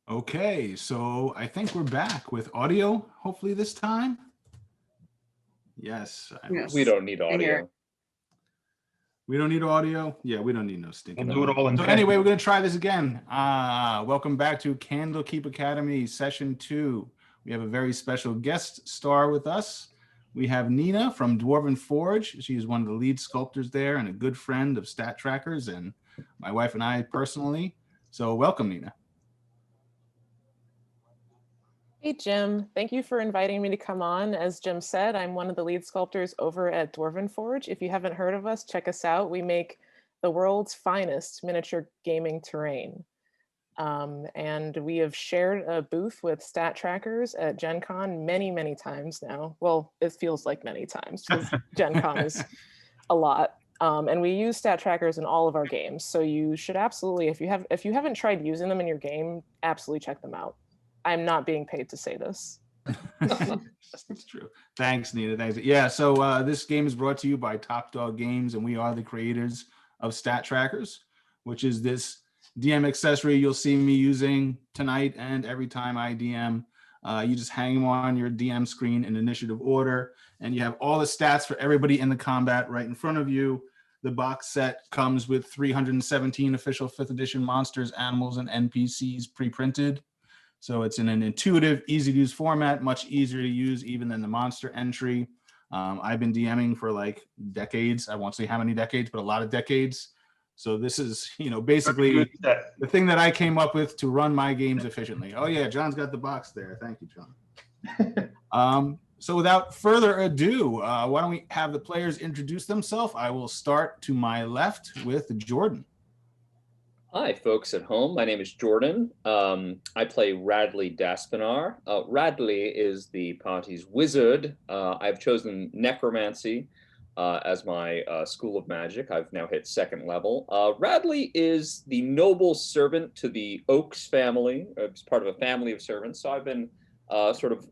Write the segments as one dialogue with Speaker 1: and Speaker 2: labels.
Speaker 1: Okay, so I think we're back with audio, hopefully this time. Yes.
Speaker 2: We don't need audio.
Speaker 1: We don't need audio? Yeah, we don't need no stinking
Speaker 3: We'll do it
Speaker 1: audio.
Speaker 3: all in
Speaker 1: So
Speaker 3: text.
Speaker 1: anyway, we're going to try this again. Welcome back to Candlekeep Academy, Session 2. We have a very special guest star with us. We have Nina from Dwarven Forge. She is one of the lead sculptors there and a good friend of Stat Trackers and my wife and I personally. So welcome, Nina.
Speaker 4: Hey, Jim. Thank you for inviting me to come on. As Jim said, I'm one of the lead sculptors over at Dwarven Forge. If you haven't heard of us, check us out. We make the world's finest miniature gaming terrain. And we have shared a booth with Stat Trackers at Gen Con many, many times now. Well, it feels like many times because Gen Con is a lot. And we use Stat Trackers in all of our games. So you should absolutely, if you haven't tried using them in your game, absolutely check them out. I'm not being paid to say this.
Speaker 1: That's true. Thanks, Nina. Thanks. Yeah, so this game is brought to you by Top Dog Games, and we are the creators of Stat Trackers, which is this DM accessory you'll see me using tonight and every time I DM. You just hang them on your DM screen in initiative order, and you have all the stats for everybody in the combat right in front of you. The box set comes with 317 official 5th edition monsters, animals, and NPCs pre-printed. So it's in an intuitive, easy-to-use format, much easier to use even than the monster entry. I've been DMing for like decades. I won't say how many decades, but a lot of decades. So this is, basically the thing that I came up with to run my games efficiently. Oh yeah, John's got the box there. Thank you, John. So without further ado, why don't we have the players introduce themselves? I will start to my left with Jordan.
Speaker 2: Hi, folks at home. My name is Jordan. I play Radley Daspinar. Radley is the party's wizard. I've chosen necromancy as my school of magic. I've now hit 2nd level. Radley is the noble servant to the Oaks family. It's part of a family of servants. So I've been sort of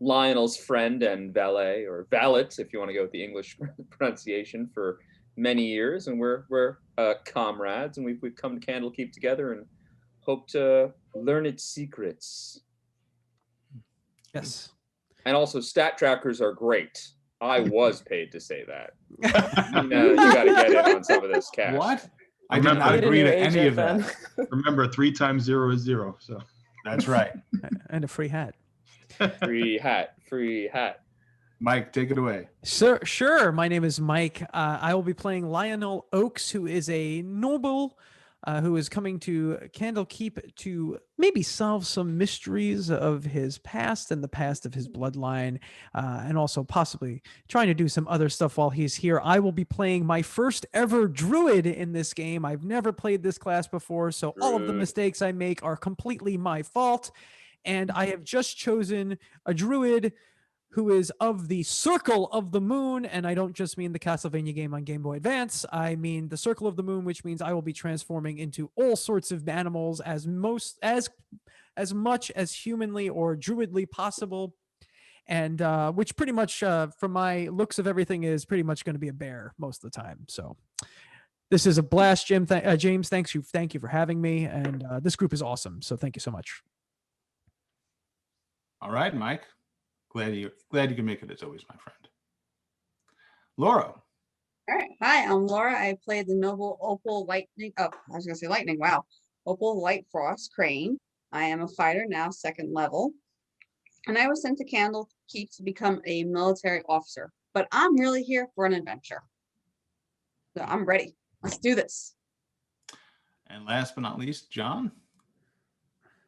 Speaker 2: Lionel's friend and valet, or valet, if you want to go with the English pronunciation, for many years, and we're comrades, and we've come to Candlekeep together and hope to learn its secrets.
Speaker 5: Yes.
Speaker 2: And also, stat trackers are great. I was paid to say that. You got to get in on some of this cash.
Speaker 1: What? I did not agree to any of that.
Speaker 3: Remember, 3 times 0 is 0. So
Speaker 1: that's right.
Speaker 5: And a free hat.
Speaker 2: Free hat. Free hat.
Speaker 1: Mike, take it away.
Speaker 5: Sure. My name is Mike. I will be playing Lionel Oaks, who is a noble who is coming to Candlekeep to maybe solve some mysteries of his past and the past of his bloodline, and also possibly trying to do some other stuff while he's here. I will be playing my first ever druid in this game. I've never played this class before, so all of the mistakes I make are completely my fault. And I have just chosen a druid who is of the Circle of the Moon, and I don't just mean the Castlevania game on Game Boy Advance. I mean the Circle of the Moon, which means I will be transforming into all sorts of animals as much as humanly or druidly possible, and which pretty much, from my looks of everything, is pretty much going to be a bear most of the time. So this is a blast, Jim. James, thank you for having me, and this group is awesome. So thank you so much.
Speaker 1: All right, Mike. Glad you can make it as always, my friend. Laura.
Speaker 6: All right. Hi, I'm Laura. I played the noble Opal Lightning. Oh, I was going to say lightning. Wow. Opal Light Frost Crane. I am a fighter now, 2nd level. And I was sent to Candlekeep to become a military officer. But I'm really here for an adventure. So I'm ready. Let's do this.
Speaker 1: And last but not least, John.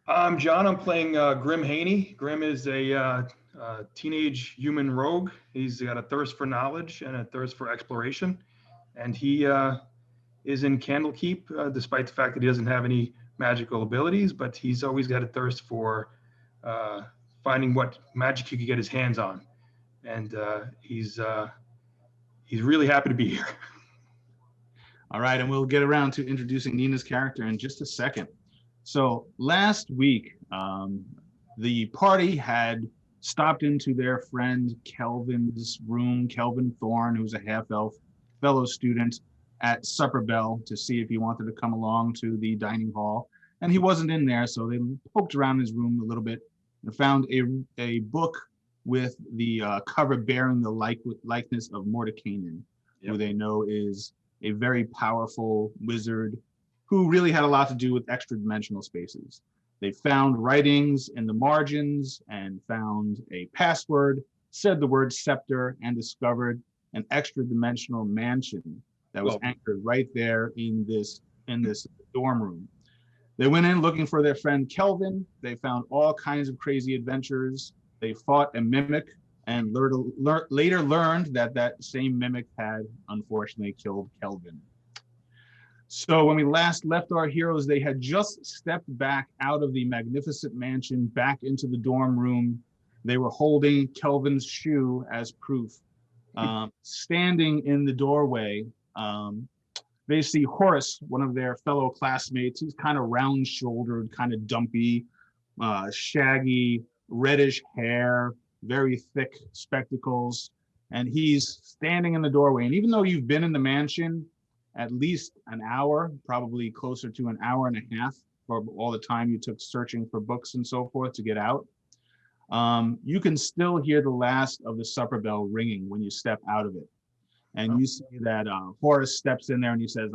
Speaker 3: I'm John. I'm playing Grim Haney. Grim is a teenage human rogue. He's got a thirst for knowledge and a thirst for exploration. And he is in Candlekeep, despite the fact that he doesn't have any magical abilities, but he's always got a thirst for finding what magic he could get his hands on. And he's really happy to be here.
Speaker 1: All right, and we'll get around to introducing Nina's character in just a second. So last week, the party had stopped into their friend Kelvin's room, Kelvin Thorne, who's a half-elf fellow student at Supper Bell, to see if he wanted to come along to the dining hall and he wasn't in there. So they poked around his room a little bit and found a book with the cover bearing the likeness of Mordekainen, who they know is a very powerful wizard who really had a lot to do with extra dimensional spaces. They found writings in the margins and found a password, said the word scepter, and discovered an extra dimensional mansion that was anchored right there in this dorm room. They went in looking for their friend Kelvin. They found all kinds of crazy adventures. They fought a mimic and later learned that that same mimic had unfortunately killed Kelvin. So when we last left our heroes, they had just stepped back out of the magnificent mansion, back into the dorm room. They were holding Kelvin's shoe as proof. Standing in the doorway, they see Horace, one of their fellow classmates. He's kind of round-shouldered, kind of dumpy, shaggy, reddish hair, very thick spectacles, and he's standing in the doorway. And even though you've been in the mansion at least an hour, probably closer to an hour and a half for all the time you took searching for books and so forth to get out, you can still hear the last of the supper bell ringing when you step out of it. And you see that Horace steps in there and he says,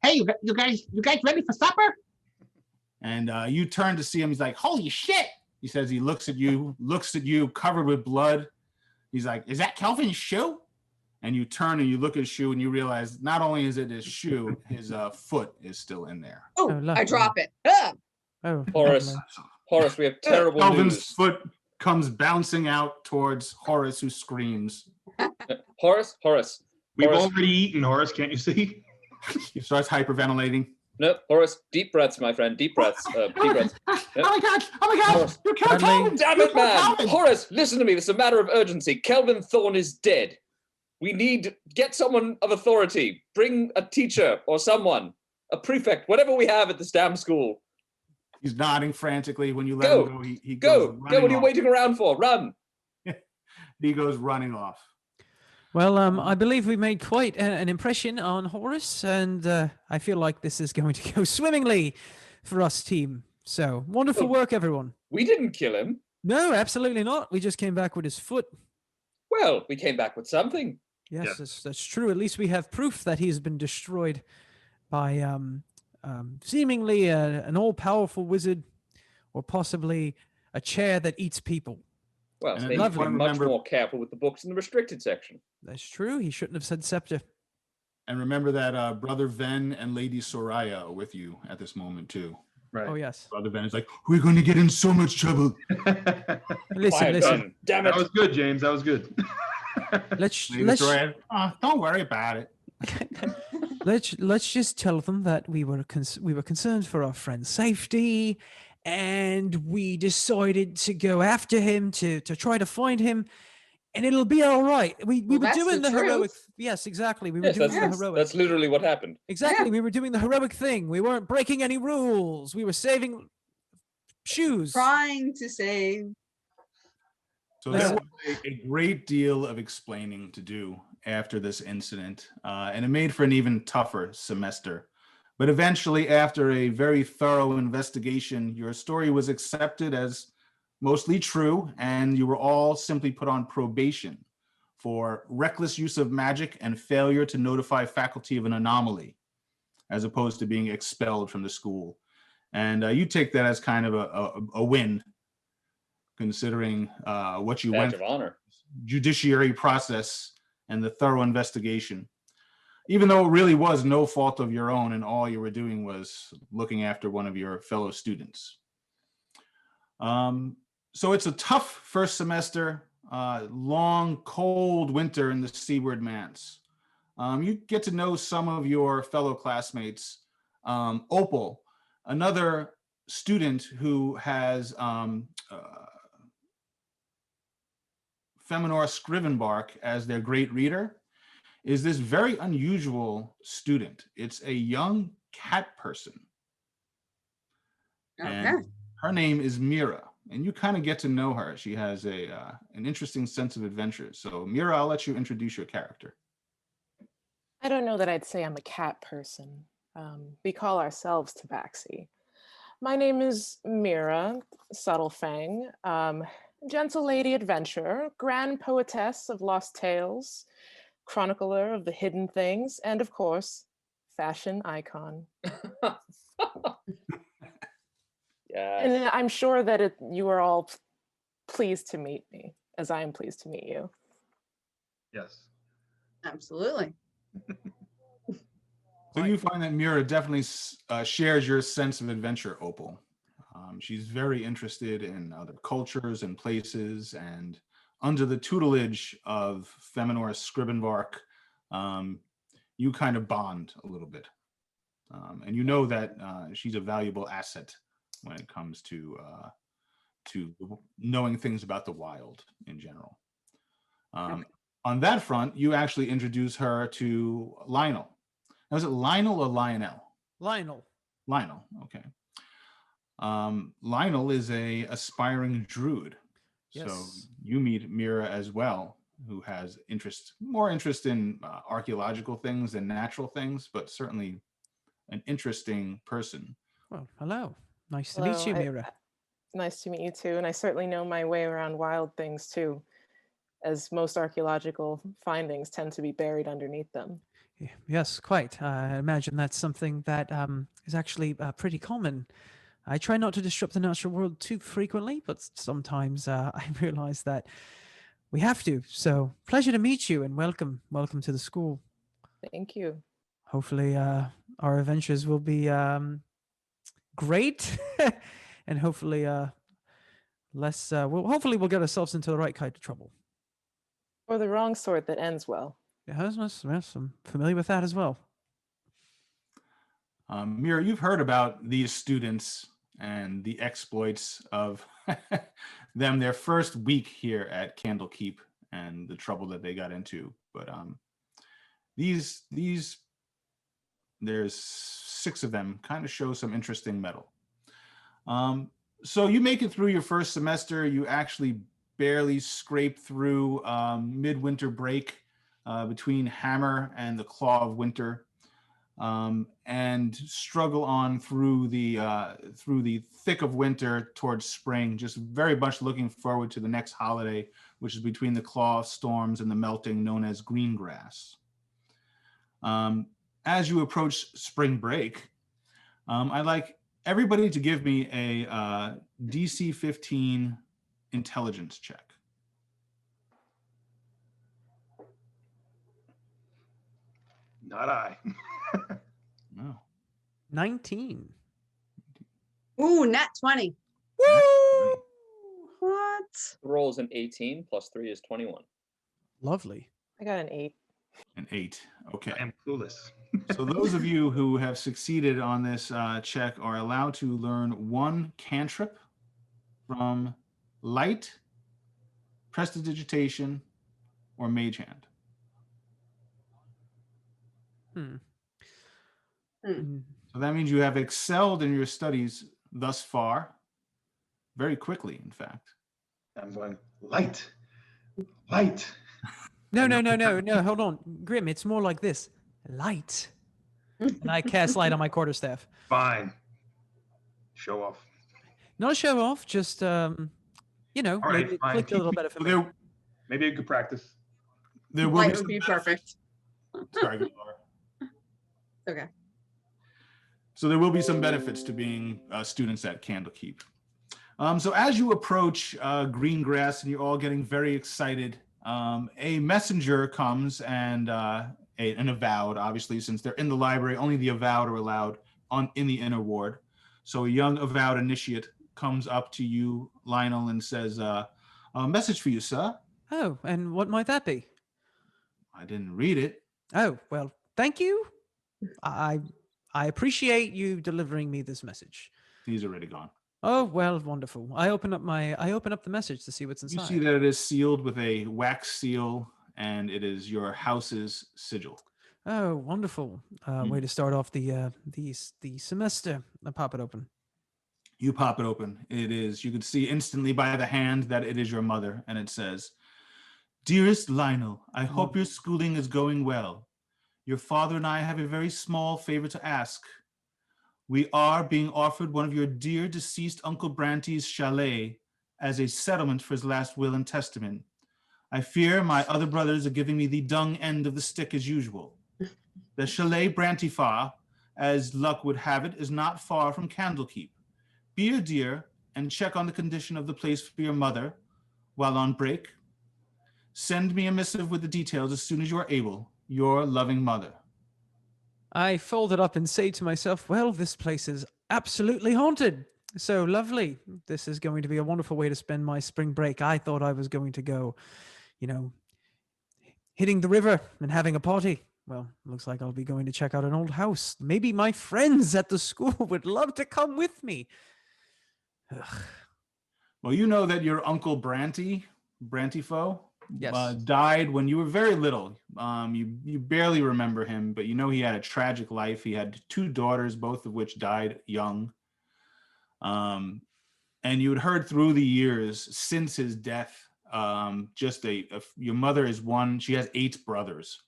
Speaker 1: "Hey, you guys ready for supper?" And you turn to see him. He's like, "Holy shit!" He says. He looks at you covered with blood. He's like, "Is that Kelvin's shoe?" And you turn and you look at his shoe and you realize not only is it his shoe, his foot is still in there.
Speaker 6: Oh, I drop it. Ah!
Speaker 5: Oh,
Speaker 2: Horace, Horace, we have terrible
Speaker 1: Kelvin's
Speaker 2: news.
Speaker 1: foot comes bouncing out towards Horace, who screams.
Speaker 2: Horace.
Speaker 3: We've
Speaker 2: Horace.
Speaker 3: already eaten, Horace. Can't you see?
Speaker 1: He starts hyperventilating.
Speaker 2: No, Horace, deep breaths, my friend. Deep breaths. Deep breaths.
Speaker 1: Oh my God!
Speaker 2: Horace.
Speaker 1: You killed
Speaker 5: Bradley.
Speaker 1: Kelvin!
Speaker 2: Damn
Speaker 1: You
Speaker 2: it,
Speaker 1: killed
Speaker 2: man!
Speaker 1: Kelvin!
Speaker 2: Horace, listen to me. This is a matter of urgency. Kelvin Thorne is dead. We need get someone of authority. Bring a teacher or someone, a prefect, whatever we have at this damn school.
Speaker 1: He's nodding frantically. When you let
Speaker 2: Go.
Speaker 1: him go, he
Speaker 2: Go.
Speaker 1: goes
Speaker 2: Go.
Speaker 1: running
Speaker 2: What are you
Speaker 1: off.
Speaker 2: waiting around for? Run.
Speaker 1: He goes running off.
Speaker 5: Well, I believe we made quite an impression on Horace, and I feel like this is going to go swimmingly for us, team. So wonderful work, everyone.
Speaker 2: We didn't kill him.
Speaker 5: No, absolutely not. We just came back with his foot.
Speaker 2: Well, we came back with something.
Speaker 5: Yes, that's true. At least we have proof that he's been destroyed by seemingly an all-powerful wizard, or possibly a chair that eats people.
Speaker 2: Well,
Speaker 1: And
Speaker 2: so
Speaker 1: I
Speaker 2: they
Speaker 1: love
Speaker 2: need to be
Speaker 1: to
Speaker 2: much
Speaker 1: remember-
Speaker 2: more careful with the books in the restricted section.
Speaker 5: That's true. He shouldn't have said scepter.
Speaker 1: And remember that Brother Ven and Lady Soraya are with you at this moment too.
Speaker 3: Right.
Speaker 5: Oh yes.
Speaker 1: Brother Ven is like, "We're going to get in so much trouble."
Speaker 5: Listen,
Speaker 2: Quiet,
Speaker 5: listen.
Speaker 2: Ben. Damn
Speaker 3: That
Speaker 2: it.
Speaker 3: was good, James. That was good.
Speaker 5: Let's
Speaker 1: Lady
Speaker 5: let's
Speaker 1: Soraya, don't worry about it.
Speaker 5: let's just tell them that we were concerned for our friend's safety, and we decided to go after him to try to find him, and it'll be all right. We
Speaker 6: Well,
Speaker 5: were
Speaker 6: that's
Speaker 5: doing
Speaker 6: the
Speaker 5: the heroic.
Speaker 6: truth.
Speaker 5: Yes, exactly. We were
Speaker 2: Yes,
Speaker 5: doing
Speaker 2: that's,
Speaker 5: the heroic.
Speaker 2: that's literally what happened.
Speaker 5: Exactly.
Speaker 6: Yeah.
Speaker 5: We were doing the heroic thing. We weren't breaking any rules. We were saving shoes.
Speaker 6: Trying to save.
Speaker 1: So there
Speaker 5: Listen.
Speaker 1: was a great deal of explaining to do after this incident, and it made for an even tougher semester. But eventually, after a very thorough investigation, your story was accepted as mostly true, and you were all simply put on probation for reckless use of magic and failure to notify faculty of an anomaly, as opposed to being expelled from the school. And you take that as kind of a win, considering what you
Speaker 2: Badge
Speaker 1: went
Speaker 2: of honor.
Speaker 1: judiciary process and the thorough investigation, even though it really was no fault of your own and all you were doing was looking after one of your fellow students. So it's a tough first semester, long, cold winter in the Seaward Manse. You get to know some of your fellow classmates. Opal, another student who has Feminor Scrivenbark as their great reader, is this very unusual student. It's a young cat person.
Speaker 6: Okay.
Speaker 1: And her name is Mira, and you kind of get to know her. She has an interesting sense of adventure. So Mira, I'll let you introduce your character.
Speaker 4: I don't know that I'd say I'm a cat person. We call ourselves tabaxi. My name is Mira Subtlefang, gentle lady adventurer, grand poetess of lost tales, chronicler of the hidden things, and of course, fashion icon.
Speaker 2: Yes.
Speaker 4: And I'm sure that you are all pleased to meet me, as I am pleased to meet you.
Speaker 3: Yes.
Speaker 6: Absolutely.
Speaker 1: So you find that Mira definitely shares your sense of adventure, Opal. She's very interested in other cultures and places, and under the tutelage of Feminor Scribenvark, you kind of bond a little bit. And you know that she's a valuable asset when it comes to knowing things about the wild in general.
Speaker 6: Okay.
Speaker 1: On that front, you actually introduce her to Lionel. Now, is it Lionel or Lionel?
Speaker 5: Lionel.
Speaker 1: Lionel, okay. Lionel is a aspiring druid. So
Speaker 5: Yes.
Speaker 1: you meet Mira as well, who has more interest in archaeological things than natural things, but certainly an interesting person.
Speaker 5: Well, hello. Nice to
Speaker 4: Hello,
Speaker 5: meet you, Mira.
Speaker 4: nice to meet you too. And I certainly know my way around wild things too, as most archaeological findings tend to be buried underneath them.
Speaker 5: Yes, quite. I imagine that's something that is actually pretty common. I try not to disrupt the natural world too frequently, but sometimes I realize that we have to. So, pleasure to meet you and welcome. Welcome to the school.
Speaker 4: Thank you.
Speaker 5: Hopefully, our adventures will be great and hopefully less. Hopefully, we'll get ourselves into the right kind of trouble.
Speaker 4: Or the wrong sort that ends well.
Speaker 5: Yes, I'm familiar with that as well.
Speaker 1: Mira, you've heard about these students and the exploits of them their first week here at Candlekeep and the trouble that they got into. But these there's 6 of them, kind of show some interesting mettle. So you make it through your first semester. You actually barely scrape through midwinter break between Hammer and the Claw of Winter. And struggle on through the thick of winter towards spring, just very much looking forward to the next holiday, which is between the claw of storms and the melting, known as green grass. As you approach spring break, I'd like everybody to give me a DC 15 intelligence check.
Speaker 3: Not I.
Speaker 1: No.
Speaker 5: 19.
Speaker 6: Ooh, nat 20.
Speaker 1: Woo!
Speaker 6: What?
Speaker 2: The roll is an 18 plus 3 is 21.
Speaker 5: Lovely.
Speaker 4: I got an 8.
Speaker 1: An 8. Okay.
Speaker 3: I am clueless.
Speaker 1: So those of you who have succeeded on this check are allowed to learn 1 cantrip from Light, Prestidigitation, or Mage Hand.
Speaker 5: Hmm.
Speaker 6: Hmm.
Speaker 1: So that means you have excelled in your studies thus far, very quickly, in fact.
Speaker 3: I'm going, light. Light.
Speaker 5: No. Hold on. Grim, it's more like this. Light. And I cast light on my quarterstaff.
Speaker 3: Fine. Show off.
Speaker 5: Not a show off, just
Speaker 3: All
Speaker 5: maybe
Speaker 3: right,
Speaker 5: it
Speaker 3: fine.
Speaker 5: clicked a little better for me.
Speaker 3: Maybe you could practice.
Speaker 1: There will
Speaker 6: Light
Speaker 1: be
Speaker 6: would be
Speaker 1: some
Speaker 6: perfect.
Speaker 1: Sorry, go, Laura.
Speaker 6: Okay.
Speaker 1: So there will be some benefits to being students at Candlekeep. So as you approach green grass and you're all getting very excited, a messenger comes and an avowed, obviously, since they're in the library, only the avowed are allowed in the inner ward. So a young avowed initiate comes up to you, Lionel, and says, a message for you, sir.
Speaker 5: Oh, and what might that be?
Speaker 1: I didn't read it.
Speaker 5: Oh, well, thank you. I appreciate you delivering me this message.
Speaker 1: He's already gone.
Speaker 5: Oh, well, wonderful. I open up the message to see what's
Speaker 1: You
Speaker 5: inside.
Speaker 1: see that it is sealed with a wax seal, and it is your house's sigil.
Speaker 5: Oh, wonderful. Way to start off the semester. I'll pop it open.
Speaker 1: You pop it open. It is, you can see instantly by the hand that it is your mother, and it says, "Dearest Lionel, I hope your schooling is going well. Your father and I have a very small favor to ask. We are being offered one of your dear deceased Uncle Branty's chalet as a settlement for his last will and testament. I fear my other brothers are giving me the dung end of the stick as usual. The chalet Brantyfa, as luck would have it, is not far from Candlekeep. Be a dear and check on the condition of the place for your mother while on break. Send me a missive with the details as soon as you are able. Your loving mother.
Speaker 5: I fold it up and say to myself, well, this place is absolutely haunted. So lovely. This is going to be a wonderful way to spend my spring break. I thought I was going to go, hitting the river and having a party. Well, looks like I'll be going to check out an old house. Maybe my friends at the school would love to come with me. Ugh.
Speaker 1: Well, you know that your Uncle Brantyfo,
Speaker 5: Yes.
Speaker 1: died when you were very little. You barely remember him, but he had a tragic life. He had 2 daughters, both of which died young. And you had heard through the years since his death, your mother is one. She has 8 brothers.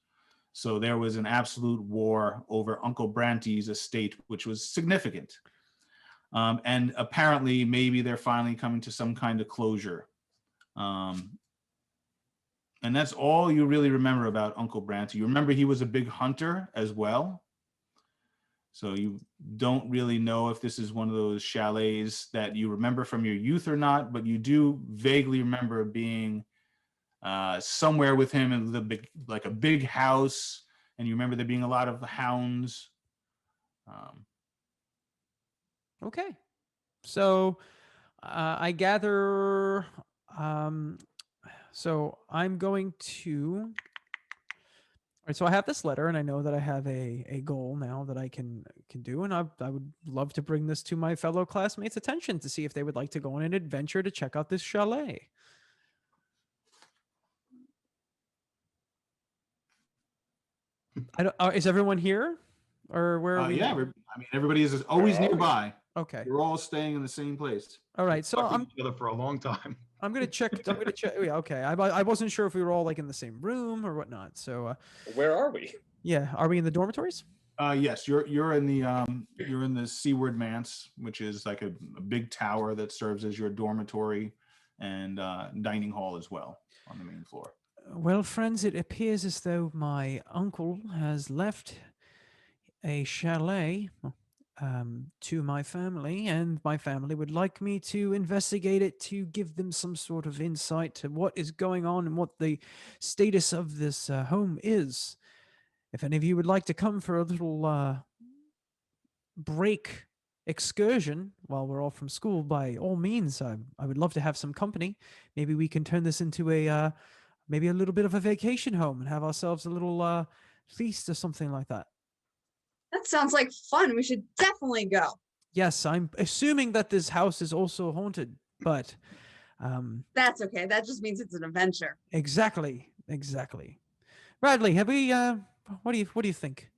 Speaker 1: So there was an absolute war over Uncle Branty's estate, which was significant. And apparently, maybe they're finally coming to some kind of closure. And that's all you really remember about Uncle Branty. You remember he was a big hunter as well. So you don't really know if this is one of those chalets that you remember from your youth or not, but you do vaguely remember being somewhere with him in a big house, and you remember there being a lot of hounds.
Speaker 5: Okay. So I gather. So I'm going to. All right. So I have this letter, and I know that I have a goal now that I can do, and I would love to bring this to my fellow classmates' attention to see if they would like to go on an adventure to check out this chalet. Is everyone here, or where are we?
Speaker 1: Yeah, everybody is always nearby.
Speaker 5: Okay.
Speaker 1: We're all staying in the same place.
Speaker 5: All right. So
Speaker 3: Talking to each other for a long time.
Speaker 5: I'm gonna check. Yeah, okay. I wasn't sure if we were all like in the same room or whatnot. So
Speaker 2: Where are we?
Speaker 5: yeah, are we in the dormitories?
Speaker 1: Yes, you're in the Seaward Manse, which is like a big tower that serves as your dormitory and dining hall as well on the main floor.
Speaker 5: Well, friends, it appears as though my uncle has left a chalet to my family, and my family would like me to investigate it to give them some sort of insight to what is going on and what the status of this home is. If any of you would like to come for a little break excursion while we're all from school, by all means, I would love to have some company. Maybe we can turn this into maybe a little bit of a vacation home and have ourselves a little feast or something like that.
Speaker 6: That sounds like fun. We should definitely go.
Speaker 5: Yes, I'm assuming that this house is also haunted, but
Speaker 6: That's okay. That just means it's an adventure.
Speaker 5: exactly. Bradley, have we? What do you think?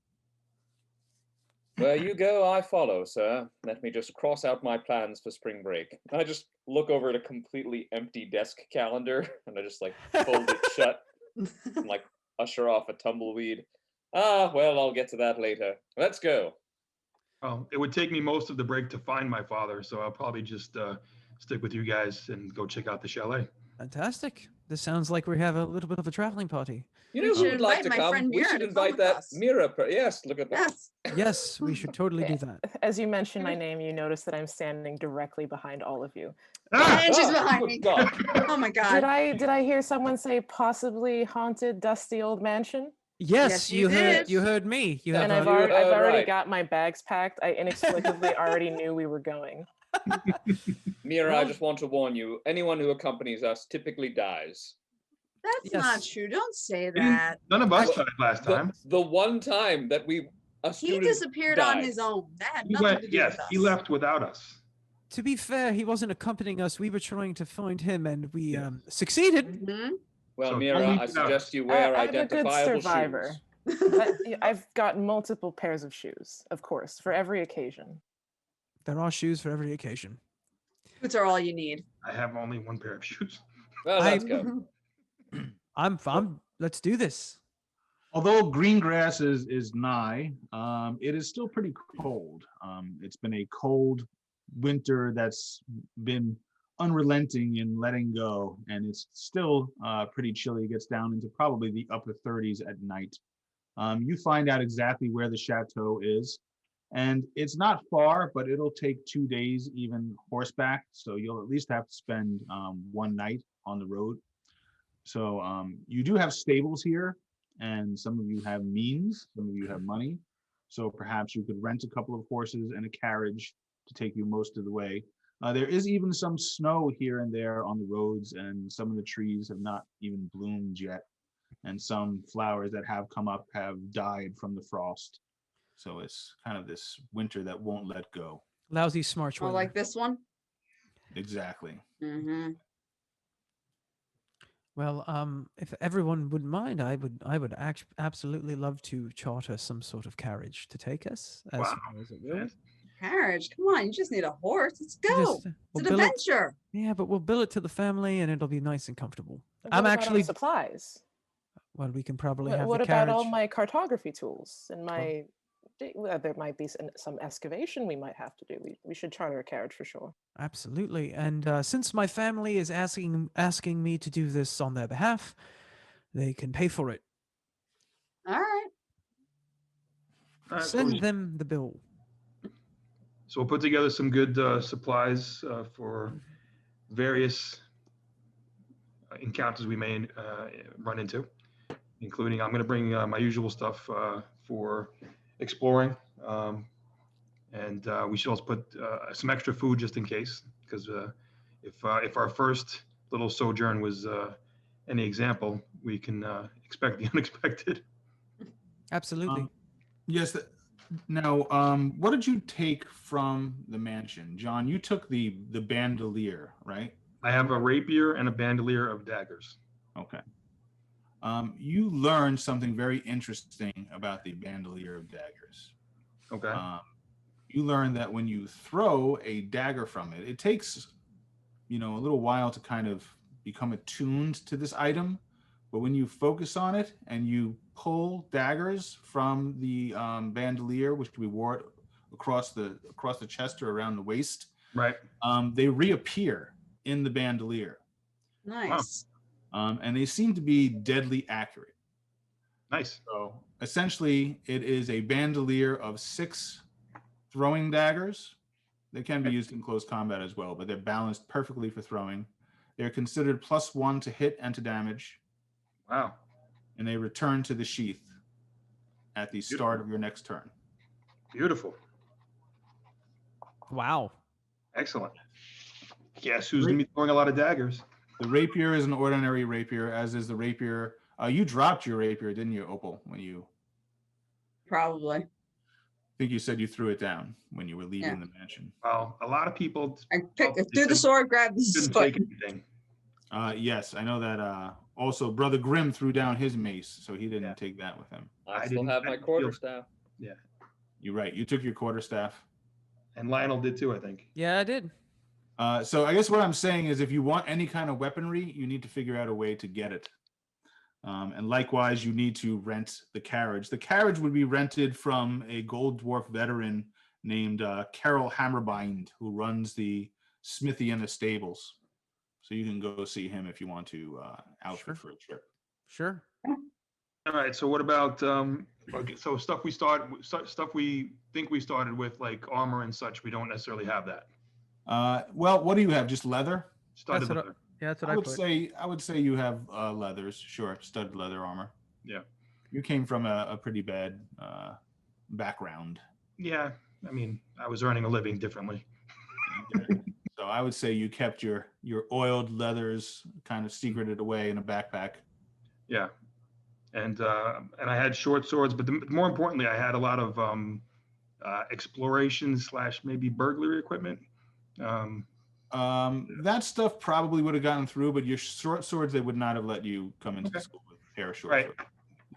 Speaker 2: Where you go, I follow, sir. Let me just cross out my plans for spring break. I just look over at a completely empty desk calendar, and I just fold it shut and usher off a tumbleweed. Well, I'll get to that later. Let's go.
Speaker 3: Well, it would take me most of the break to find my father, so I'll probably just stick with you guys and go check out the chalet.
Speaker 5: Fantastic. This sounds like we have a little bit of a traveling party.
Speaker 2: You
Speaker 6: We
Speaker 2: know who
Speaker 6: should
Speaker 2: would like
Speaker 6: invite
Speaker 2: to
Speaker 6: my
Speaker 2: come?
Speaker 6: friend
Speaker 2: We
Speaker 6: Mira
Speaker 2: should
Speaker 6: to come
Speaker 2: invite
Speaker 6: with
Speaker 2: that
Speaker 6: us.
Speaker 2: Mira. Yes, look at that.
Speaker 6: Yes.
Speaker 5: Yes, we should totally do that.
Speaker 4: As you mention my name, you notice that I'm standing directly behind all of you.
Speaker 3: Ah!
Speaker 6: And she's
Speaker 2: Ah,
Speaker 6: behind
Speaker 2: good
Speaker 6: me.
Speaker 2: God.
Speaker 6: Oh my
Speaker 4: Did
Speaker 6: god.
Speaker 4: I hear someone say possibly haunted, dusty old mansion?
Speaker 5: Yes,
Speaker 6: Yes, you did.
Speaker 5: you heard me. You have
Speaker 4: And
Speaker 5: a-
Speaker 4: I've already
Speaker 2: right.
Speaker 4: got my bags packed. I inexplicably already knew we were going.
Speaker 2: Mira, I
Speaker 5: Well-
Speaker 2: just want to warn you, anyone who accompanies us typically dies.
Speaker 6: That's
Speaker 5: Yes.
Speaker 6: not true. Don't say that.
Speaker 3: None of us
Speaker 2: Well,
Speaker 3: died last time.
Speaker 2: The one time that a
Speaker 6: He
Speaker 2: student
Speaker 6: disappeared on
Speaker 2: died.
Speaker 6: his own. That had
Speaker 3: He
Speaker 6: nothing to
Speaker 3: went,
Speaker 6: do
Speaker 3: yes,
Speaker 6: with us.
Speaker 3: he left without us.
Speaker 5: To be fair, he wasn't accompanying us. We were trying to find him, and we
Speaker 3: Yes.
Speaker 5: succeeded.
Speaker 6: Mhm.
Speaker 2: Well,
Speaker 3: So don't
Speaker 2: Mira,
Speaker 3: leave
Speaker 2: I
Speaker 3: without
Speaker 2: suggest
Speaker 3: us.
Speaker 2: you wear
Speaker 4: I'm a good
Speaker 2: identifiable
Speaker 4: survivor.
Speaker 2: shoes.
Speaker 4: I've got multiple pairs of shoes, of course, for every occasion.
Speaker 5: There are shoes for every occasion.
Speaker 6: Boots are all you need.
Speaker 3: I have only one pair of shoes.
Speaker 2: Well, let's go.
Speaker 5: I'm. Let's do this.
Speaker 1: Although green grass is nigh, it is still pretty cold. It's been a cold winter that's been unrelenting in letting go, and it's still pretty chilly. It gets down into probably the upper 30s at night. You find out exactly where the chateau is, and it's not far, but it'll take 2 days, even horseback. So you'll at least have to spend one night on the road. So you do have stables here, and some of you have means, some of you have money. So perhaps you could rent a couple of horses and a carriage to take you most of the way. There is even some snow here and there on the roads, and some of the trees have not even bloomed yet. And some flowers that have come up have died from the frost. So it's kind of this winter that won't let go.
Speaker 5: Lousy smart
Speaker 6: Oh,
Speaker 5: weather.
Speaker 6: like this one?
Speaker 1: Exactly.
Speaker 6: Mm-hmm.
Speaker 5: Well, if everyone wouldn't mind, I would absolutely love to charter some sort of carriage to take us as
Speaker 3: Wow.
Speaker 5: far as it will.
Speaker 6: Carriage. Come on, you just need a horse. Let's go.
Speaker 5: Just,
Speaker 6: It's
Speaker 5: we'll
Speaker 6: an
Speaker 5: bill it-
Speaker 6: adventure.
Speaker 5: yeah, but we'll bill it to the family, and it'll be nice and comfortable.
Speaker 4: What
Speaker 5: I'm
Speaker 4: about our
Speaker 5: actually.
Speaker 4: supplies.
Speaker 5: Well, we can probably
Speaker 4: What,
Speaker 5: have
Speaker 4: what
Speaker 5: the
Speaker 4: about
Speaker 5: carriage.
Speaker 4: all my cartography tools and my? There might be some excavation we might have to do. We should charter a carriage for sure.
Speaker 5: Absolutely, and since my family is asking me to do this on their behalf, they can pay for it.
Speaker 6: All right.
Speaker 3: All right, so,
Speaker 5: Send them the bill.
Speaker 3: so we'll put together some good supplies for various encounters we may run into, including I'm going to bring my usual stuff for exploring. And we should also put some extra food just in case, because if our first little sojourn was any example, we can expect the unexpected.
Speaker 5: Absolutely.
Speaker 1: Yes. Now, what did you take from the mansion, John? You took the bandolier, right?
Speaker 3: I have a rapier and a bandolier of daggers.
Speaker 1: Okay. You learned something very interesting about the bandolier of daggers.
Speaker 3: Okay.
Speaker 1: You learned that when you throw a dagger from it, it takes, a little while to kind of become attuned to this item. But when you focus on it and you pull daggers from the bandolier, which we wore across the chest or around the waist,
Speaker 3: Right.
Speaker 1: they reappear in the bandolier,
Speaker 6: Nice.
Speaker 1: and they seem to be deadly accurate.
Speaker 3: Nice.
Speaker 1: So essentially, it is a bandolier of 6 throwing daggers. They can be used in close combat as well, but they're balanced perfectly for throwing. They're considered +1 to hit and to damage,
Speaker 3: Wow.
Speaker 1: and they return to the sheath at the start of your next turn.
Speaker 3: Beautiful.
Speaker 5: Wow.
Speaker 3: Excellent. Guess who's going to be throwing a lot of daggers?
Speaker 1: The rapier is an ordinary rapier, as is the rapier. You dropped your rapier, didn't you, Opal? When you,
Speaker 6: Probably.
Speaker 1: I think you said you threw it down when you were leaving
Speaker 6: Yeah.
Speaker 1: the mansion.
Speaker 3: Well, a lot of people
Speaker 6: I
Speaker 3: felt
Speaker 6: threw
Speaker 3: they
Speaker 6: the sword, grabbed the
Speaker 3: couldn't
Speaker 6: sword.
Speaker 3: take anything.
Speaker 1: Yes, I know that. Also, Brother Grimm threw down his mace, so he didn't
Speaker 3: Yeah.
Speaker 1: take that with him.
Speaker 2: I
Speaker 3: I
Speaker 2: still
Speaker 3: didn't-
Speaker 2: have
Speaker 3: I
Speaker 2: my
Speaker 3: didn't feel-
Speaker 2: quarterstaff.
Speaker 1: You're right. You took your quarterstaff.
Speaker 3: And Lionel did too, I think.
Speaker 5: Yeah, I did.
Speaker 1: So I guess what I'm saying is, if you want any kind of weaponry, you need to figure out a way to get it. And likewise, you need to rent the carriage. The carriage would be rented from a Gold Dwarf veteran named Carol Hammerbind, who runs the smithy and the stables. So you can go see him if you want to outfit
Speaker 5: Sure.
Speaker 1: for a trip.
Speaker 5: Sure.
Speaker 3: All right. So what about okay, so stuff we think we started with, like armor and such? We don't necessarily have that.
Speaker 1: Well, what do you have? Just leather?
Speaker 3: Studded
Speaker 5: That's what
Speaker 3: leather.
Speaker 5: Yeah, that's what
Speaker 1: I
Speaker 5: I
Speaker 1: would
Speaker 5: put.
Speaker 1: say you have leathers. Sure, studded leather armor.
Speaker 3: Yeah.
Speaker 1: You came from a pretty bad background.
Speaker 3: Yeah. I mean, I was earning a living differently.
Speaker 1: So I would say you kept your oiled leathers kind of secreted away in a backpack.
Speaker 3: Yeah. And I had short swords, but more importantly, I had a lot of exploration / maybe burglary equipment.
Speaker 1: That stuff probably would have gotten through, but your short swords, they would not have let you come into
Speaker 3: Okay.
Speaker 1: school with a pair of short
Speaker 3: Right.
Speaker 1: swords.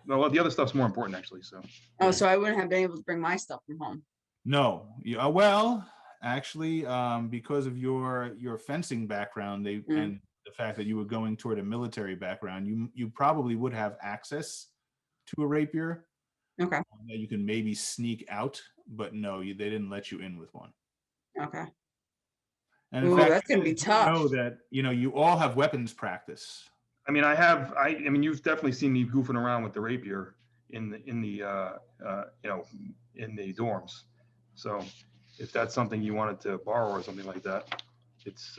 Speaker 3: Well, the other stuff's more important, actually. So
Speaker 6: Oh, so I wouldn't have been able to bring my stuff from home.
Speaker 1: No, well, actually, because of your fencing background, and the fact that you were going toward a military background, you probably would have access to a rapier.
Speaker 6: Okay.
Speaker 1: That you can maybe sneak out, but no, they didn't let you in with one.
Speaker 6: Okay.
Speaker 1: And in
Speaker 6: Ooh,
Speaker 1: fact,
Speaker 6: that's gonna
Speaker 1: you
Speaker 6: be
Speaker 1: do
Speaker 6: tough.
Speaker 1: know that you all have weapons practice.
Speaker 3: I mean, I mean, you've definitely seen me goofing around with the rapier in the in the dorms. So if that's something you wanted to borrow or something like that, it's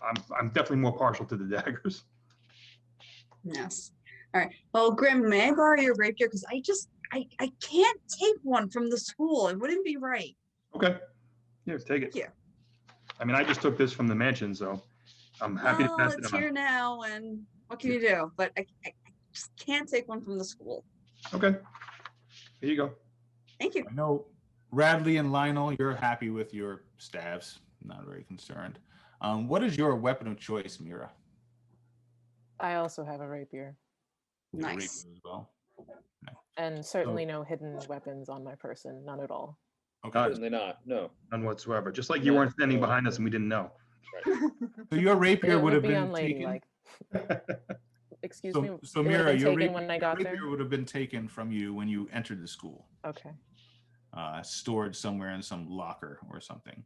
Speaker 3: I'm definitely more partial to the daggers.
Speaker 6: Yes. All right. Well, Grim, may I borrow your rapier? Because I can't take one from the school. It wouldn't be right.
Speaker 3: Okay. Yeah, take it.
Speaker 6: Thank you.
Speaker 3: I mean, I just took this from the mansion, so I'm happy to
Speaker 6: Well,
Speaker 3: pass it
Speaker 6: it's
Speaker 3: on.
Speaker 6: here now, and what can you do? But I just can't take one from the school.
Speaker 3: Okay. Here you go.
Speaker 6: Thank you.
Speaker 1: I know Radley and Lionel, you're happy with your staves. Not very concerned. What is your weapon of choice, Mira?
Speaker 4: I also have a rapier,
Speaker 1: You have a
Speaker 6: Nice.
Speaker 1: rapier as well.
Speaker 4: and certainly no hidden weapons on my person, none at all.
Speaker 1: Okay.
Speaker 2: Certainly not. No.
Speaker 3: None whatsoever. Just like you
Speaker 2: No,
Speaker 3: weren't standing
Speaker 2: no.
Speaker 3: behind us and we didn't know.
Speaker 1: So your rapier
Speaker 4: It
Speaker 1: would
Speaker 4: would
Speaker 1: have
Speaker 4: be
Speaker 1: been taken.
Speaker 4: unladylike. Excuse me.
Speaker 1: So
Speaker 4: It would have
Speaker 1: Mira,
Speaker 4: been
Speaker 1: your
Speaker 4: taken when I got
Speaker 1: rapier
Speaker 4: there.
Speaker 1: would have been taken from you when you entered the school,
Speaker 4: Okay.
Speaker 1: stored somewhere in some locker or something.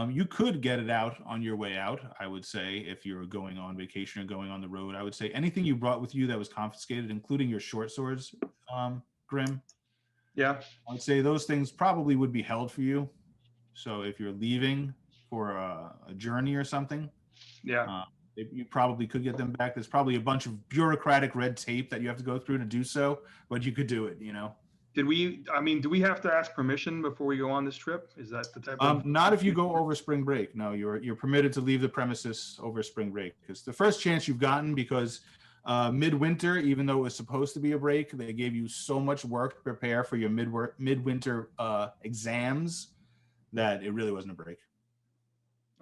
Speaker 1: You could get it out on your way out, I would say, if you're going on vacation or going on the road. I would say anything you brought with you that was confiscated, including your short swords, Grim,
Speaker 3: Yeah.
Speaker 1: I would say those things probably would be held for you. So if you're leaving for a journey or something,
Speaker 3: Yeah.
Speaker 1: you probably could get them back. There's probably a bunch of bureaucratic red tape that you have to go through to do so, but you could do it,
Speaker 3: Do we have to ask permission before we go on this trip? Is that the type of?
Speaker 1: Not if you go over spring break. No, you're permitted to leave the premises over spring break. Because the first chance you've gotten, because midwinter, even though it was supposed to be a break, they gave you so much work to prepare for your midwinter exams that it really wasn't a break.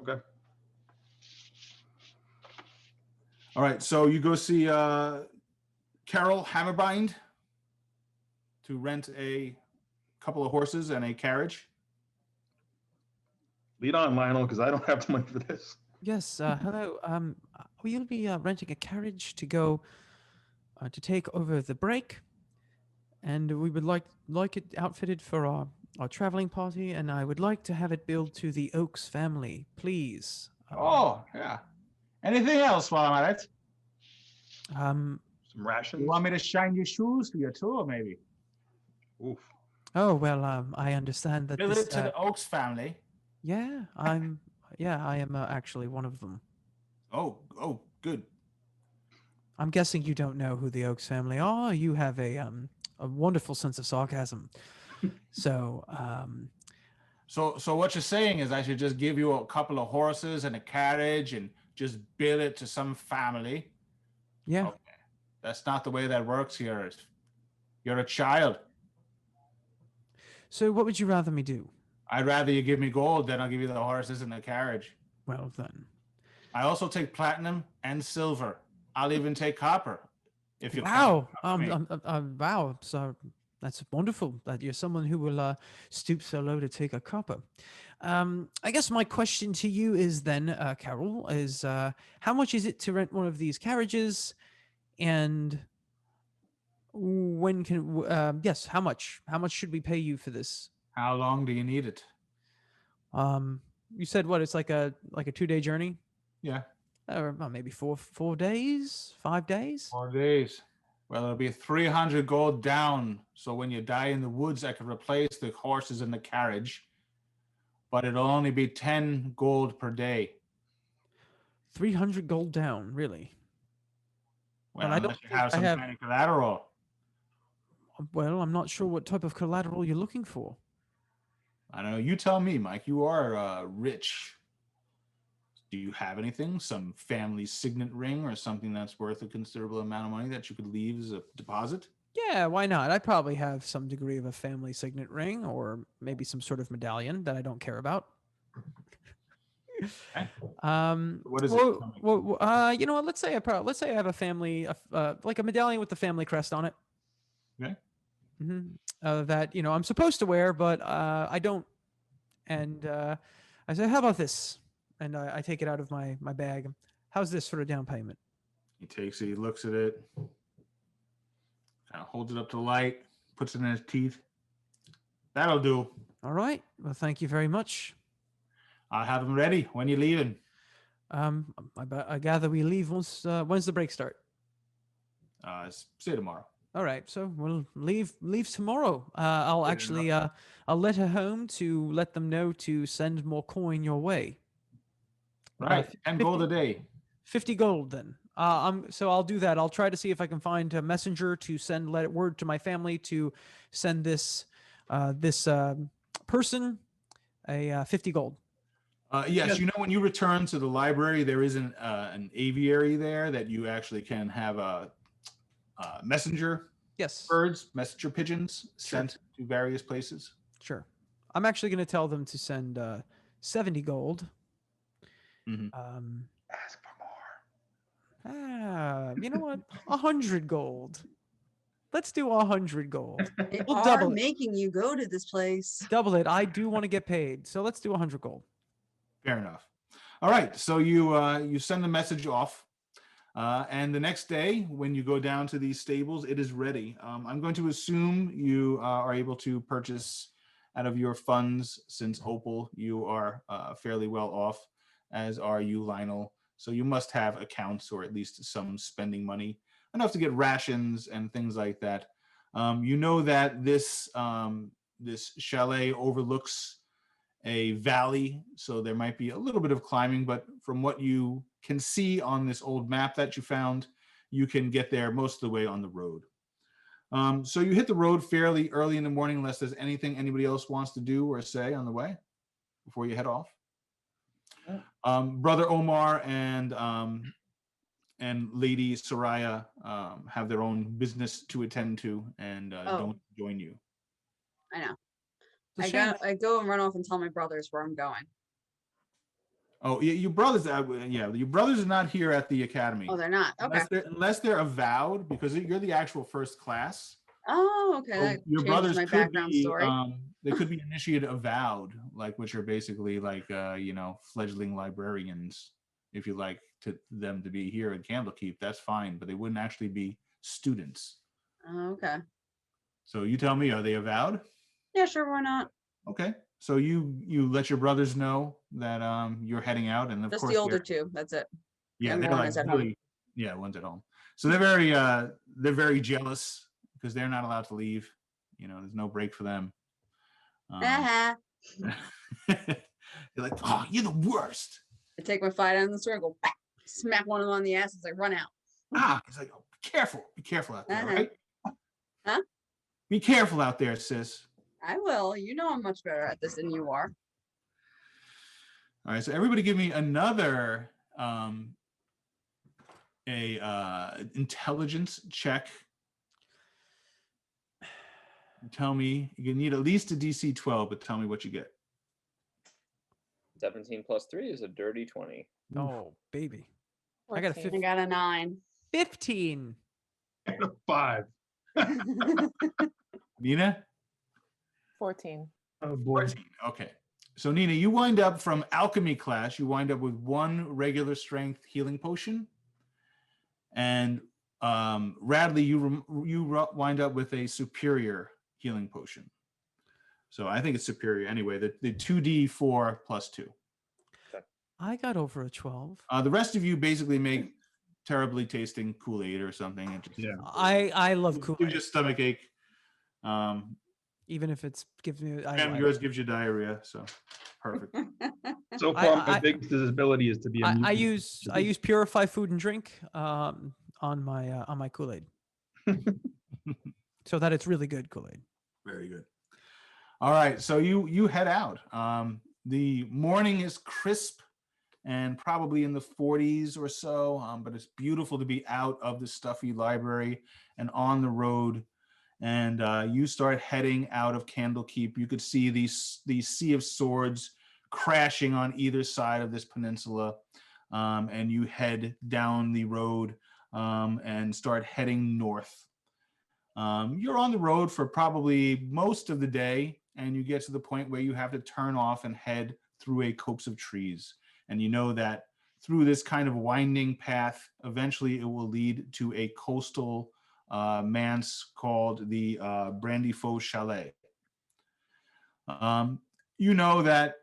Speaker 3: Okay.
Speaker 1: All right, so you go see Carol Hammerbind to rent a couple of horses and a carriage.
Speaker 3: Lead on, Lionel, because I don't have the money for this.
Speaker 5: Yes. Hello. We'll be renting a carriage to go to take over the break, and we would like it outfitted for our traveling party, and I would like to have it billed to the Oaks family, please.
Speaker 1: Yeah. Anything else while I'm at it?
Speaker 5: Um.
Speaker 3: Some rations.
Speaker 1: You want me to shine your shoes for your tour, maybe?
Speaker 3: Oof.
Speaker 5: Oh well. I understand that
Speaker 1: Bill
Speaker 5: this.
Speaker 1: it to the Oaks family.
Speaker 5: Yeah. I am actually one of them.
Speaker 1: Oh, good.
Speaker 5: I'm guessing you don't know who the Oaks family are. You have a wonderful sense of sarcasm. So
Speaker 1: So what you're saying is I should just give you a couple of horses and a carriage and just bill it to some family?
Speaker 5: yeah.
Speaker 1: Okay. That's not the way that works here. You're a child.
Speaker 5: So what would you rather me do?
Speaker 1: I'd rather you give me gold than I'll give you the horses and the carriage.
Speaker 5: Well then.
Speaker 1: I also take platinum and silver. I'll even take copper. If you
Speaker 5: Wow. Wow. So that's wonderful that you're someone who will stoop so low to take a copper. I guess my question to you is then, Carol, is how much is it to rent one of these carriages, and when can? Yes, how much? How much should we pay you for this?
Speaker 1: How long do you need it?
Speaker 5: You said what? It's like a 2-day journey,
Speaker 1: Yeah.
Speaker 5: or maybe 4 days, 5 days.
Speaker 1: 4 days. Well, it'll be 300 gold down. So when you die in the woods, I can replace the horses and the carriage. But it'll only be 10 gold per day.
Speaker 5: 300 gold down, really?
Speaker 1: Well,
Speaker 5: I don't
Speaker 1: unless you
Speaker 5: think
Speaker 1: have
Speaker 5: I
Speaker 1: some
Speaker 5: have-
Speaker 1: kind of collateral.
Speaker 5: Well, I'm not sure what type of collateral you're looking for.
Speaker 1: I don't know. You tell me, Mike. You are rich. Do you have anything? Some family signet ring or something that's worth a considerable amount of money that you could leave as a deposit?
Speaker 5: Yeah, why not? I probably have some degree of a family signet ring, or maybe some sort of medallion that I don't care about.
Speaker 1: Okay. What is it?
Speaker 5: You know what? Let's say I have a family, like a medallion with the family crest on it.
Speaker 1: Okay.
Speaker 5: That I'm supposed to wear, but I don't. And I say, how about this? And I take it out of my bag. How's this for a down payment?
Speaker 1: He takes it, he looks at it, Kind of holds it up to the light, puts it in his teeth. That'll do.
Speaker 5: All right. Well, thank you very much.
Speaker 1: I'll have him ready. When you leaving?
Speaker 5: I gather we leave once. When's the break start?
Speaker 1: Say tomorrow.
Speaker 5: All right, so we'll leave tomorrow. I'll
Speaker 1: Fair
Speaker 5: actually I'll letter home to let them know to send more coin your way.
Speaker 1: Right. 10 gold a day.
Speaker 5: 50 gold then. So I'll do that. I'll try to see if I can find a messenger to send word to my family to send this person a 50 gold.
Speaker 1: Yes, you know, when you return to the library, there is an aviary there that you actually can have a messenger
Speaker 5: Yes.
Speaker 1: birds, messenger pigeons sent to various places.
Speaker 5: Sure. I'm actually going to tell them to send 70 gold.
Speaker 3: Ask for more.
Speaker 5: You know what? 100 gold. Let's do 100 gold.
Speaker 6: They
Speaker 5: We'll
Speaker 6: are
Speaker 5: double it.
Speaker 6: making you go to this place.
Speaker 5: Double it. I do want to get paid, so let's do 100 gold.
Speaker 1: Fair enough. All right, so you send the message off, and the next day when you go down to these stables, it is ready. I'm going to assume you are able to purchase out of your funds, since Opal, you are fairly well off, as are you, Lionel. So you must have accounts or at least some spending money, enough to get rations and things like that. You know that this chalet overlooks a valley, so there might be a little bit of climbing, but from what you can see on this old map that you found, you can get there most of the way on the road. So you hit the road fairly early in the morning, unless there's anything anybody else wants to do or say on the way before you head off. Brother Omar and Lady Soraya have their own business to attend to and don't join you.
Speaker 6: I know.
Speaker 5: It's a shame.
Speaker 6: I go and run off and tell my brothers where I'm going.
Speaker 1: Oh, yeah, your brothers. Your brothers are not here at the academy.
Speaker 6: Oh, they're not. Okay.
Speaker 1: Unless they're avowed, because you're the actual first class.
Speaker 6: Oh, okay.
Speaker 1: So
Speaker 6: That
Speaker 1: your
Speaker 6: changes
Speaker 1: brothers
Speaker 6: my
Speaker 1: could
Speaker 6: background
Speaker 1: be.
Speaker 6: story.
Speaker 1: They could be initiated avowed, which are basically fledgling librarians. If you like them to be here at Candlekeep, that's fine, but they wouldn't actually be students.
Speaker 6: Oh, okay.
Speaker 1: So you tell me, are they avowed?
Speaker 6: Yeah, sure. Why not?
Speaker 1: Okay. So you let your brothers know that you're heading out, and of
Speaker 6: Just
Speaker 1: course
Speaker 6: the older two. That's it.
Speaker 1: yeah,
Speaker 6: Younger
Speaker 1: they're
Speaker 6: one
Speaker 1: like
Speaker 6: is at
Speaker 1: really,
Speaker 6: home.
Speaker 1: yeah, one's at home. So they're very jealous because they're not allowed to leave. You know, there's no break for them.
Speaker 6: Uh-huh.
Speaker 1: They're like, oh, you're the worst.
Speaker 6: I take my fight on the sword and go back, smack one of them on the ass as I run out.
Speaker 1: He's like, oh, be careful out there,
Speaker 6: Uh-huh.
Speaker 1: right?
Speaker 6: Huh?
Speaker 1: Be careful out there, sis.
Speaker 6: I will. You know I'm much better at this than you are.
Speaker 1: All right, so everybody give me another intelligence check. Tell me, you need at least a DC 12, but tell me what you get.
Speaker 2: 17 plus 3 is a dirty 20.
Speaker 5: Oh, baby. I got a
Speaker 4: 14.
Speaker 6: I got a 9.
Speaker 5: 15.
Speaker 3: 5.
Speaker 1: Nina?
Speaker 4: 14.
Speaker 3: Oh boy.
Speaker 1: 14. Okay. So Nina, you wind up from alchemy class, you wind up with 1 regular strength healing potion. And Radley, you wind up with a superior healing potion. So I think it's superior anyway. The 2d4 plus 2.
Speaker 5: I got over a 12.
Speaker 1: The rest of you basically make terribly tasting Kool-Aid or something. It just,
Speaker 3: Yeah.
Speaker 5: I love
Speaker 1: gives
Speaker 5: Kool-Aid.
Speaker 1: you stomach ache.
Speaker 5: Even if it's gives me
Speaker 1: Yours gives you diarrhea, so perfect.
Speaker 3: So far, my
Speaker 5: I-
Speaker 3: biggest disability is to be a
Speaker 5: I
Speaker 3: mutant.
Speaker 5: use Purify Food and Drink on my Kool-Aid. So that it's really good Kool-Aid.
Speaker 1: Very good. All right, so you head out. The morning is crisp and probably in the 40s or so, but it's beautiful to be out of the stuffy library and on the road. And you start heading out of Candlekeep. You could see these sea of swords crashing on either side of this peninsula, and you head down the road and start heading north. You're on the road for probably most of the day, and you get to the point where you have to turn off and head through a copse of trees. And you know that through this kind of winding path, eventually it will lead to a coastal manse called the Brandyfaux Chalet. You know that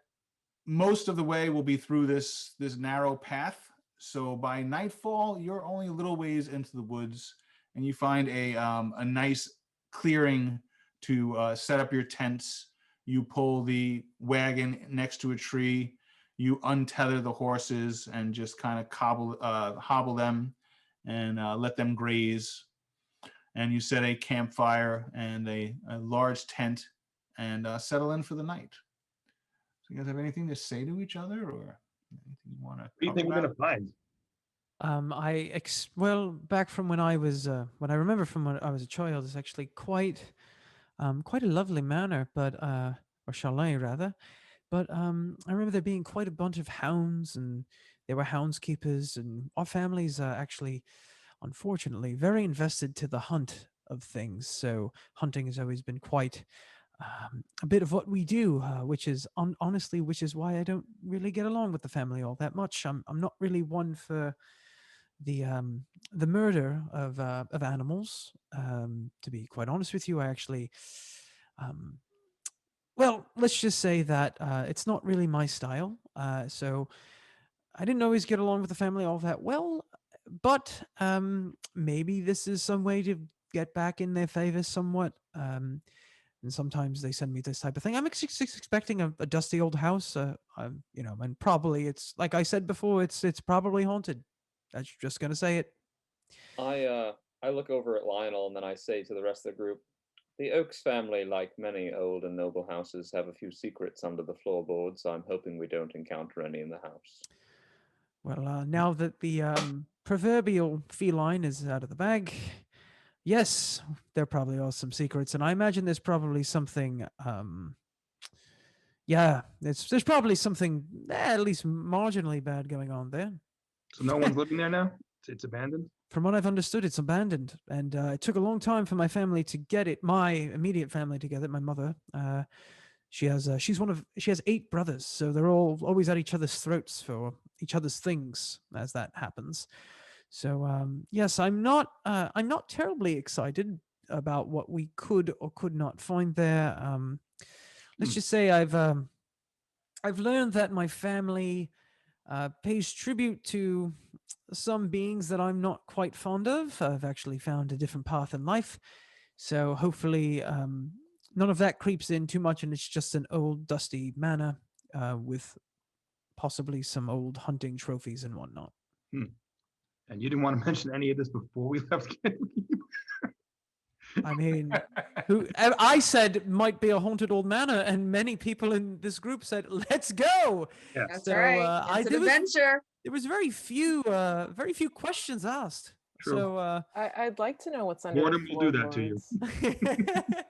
Speaker 1: most of the way will be through this narrow path. So by nightfall, you're only a little ways into the woods, and you find a nice clearing to set up your tents. You pull the wagon next to a tree. You untether the horses and just kind of hobble them and let them graze. And you set a campfire and a large tent and settle in for the night. So you guys have anything to say to each other, or anything you want to
Speaker 3: What do you
Speaker 1: talk
Speaker 3: think we're
Speaker 1: about?
Speaker 3: gonna find?
Speaker 5: Well, back from when I was, what I remember from when I was a child is actually quite a lovely manor, but or chalet rather. But I remember there being quite a bunch of hounds, and there were houndskeepers, and our family's actually, unfortunately, very invested to the hunt of things. So hunting has always been quite a bit of what we do, which is honestly, which is why I don't really get along with the family all that much. I'm not really one for the murder of animals. To be quite honest with you, I actually, um, well, let's just say that it's not really my style. So I didn't always get along with the family all that well, but maybe this is some way to get back in their favor somewhat. And sometimes they send me this type of thing. I'm expecting a dusty old house, and probably it's like I said before, it's probably haunted. I'm just gonna say it.
Speaker 2: I look over at Lionel and then I say to the rest of the group, the Oaks family, like many old and noble houses, have a few secrets under the floorboards. I'm hoping we don't encounter any in the house.
Speaker 5: Well, now that the proverbial feline is out of the bag, yes, there probably are some secrets, and I imagine there's probably something. Yeah, there's probably something at least marginally bad going on there.
Speaker 3: So no one's living there now. It's abandoned.
Speaker 5: From what I've understood, it's abandoned, and it took a long time for my family to get it. My immediate family to get it. My mother, she has 8 brothers, so they're all always at each other's throats for each other's things as that happens. So yes, I'm not terribly excited about what we could or could not find there. Let's just say I've learned that my family pays tribute to some beings that I'm not quite fond of. I've actually found a different path in life. So hopefully none of that creeps in too much, and it's just an old dusty manor with possibly some old hunting trophies and whatnot.
Speaker 3: And you didn't want to mention any of this before we left.
Speaker 5: I mean, I said might be a haunted old manor, and many people in this group said, "Let's go."
Speaker 3: Yeah.
Speaker 6: That's
Speaker 5: So,
Speaker 6: right. It's an adventure.
Speaker 5: There was very few questions asked.
Speaker 3: True.
Speaker 5: So
Speaker 4: I'd like to know what's under
Speaker 3: Boredom
Speaker 4: the
Speaker 3: will do that to you.
Speaker 4: floorboards.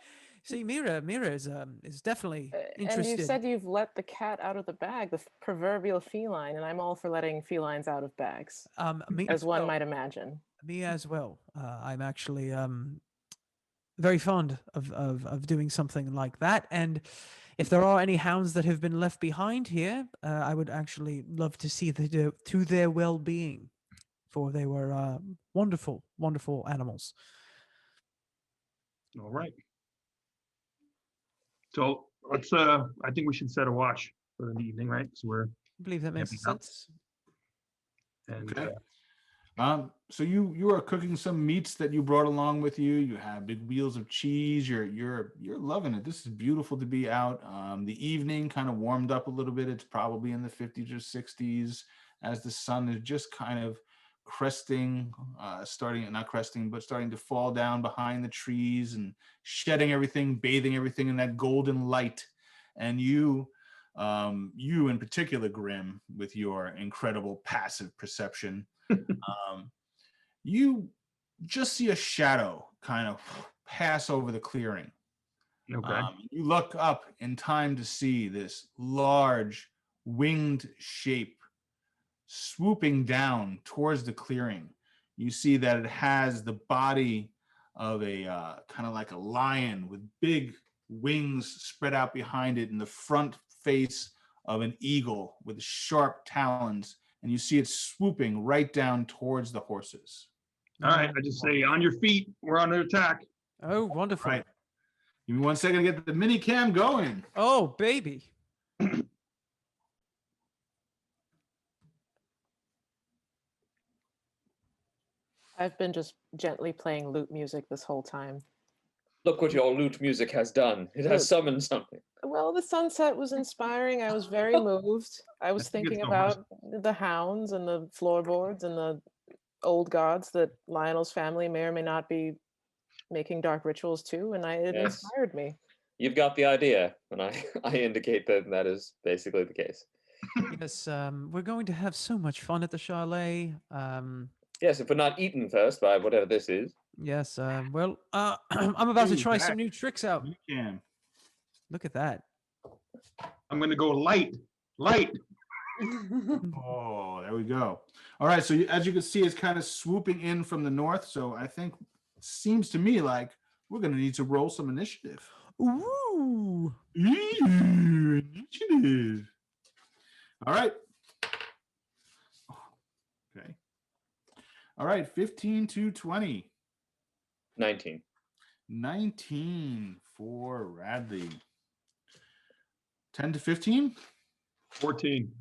Speaker 5: see, Mira is definitely
Speaker 4: And
Speaker 5: interested.
Speaker 4: you said you've let the cat out of the bag, the proverbial feline, and I'm all for letting felines out of bags,
Speaker 5: Me
Speaker 4: as one
Speaker 5: well.
Speaker 4: might imagine.
Speaker 5: Me as well. I'm actually very fond of doing something like that. And if there are any hounds that have been left behind here, I would actually love to see to their well-being, for they were wonderful, wonderful animals.
Speaker 3: All right. So let's. I think we should set a watch for the evening, right? So we're
Speaker 5: I believe that makes
Speaker 3: Camping out.
Speaker 5: sense.
Speaker 3: and
Speaker 1: Okay. So you are cooking some meats that you brought along with you. You have big wheels of cheese. You're loving it. This is beautiful to be out. The evening kind of warmed up a little bit. It's probably in the 50s or 60s as the sun is just kind of cresting, not cresting, but starting to fall down behind the trees and shedding everything, bathing everything in that golden light. And you in particular, Grim, with your incredible passive perception, you just see a shadow kind of pass over the clearing.
Speaker 3: okay.
Speaker 1: You look up in time to see this large winged shape swooping down towards the clearing. You see that it has the body of a kind of like a lion with big wings spread out behind it, and the front face of an eagle with sharp talons. And you see it swooping right down towards the horses.
Speaker 3: All right, I just say on your feet. We're under attack.
Speaker 5: Oh, wonderful.
Speaker 1: Right. Give me 1 second to get the mini cam going.
Speaker 5: Oh, baby.
Speaker 4: I've been just gently playing lute music this whole time.
Speaker 2: Look what your lute music has done. It has
Speaker 4: Look.
Speaker 2: summoned something.
Speaker 4: Well, the sunset was inspiring. I was very moved. I was
Speaker 3: think it's
Speaker 4: thinking
Speaker 3: the horse.
Speaker 4: about the hounds and the floorboards and the old gods that Lionel's family may or may not be making dark rituals to, and it
Speaker 2: Yes.
Speaker 4: inspired me.
Speaker 2: You've got the idea, and I indicate that that is basically the case.
Speaker 5: Yes, we're going to have so much fun at the chalet.
Speaker 2: Yes, if we're not eaten first by whatever this is.
Speaker 5: Yes, well, I'm about to
Speaker 1: Hey,
Speaker 5: try
Speaker 1: back.
Speaker 5: some new tricks out.
Speaker 1: Mini cam.
Speaker 5: Look at that.
Speaker 3: I'm going to go light. Light.
Speaker 1: Oh, there we go. All right, so as you can see, it's kind of swooping in from the north. So I think it seems to me like we're going to need to roll some initiative.
Speaker 5: Ooh.
Speaker 1: Initiative. All right. Okay. All right, 15 to 20.
Speaker 2: 19.
Speaker 1: 19 for Radley. 10 to 15.
Speaker 3: 14.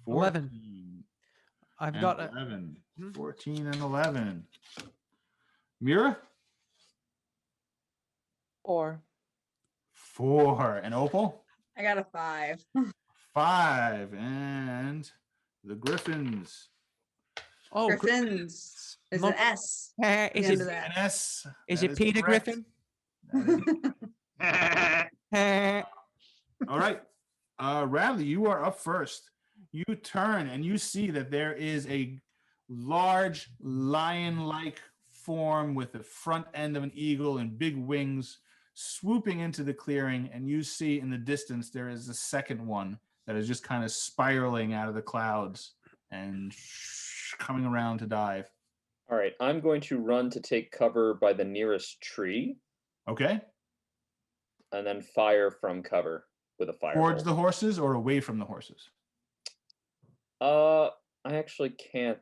Speaker 5: 11.
Speaker 1: 14
Speaker 5: I've
Speaker 1: and
Speaker 5: got a
Speaker 1: 11.
Speaker 5: Hmm?
Speaker 1: 14 and 11. Mira?
Speaker 4: 4.
Speaker 1: 4. And Opal?
Speaker 6: I got a 5.
Speaker 1: 5. And the Griffins.
Speaker 5: oh
Speaker 6: Griffins is an S.
Speaker 5: Is
Speaker 6: the end
Speaker 5: it
Speaker 6: of that.
Speaker 1: An S.
Speaker 5: is
Speaker 1: That
Speaker 5: it Peter
Speaker 1: correct.
Speaker 5: Griffin?
Speaker 1: That is- All right. Radley, you are up first. You turn and you see that there is a large lion-like form with the front end of an eagle and big wings swooping into the clearing. And you see in the distance there is a second one that is just kind of spiraling out of the clouds and coming around to dive.
Speaker 2: All right, I'm going to run to take cover by the nearest tree
Speaker 1: Okay.
Speaker 2: and then fire from cover with a firebolt.
Speaker 1: Towards the horses or away from the horses?
Speaker 2: I actually can't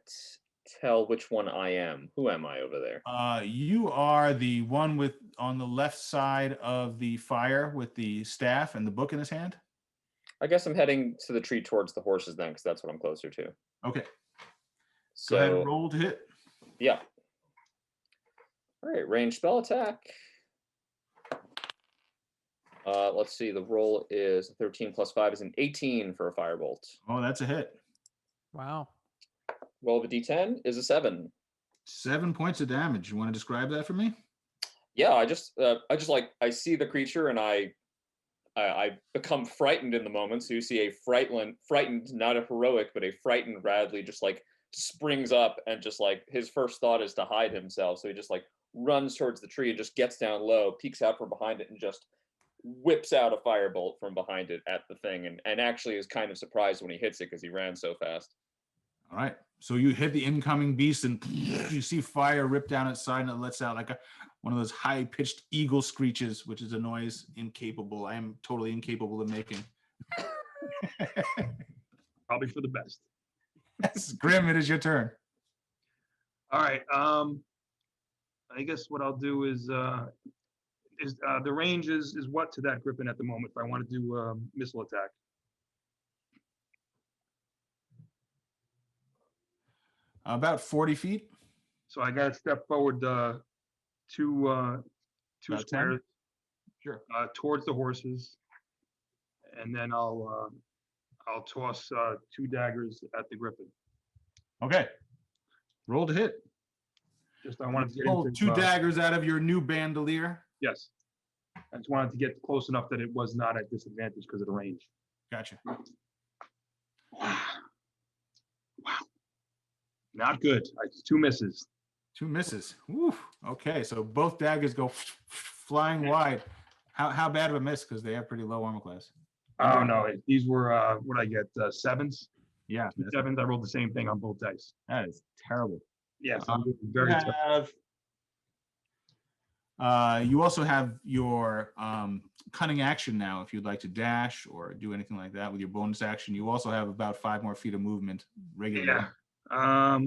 Speaker 2: tell which one I am. Who am I over there?
Speaker 1: You are the one with on the left side of the fire with the staff and the book in his hand.
Speaker 2: I guess I'm heading to the tree towards the horses then, because that's what I'm closer to.
Speaker 1: Okay. Go ahead and
Speaker 2: So,
Speaker 1: roll to hit.
Speaker 2: yeah. All right, range spell attack. Let's see, the roll is 13 plus 5 is an 18 for a firebolt.
Speaker 1: Oh, that's a hit.
Speaker 5: Wow.
Speaker 2: Roll of a d10 is a 7.
Speaker 1: 7 points of damage. You want to describe that for me?
Speaker 2: Yeah, I just like, I see the creature and I become frightened in the moment. So you see a frightened, not a heroic, but a frightened Radley just like springs up and just like his first thought is to hide himself. So he just like runs towards the tree and just gets down low, peeks out from behind it, and just whips out a firebolt from behind it at the thing, and actually is kind of surprised when he hits it because he ran so fast.
Speaker 1: All right. So you hit the incoming beast and you see fire rip down its side and it lets out like one of those high-pitched eagle screeches, which is a noise I am totally incapable of making.
Speaker 3: Probably for the best.
Speaker 1: Yes, Grim, it is your turn.
Speaker 3: All right. I guess what I'll do is the range is what to that griffin at the moment if I want to do missile attack.
Speaker 1: About 40 feet.
Speaker 3: So I got to step forward two
Speaker 1: About 10?
Speaker 3: squares
Speaker 1: Sure.
Speaker 3: towards the horses, and then I'll toss 2 daggers at the griffin.
Speaker 1: Okay. Roll to hit.
Speaker 3: Just I wanted to get
Speaker 1: Pull
Speaker 3: into
Speaker 1: 2 daggers out of your new bandolier.
Speaker 3: Yes. I just wanted to get close enough that it was not at disadvantage because of the range.
Speaker 1: Gotcha.
Speaker 3: Wow. Not good. 2 misses.
Speaker 1: 2 misses. Woo. Okay, so both daggers go flying wide. How bad of a miss? Because they have pretty low armor class.
Speaker 3: Oh no, these were what I get 7s.
Speaker 1: Yeah,
Speaker 3: 2 7s. I rolled the same thing on both dice.
Speaker 1: that is terrible.
Speaker 3: Yes, I'm doing very tough.
Speaker 1: You also have your cunning action now. If you'd like to dash or do anything like that with your bonus action, you also have about 5 more feet of movement regularly.
Speaker 3: Yeah.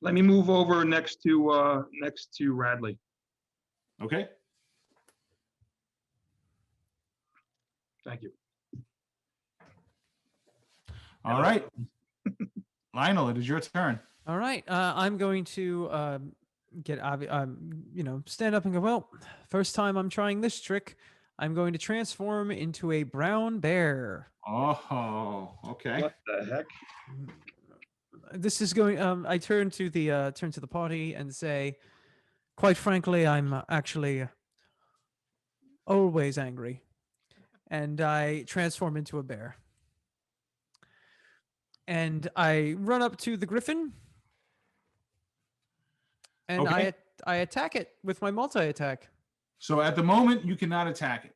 Speaker 3: Let me move over next to Radley.
Speaker 1: Okay.
Speaker 3: Thank you.
Speaker 1: All right. Lionel, it is your turn.
Speaker 5: All right. I'm going to stand up and go, well, first time I'm trying this trick, I'm going to transform into a brown bear.
Speaker 1: Oh, okay.
Speaker 3: What the heck?
Speaker 5: This is going, I turn to the party and say, quite frankly, I'm actually always angry. And I transform into a bear. And I run up to the griffin. And
Speaker 1: Okay.
Speaker 5: I attack it with my multi-attack.
Speaker 1: So at the moment, you cannot attack it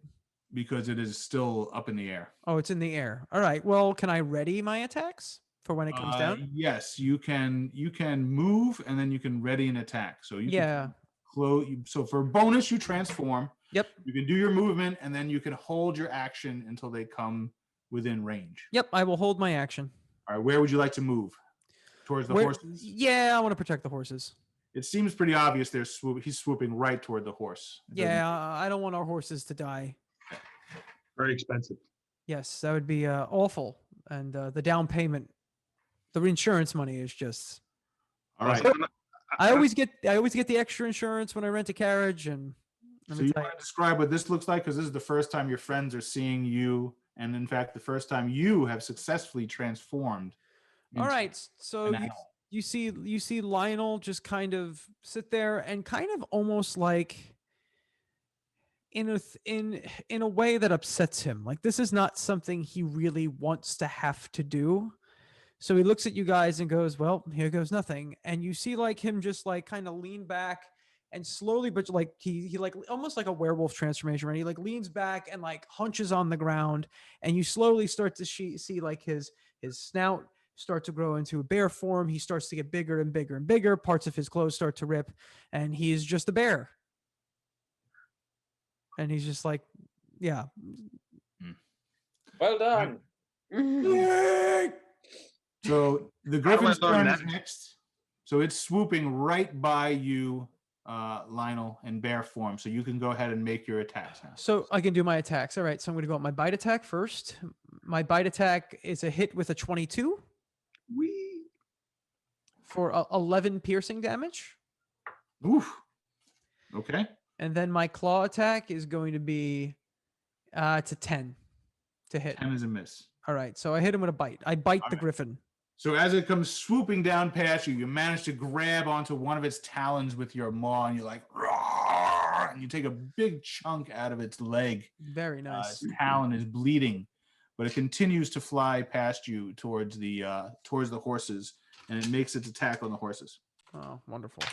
Speaker 1: because it is still up in the air.
Speaker 5: Oh, it's in the air. All right. Well, can I ready my attacks for when it comes down?
Speaker 1: Yes, you can. You can move and then you can ready an attack. So you can close. So for bonus, you transform.
Speaker 5: Yep.
Speaker 1: You can do your movement and then you can hold your action until they come within range.
Speaker 5: Yep. I will hold my action.
Speaker 1: All right. Where would you like to move? Towards the horses?
Speaker 5: Yeah, I want to protect the horses.
Speaker 1: It seems pretty obvious. He's swooping right toward the horse.
Speaker 5: Yeah, I don't want our horses to die.
Speaker 3: Very expensive.
Speaker 5: Yes, that would be awful. And the down payment, the insurance money is just.
Speaker 1: All right.
Speaker 5: I always get the extra insurance when I rent a carriage. And
Speaker 1: so you want to describe what this looks like, because this is the first time your friends are seeing you, and in fact, the first time you have successfully transformed.
Speaker 5: All right, so you see Lionel just kind of sit there and kind of almost like in a way that upsets him. Like this is not something he really wants to have to do. So he looks at you guys and goes, "Well, here goes nothing." And you see like him just like kind of lean back and slowly, but like he like almost like a werewolf transformation, right? He like leans back and like hunches on the ground, and you slowly start to see like his snout start to grow into a bear form. He starts to get bigger and bigger and bigger. Parts of his clothes start to rip, and he is just a bear. And he's just like, yeah.
Speaker 2: Well done.
Speaker 1: So the griffin's turn is next. So it's swooping right by you, Lionel, in bear form. So you can go ahead and make your attacks now.
Speaker 5: So I can do my attacks. All right. So I'm going to go with my bite attack first. My bite attack is a hit with a 22. For 11 piercing damage.
Speaker 1: Oof. Okay.
Speaker 5: And then my claw attack is going to be it's a 10 to hit.
Speaker 1: 10 is a miss.
Speaker 5: All right. So I hit him with a bite. I bite the griffin.
Speaker 1: So as it comes swooping down past you, you manage to grab onto one of its talons with your maw, and you're like, "Roar!" And you take a big chunk out of its leg.
Speaker 5: Very nice.
Speaker 1: Its talon is bleeding, but it continues to fly past you towards the horses, and it makes its attack on the horses.
Speaker 5: Oh, wonderful.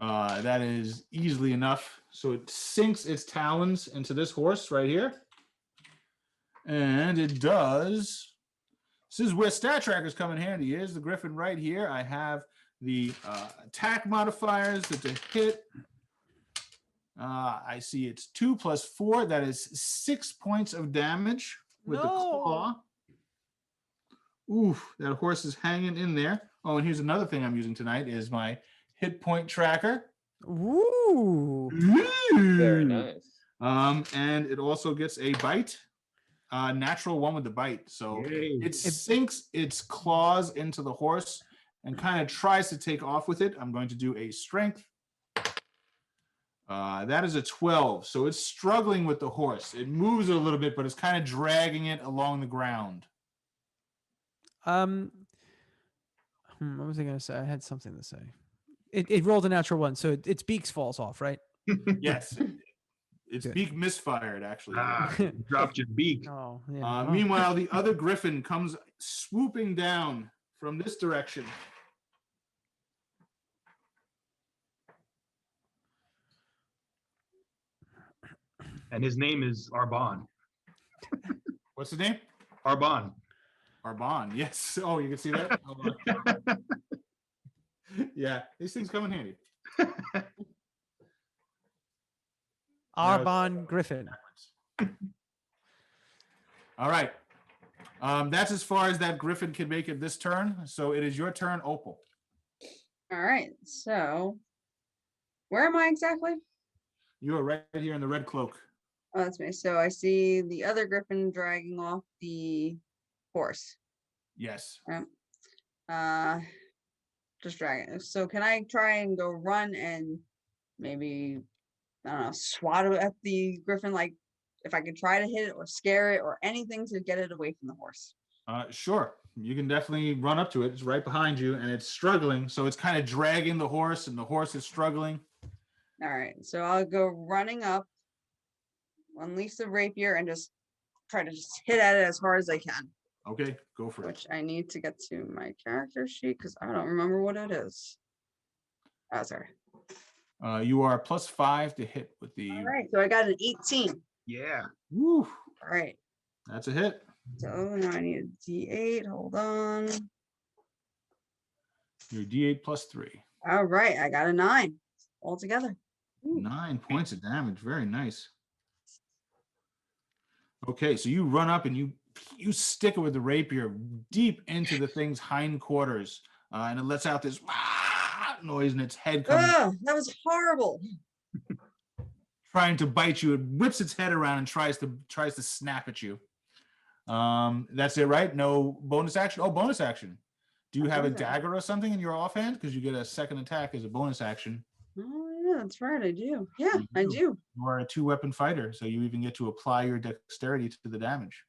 Speaker 1: That is easily enough. So it sinks its talons into this horse right here. And it does. This is where stat trackers come in handy. Here's the griffin right here. I have the attack modifiers that to hit. I see it's 2 + 4. That is 6 points of damage with the claw. Oof, that horse is hanging in there. Oh, and here's another thing I'm using tonight is my hit point tracker.
Speaker 5: Ooh.
Speaker 2: Very nice.
Speaker 1: And it also gets a bite. Natural one with the bite. So it sinks its claws into the horse and kind of tries to take off with it. I'm going to do a strength. That is a 12. So it's struggling with the horse. It moves it a little bit, but it's kind of dragging it along the ground.
Speaker 5: What was I going to say? I had something to say. It rolled a natural one, so its beak falls off, right?
Speaker 1: Yes. Its beak misfired, actually.
Speaker 3: Dropped your beak.
Speaker 5: Oh, yeah.
Speaker 1: Meanwhile, the other griffin comes swooping down from this direction.
Speaker 3: And his name is Arbon.
Speaker 1: What's the name?
Speaker 3: Arbon.
Speaker 1: Arbon, yes. Oh, you can see that? Yeah, these things come in handy.
Speaker 5: Arbon Griffin.
Speaker 1: All right. That's as far as that griffin can make it this turn. So it is your turn, Opal.
Speaker 6: All right. So where am I exactly?
Speaker 1: You are right here in the red cloak.
Speaker 6: Oh, that's me. So I see the other griffin dragging off the horse.
Speaker 1: Yes.
Speaker 6: Right. Just dragging. So can I try and go run and maybe, I don't know, swat it at the griffin? Like if I could try to hit it or scare it or anything to get it away from the horse.
Speaker 1: Sure. You can definitely run up to it. It's right behind you and it's struggling. So it's kind of dragging the horse and the horse is struggling.
Speaker 6: All right. So I'll go running up, unleash the rapier, and just try to just hit at it as hard as I can.
Speaker 1: Okay, go for it.
Speaker 6: Which I need to get to my character sheet because I don't remember what it is. Oh, sorry.
Speaker 1: You are +5 to hit with the.
Speaker 6: All right. So I got an 18.
Speaker 1: Yeah. Woo.
Speaker 6: All right.
Speaker 1: That's a hit.
Speaker 6: So now I need a D8. Hold on.
Speaker 1: Your D8 +3.
Speaker 6: All right. I got a 9 altogether.
Speaker 1: 9 points of damage. Very nice. Okay, so you run up and you stick it with the rapier deep into the thing's hindquarters, and it lets out this noise, and its head comes
Speaker 6: Oh, that was horrible.
Speaker 1: trying to bite you. It whips its head around and tries to snap at you. That's it, right? No bonus action. Oh, bonus action. Do you have a dagger or something in your offhand? Because you get a second attack as a bonus action.
Speaker 6: Oh, yeah, that's right. I do. Yeah,
Speaker 1: You
Speaker 6: I
Speaker 1: do.
Speaker 6: do.
Speaker 1: You are a 2-weapon fighter, so you even get to apply your dexterity to the damage.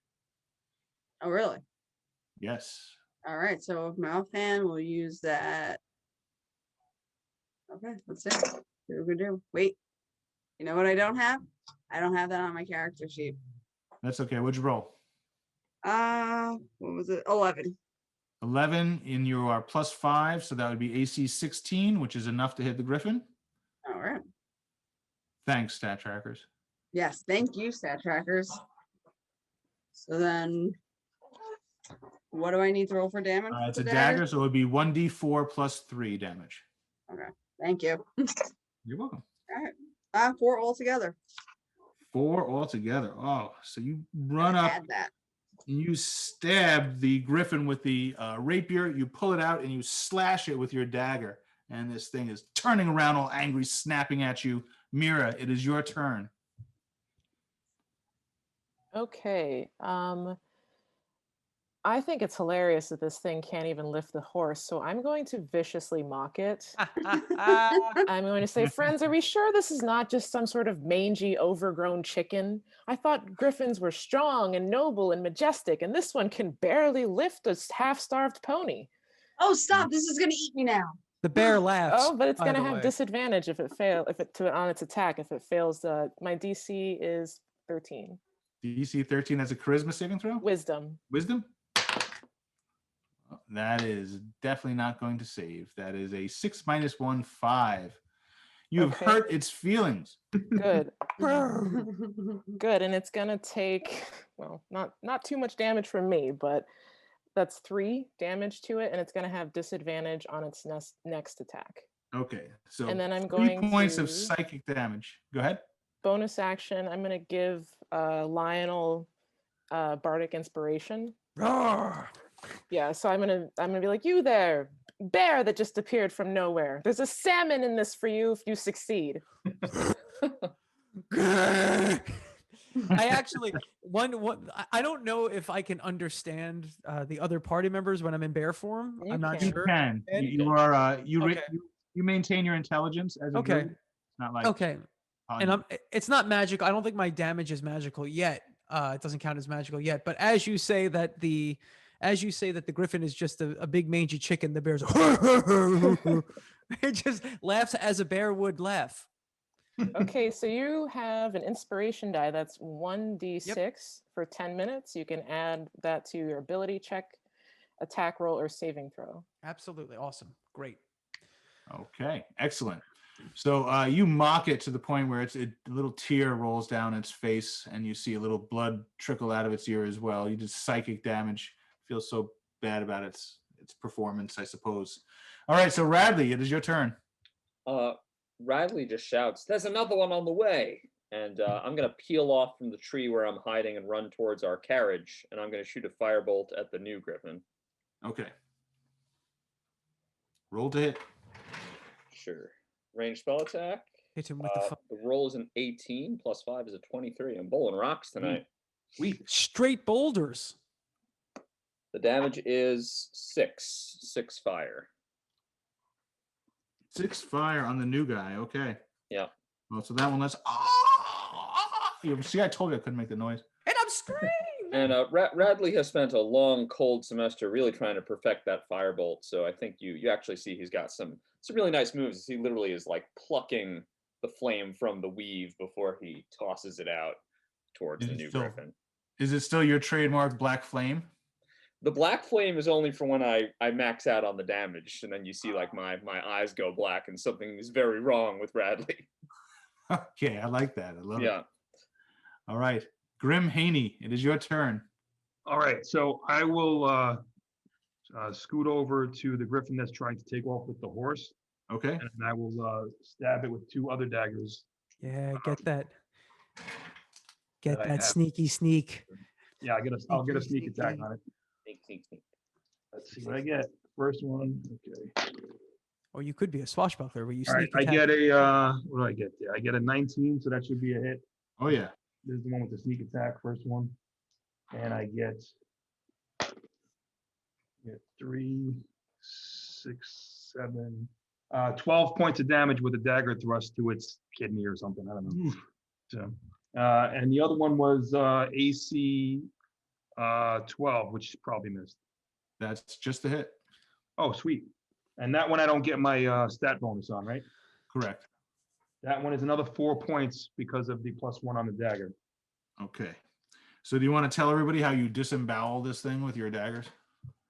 Speaker 6: Oh, really?
Speaker 1: Yes.
Speaker 6: All right. So with my offhand, we'll use that. Okay, let's see. See what we do. Wait. You know what I don't have? I don't have that on my character sheet.
Speaker 1: That's okay. What'd you roll?
Speaker 6: What was it? 11.
Speaker 1: 11 in your +5, so that would be AC 16, which is enough to hit the griffin.
Speaker 6: All right.
Speaker 1: Thanks, stat trackers.
Speaker 6: Yes, thank you, stat trackers. So then, what do I need to roll for damage?
Speaker 1: It's
Speaker 6: with
Speaker 1: a
Speaker 6: the
Speaker 1: dagger, so it would be 1d4 +3 damage.
Speaker 6: Okay, thank you.
Speaker 1: You're welcome.
Speaker 6: All right, 4 altogether.
Speaker 1: 4 altogether. Oh, so you run up
Speaker 6: Add that.
Speaker 1: and you stab the griffin with the rapier. You pull it out and you slash it with your dagger. And this thing is turning around all angry, snapping at you. Mira, it is your turn.
Speaker 4: Okay. I think it's hilarious that this thing can't even lift the horse, so I'm going to viciously mock it. I'm going to say, friends, are we sure this is not just some sort of mangy, overgrown chicken? I thought griffins were strong and noble and majestic, and this one can barely lift a half-starved pony.
Speaker 6: Oh, stop! This is gonna eat me now.
Speaker 5: The bear laughs.
Speaker 4: Oh, but it's
Speaker 5: by
Speaker 4: going to
Speaker 5: the
Speaker 4: have
Speaker 5: way.
Speaker 4: disadvantage if it on its attack. If it fails, my DC is 13.
Speaker 1: DC 13 as a charisma saving throw?
Speaker 4: Wisdom.
Speaker 1: Wisdom? That is definitely not going to save. That is a 6 - 1, 5. You've
Speaker 4: Okay.
Speaker 1: hurt its feelings.
Speaker 4: Good. Good, and it's gonna take, well, not too much damage from me, but that's 3 damage to it, and it's gonna have disadvantage on its next attack.
Speaker 1: Okay, so
Speaker 4: And then I'm
Speaker 1: 3
Speaker 4: going
Speaker 1: points of
Speaker 4: to-
Speaker 1: psychic damage. Go ahead.
Speaker 4: Bonus action, I'm gonna give Lionel bardic inspiration.
Speaker 5: Roar!
Speaker 4: Yeah, so I'm gonna be like, you there, bear that just appeared from nowhere. There's a salmon in this for you if you succeed.
Speaker 5: I actually I don't know if I can understand the other party members when I'm in bear form.
Speaker 4: You
Speaker 5: I'm not
Speaker 4: can.
Speaker 1: You
Speaker 5: sure.
Speaker 1: can.
Speaker 5: And-
Speaker 1: You are.
Speaker 5: Okay.
Speaker 1: You maintain your intelligence as a
Speaker 5: Okay.
Speaker 1: group. It's not like
Speaker 5: Okay. And it's not magical. I don't think my damage is magical yet. It doesn't count as magical yet. But as you say that the griffin is just a big mangy chicken, the bear's it just laughs as a bear would laugh.
Speaker 4: Okay, so you have an inspiration die that's 1d6 for 10 minutes. You can add that to your ability check, attack roll, or saving throw.
Speaker 5: Absolutely awesome. Great.
Speaker 1: Okay, excellent. So you mock it to the point where a little tear rolls down its face, and you see a little blood trickle out of its ear as well. You did psychic damage. Feel so bad about its performance, I suppose. All right, so Radley, it is your turn.
Speaker 2: Radley just shouts, "There's another one on the way!" And I'm going to peel off from the tree where I'm hiding and run towards our carriage, and I'm going to shoot a firebolt at the new griffin.
Speaker 1: Okay. Roll to hit.
Speaker 2: Sure. Range spell attack.
Speaker 5: Hit him with
Speaker 2: The roll is an 18, plus 5 is a 23. I'm bowling rocks tonight.
Speaker 3: Sweet.
Speaker 5: straight boulders.
Speaker 2: The damage is 6 fire.
Speaker 1: 6 fire on the new guy. Okay.
Speaker 2: Yeah.
Speaker 1: Well, so that one let's. You see, I told you I couldn't make the noise.
Speaker 5: And I'm screaming.
Speaker 2: And Radley has spent a long, cold semester really trying to perfect that firebolt. So I think you actually see he's got some really nice moves. He literally is like plucking the flame from the weave before he tosses it out towards the new griffin.
Speaker 1: Is it still your trademark black flame?
Speaker 2: The black flame is only for when I max out on the damage, and then you see like my eyes go black, and something is very wrong with Radley.
Speaker 1: Okay, I like that. I love it.
Speaker 2: Yeah.
Speaker 1: All right, Grim Haney, it is your turn.
Speaker 3: All right, so I will scoot over to the griffin that's trying to take off with the horse,
Speaker 1: Okay.
Speaker 3: and I will stab it with 2 other daggers.
Speaker 5: Yeah, get that. Get
Speaker 3: I
Speaker 5: that
Speaker 3: have.
Speaker 5: sneaky sneak.
Speaker 3: Yeah, I'll get a sneak attack on it.
Speaker 2: Sneak.
Speaker 3: Let's see what I get. First one, okay.
Speaker 5: Or you could be a swashbuckler where you
Speaker 3: All right,
Speaker 5: sneak
Speaker 3: I
Speaker 5: attack.
Speaker 3: get a, what do I get there? I get a 19, so that should be a hit.
Speaker 1: Oh yeah.
Speaker 3: This is the one with the sneak attack, first one. And I get 3, 6, 7, 12 points of damage with a dagger thrust to its kidney or something. I don't know. So, and the other one was AC 12, which probably missed.
Speaker 1: That's just a hit.
Speaker 3: Oh, sweet. And that one I don't get my stat bonus on, right?
Speaker 1: Correct.
Speaker 3: That one is another 4 points because of the +1 on the dagger.
Speaker 1: Okay. So do you want to tell everybody how you disembowel this thing with your daggers?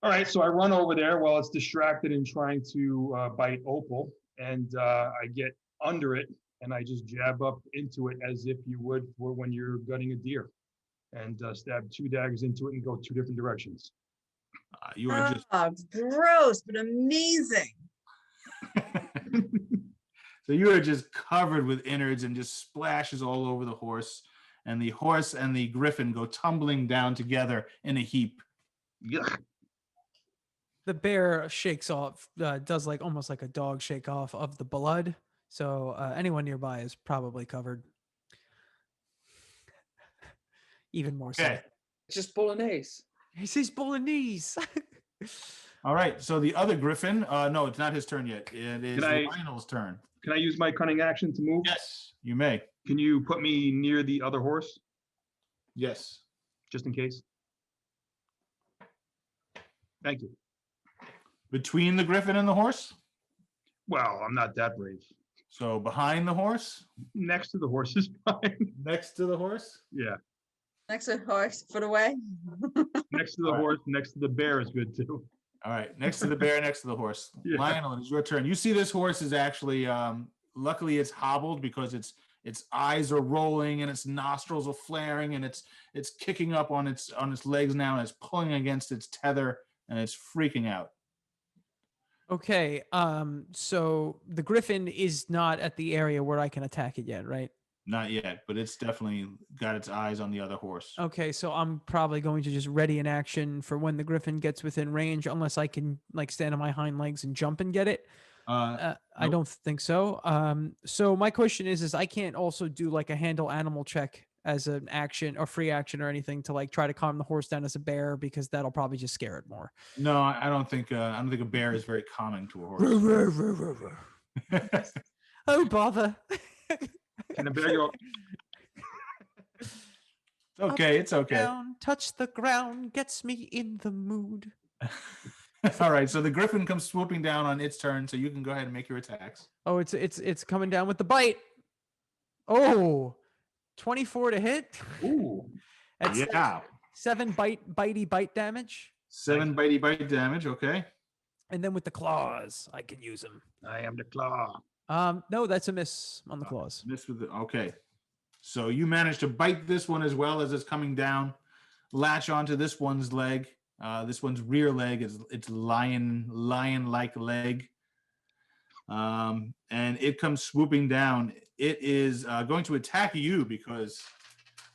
Speaker 3: All right, so I run over there while it's distracted and trying to bite Opal, and I get under it, and I just jab up into it as if you would for when you're gutting a deer, and stab 2 daggers into it and go 2 different directions.
Speaker 1: You are just
Speaker 6: It's gross, but amazing.
Speaker 1: so you are just covered with innards and just splashes all over the horse, and the horse and the griffin go tumbling down together in a heap.
Speaker 3: Yuck.
Speaker 5: The bear shakes off, does like almost like a dog shake off of the blood. So anyone nearby is probably covered. Even more so.
Speaker 1: Okay.
Speaker 2: It's just bolognese.
Speaker 5: He says bolognese.
Speaker 1: All right. So the other griffin, no, it's not his turn yet. It is Lionel's turn.
Speaker 3: Can I use my cunning action to move?
Speaker 1: Yes, you may.
Speaker 3: Can you put me near the other horse,
Speaker 1: Yes.
Speaker 3: just in case? Thank you.
Speaker 1: Between the griffin and the horse?
Speaker 3: Well, I'm not that brave.
Speaker 1: So behind the horse?
Speaker 3: Next to the horse is fine.
Speaker 1: Next to the horse?
Speaker 3: Yeah,
Speaker 6: Next to horse, foot away.
Speaker 3: next to the
Speaker 1: All right.
Speaker 3: horse, next to the bear is good too.
Speaker 1: All right. Next to the bear, next to the horse.
Speaker 3: Yeah.
Speaker 1: Lionel, it's your turn. You see this horse is actually, luckily it's hobbled because its eyes are rolling and its nostrils are flaring and it's kicking up on its legs now and it's pulling against its tether and it's freaking out.
Speaker 5: Okay. So the griffin is not at the area where I can attack it yet, right?
Speaker 1: Not yet, but it's definitely got its eyes on the other horse.
Speaker 5: Okay, so I'm probably going to just ready an action for when the griffin gets within range, unless I can like stand on my hind legs and jump and get it. I
Speaker 1: Nope.
Speaker 5: don't think so. So my question is I can't also do like a handle animal check as an action or free action or anything to like try to calm the horse down as a bear because that'll probably just scare it more.
Speaker 1: No, I don't think a bear is very calming to a horse.
Speaker 5: Oh bother!
Speaker 3: And the bear go,
Speaker 1: Okay, it's okay.
Speaker 5: Down, touch the ground gets me in the mood.
Speaker 1: All right, so the griffin comes swooping down on its turn, so you can go ahead and make your attacks.
Speaker 5: Oh, it's coming down with the bite. Oh, 24 to hit.
Speaker 3: ooh,
Speaker 5: That's
Speaker 1: Yeah,
Speaker 5: 7 bitey bite damage.
Speaker 1: 7 bitey bite damage. Okay.
Speaker 5: And then with the claws, I can use them.
Speaker 3: I am the claw.
Speaker 5: No, that's a miss on the claws.
Speaker 1: Miss with the okay. So you manage to bite this one as well as it's coming down, latch onto this one's leg. This one's rear leg is its lion-like leg. And it comes swooping down. It is going to attack you because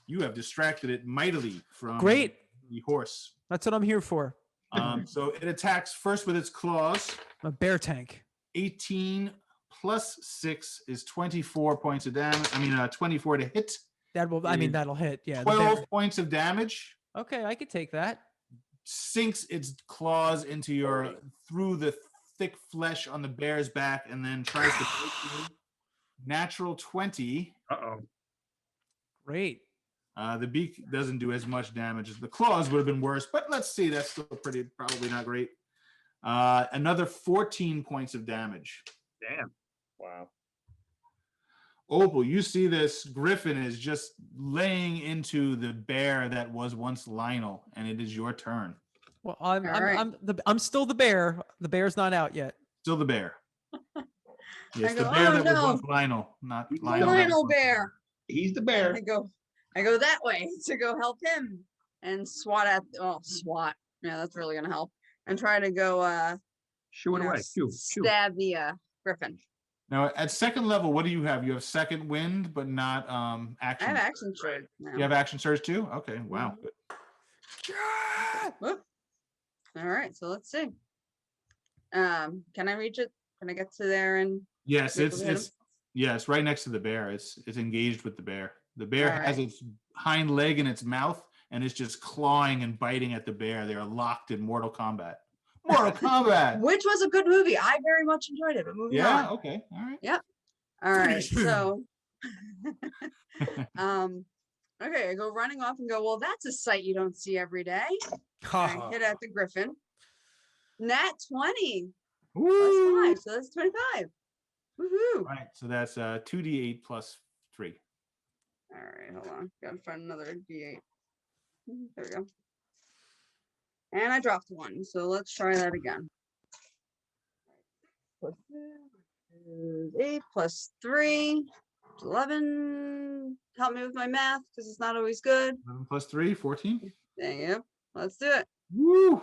Speaker 1: you have distracted it mightily from
Speaker 5: Great.
Speaker 1: the horse.
Speaker 5: That's what I'm here for.
Speaker 1: So it attacks first with its claws.
Speaker 5: A bear tank.
Speaker 1: 18 plus 6 is 24 points of damage. 24 to hit.
Speaker 5: That will. I mean, that'll hit. Yeah. the
Speaker 1: 12
Speaker 5: bear.
Speaker 1: points of damage.
Speaker 5: Okay, I could take that.
Speaker 1: Sinks its claws into through the thick flesh on the bear's back, and then tries to break you. Natural 20.
Speaker 3: Uh-oh.
Speaker 5: Great.
Speaker 1: The beak doesn't do as much damage as the claws would have been worse, but let's see. That's still probably not great. Another 14 points of damage.
Speaker 3: Damn.
Speaker 2: Wow.
Speaker 1: Opal, you see this griffin is just laying into the bear that was once Lionel, and it is your turn.
Speaker 5: Well,
Speaker 6: All right.
Speaker 5: I'm still the bear. The bear's not out yet.
Speaker 1: Still the bear. Yes, the
Speaker 6: go,
Speaker 1: bear
Speaker 6: "Oh,
Speaker 1: that was
Speaker 6: no.
Speaker 1: once Lionel, not
Speaker 3: He's
Speaker 1: Lionel.
Speaker 6: Lionel bear.
Speaker 3: He's the bear.
Speaker 6: I go that way to go help him and swat. Yeah, that's really gonna help. And try to go
Speaker 3: Shoo it away. Shoo.
Speaker 6: stab the griffin.
Speaker 1: Now, at second level, what do you have? You have second wind, but not action.
Speaker 6: I have action surge now.
Speaker 1: You have action surge too? Okay, wow. Good.
Speaker 6: Whoop. All right, so let's see. Can I reach it? Can I get to there and
Speaker 1: Yes,
Speaker 6: be able to hit him?
Speaker 1: it's right next to the bear. It's engaged with the bear. The bear
Speaker 6: All
Speaker 1: has
Speaker 6: right.
Speaker 1: its hind leg in its mouth and it's just clawing and biting at the bear. They are locked in Mortal Kombat. Mortal Kombat.
Speaker 6: Which was a good movie. I very much enjoyed it. But moving
Speaker 1: Yeah.
Speaker 6: on.
Speaker 1: Okay. All right.
Speaker 6: All right, so okay, I go running off and go, well, that's a sight you don't see every day. I hit at the griffin. Nat 20 plus
Speaker 1: Woo!
Speaker 6: 5, so that's 25. Woohoo.
Speaker 1: All right. So that's 2d8 plus 3.
Speaker 6: All right, hold on. Gotta find another D8. There we go. And I dropped 1, so let's try that again. Plus 8 plus 3, 11. Help me with my math because it's not always good.
Speaker 1: 11 plus 3, 14.
Speaker 6: There you go. Let's do it.
Speaker 1: Woo!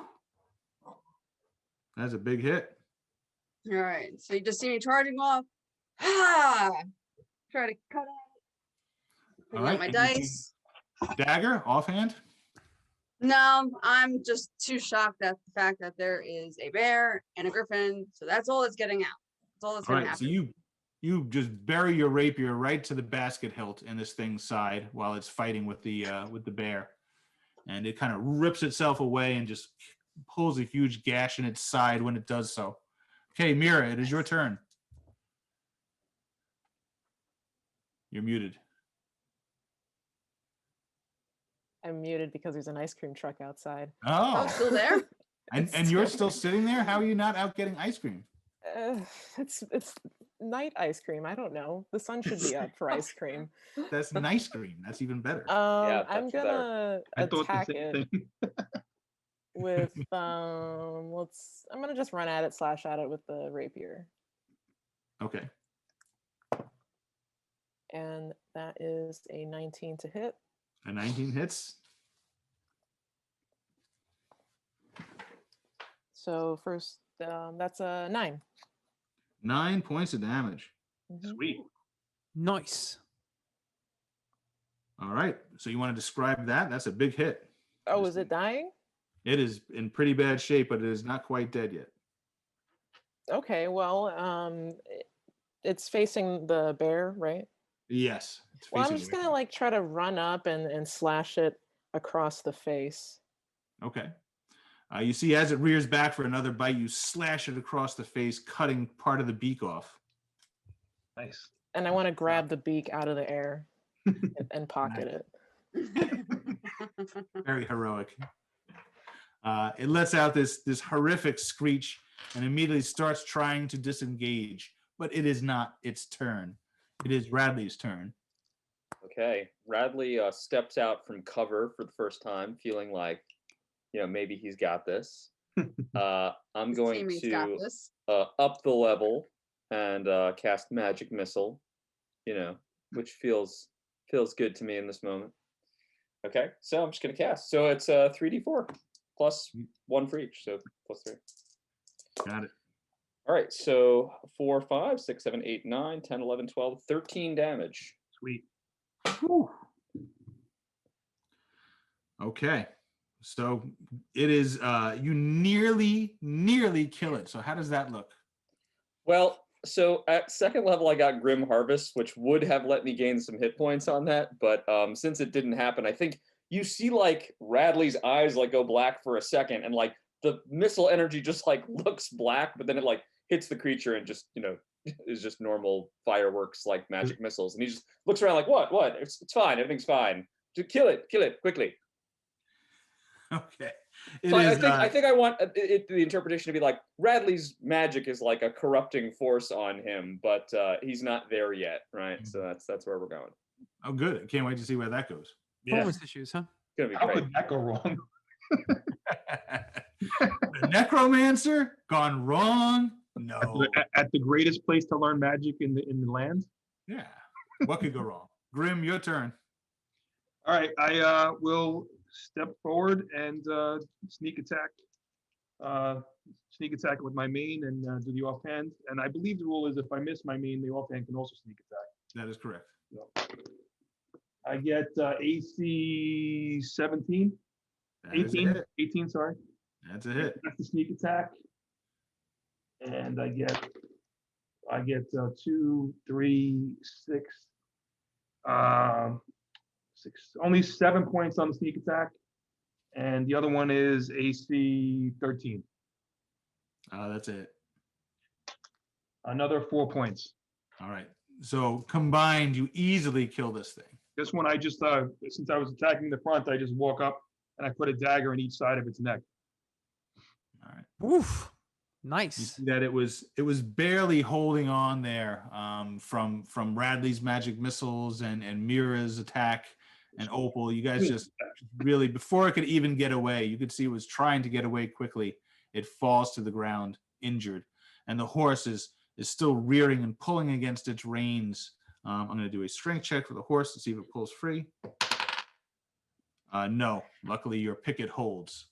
Speaker 1: That's a big hit.
Speaker 6: All right, so you just see me charging off. Ah! Try to cut out. Bring
Speaker 1: All
Speaker 6: out
Speaker 1: right,
Speaker 6: my
Speaker 1: and you
Speaker 6: dice.
Speaker 1: Dagger, offhand.
Speaker 6: No, I'm just too shocked at the fact that there is a bear and a griffin. So that's all it's getting out. That's all that's
Speaker 1: All
Speaker 6: gonna
Speaker 1: right, so
Speaker 6: happen.
Speaker 1: you just bury your rapier right to the basket hilt in this thing's side while it's fighting with the bear, and it kind of rips itself away and just pulls a huge gash in its side when it does so. Okay, Mira, it is your turn. You're muted.
Speaker 4: I'm muted because there's an ice cream truck outside.
Speaker 6: Oh,
Speaker 1: Oh,
Speaker 6: still there?
Speaker 1: and you're still sitting there? How are you not out getting ice cream?
Speaker 4: It's night ice cream. I don't know. The sun should be up for ice cream.
Speaker 1: That's nice cream. That's even better.
Speaker 2: Yeah,
Speaker 4: I'm
Speaker 2: that's better.
Speaker 4: gonna
Speaker 3: I thought
Speaker 4: attack
Speaker 3: the same
Speaker 4: it
Speaker 3: thing.
Speaker 4: with I'm gonna just run at it, slash at it with the rapier.
Speaker 1: Okay.
Speaker 4: And that is a 19 to hit.
Speaker 1: A 19 hits.
Speaker 4: So first, that's a 9.
Speaker 1: 9 points of damage.
Speaker 4: Mhm.
Speaker 3: Sweet.
Speaker 5: Nice.
Speaker 1: All right. So you want to describe that? That's a big hit.
Speaker 4: Oh, is it dying?
Speaker 1: It is in pretty bad shape, but it is not quite dead yet.
Speaker 4: Okay, well, it's facing the bear, right?
Speaker 1: Yes. It's
Speaker 4: Well, I'm
Speaker 1: facing
Speaker 4: just
Speaker 1: away
Speaker 4: gonna like try to run up and slash it across the face.
Speaker 1: from- Okay. You see, as it rears back for another bite, you slash it across the face, cutting part of the beak off.
Speaker 3: Nice.
Speaker 4: And I want to grab the beak out of the air and pocket it.
Speaker 1: Very heroic. It lets out this horrific screech and immediately starts trying to disengage, but it is not its turn. It is Radley's turn.
Speaker 2: Okay, Radley steps out from cover for the first time, feeling like, maybe he's got this. I'm
Speaker 6: His
Speaker 2: going
Speaker 6: teammates got
Speaker 2: to
Speaker 6: this.
Speaker 2: up the level and cast Magic Missile, which feels good to me in this moment. Okay, so I'm just going to cast. So it's 3d4 plus 1 for each, so plus 3.
Speaker 1: Got it.
Speaker 2: All right, so 4, 5, 6, 7, 8, 9, 10, 11, 12, 13 damage.
Speaker 3: Sweet.
Speaker 1: Whew. Okay. So it is you nearly kill it. So how does that look?
Speaker 2: Well, So at second level, I got Grim Harvest, which would have let me gain some hit points on that, but since it didn't happen, I think you see like Radley's eyes like go black for a second, and like the missile energy just like looks black, but then it like hits the creature and just is just normal fireworks like magic missiles, and he just looks around like what? It's fine, everything's fine. Just kill it quickly.
Speaker 1: Okay.
Speaker 2: So I think I want the interpretation to be like Radley's magic is like a corrupting force on him, but he's not there yet, right? So that's where we're going.
Speaker 1: Oh, good. I can't wait to see where that goes.
Speaker 5: Performance issues, huh?
Speaker 2: It's gonna be
Speaker 3: How
Speaker 2: great.
Speaker 3: could that go wrong?
Speaker 1: The necromancer gone wrong? No.
Speaker 3: At the greatest place to learn magic in the land.
Speaker 1: Yeah. What could go wrong? Grim, your turn.
Speaker 3: All right, I will step forward and sneak attack. Sneak attack with my main and do the offhand. And I believe the rule is if I miss my main, the offhand can also sneak attack.
Speaker 1: That is correct.
Speaker 3: So I get AC 17.
Speaker 1: That is a
Speaker 3: 18.
Speaker 1: hit.
Speaker 3: 18, sorry.
Speaker 1: That's a hit.
Speaker 3: That's the sneak attack. And I get 2, 3, 6, 6, only 7 points on the sneak attack. And the other one is AC 13.
Speaker 1: That's it.
Speaker 3: Another 4 points.
Speaker 1: All right. So combined, you easily kill this thing.
Speaker 3: This one, I just, since I was attacking the front, I just walk up and I put a dagger in each side of its neck.
Speaker 1: All right.
Speaker 5: Oof.
Speaker 1: You
Speaker 5: Nice.
Speaker 1: see that it was barely holding on there from Radley's magic missiles and Mira's attack and Opal. You guys just really, before it could even get away, you could see it was trying to get away quickly. It falls to the ground injured, and the horse is still rearing and pulling against its reins. I'm going to do a strength check for the horse to see if it pulls free. No, luckily your picket holds.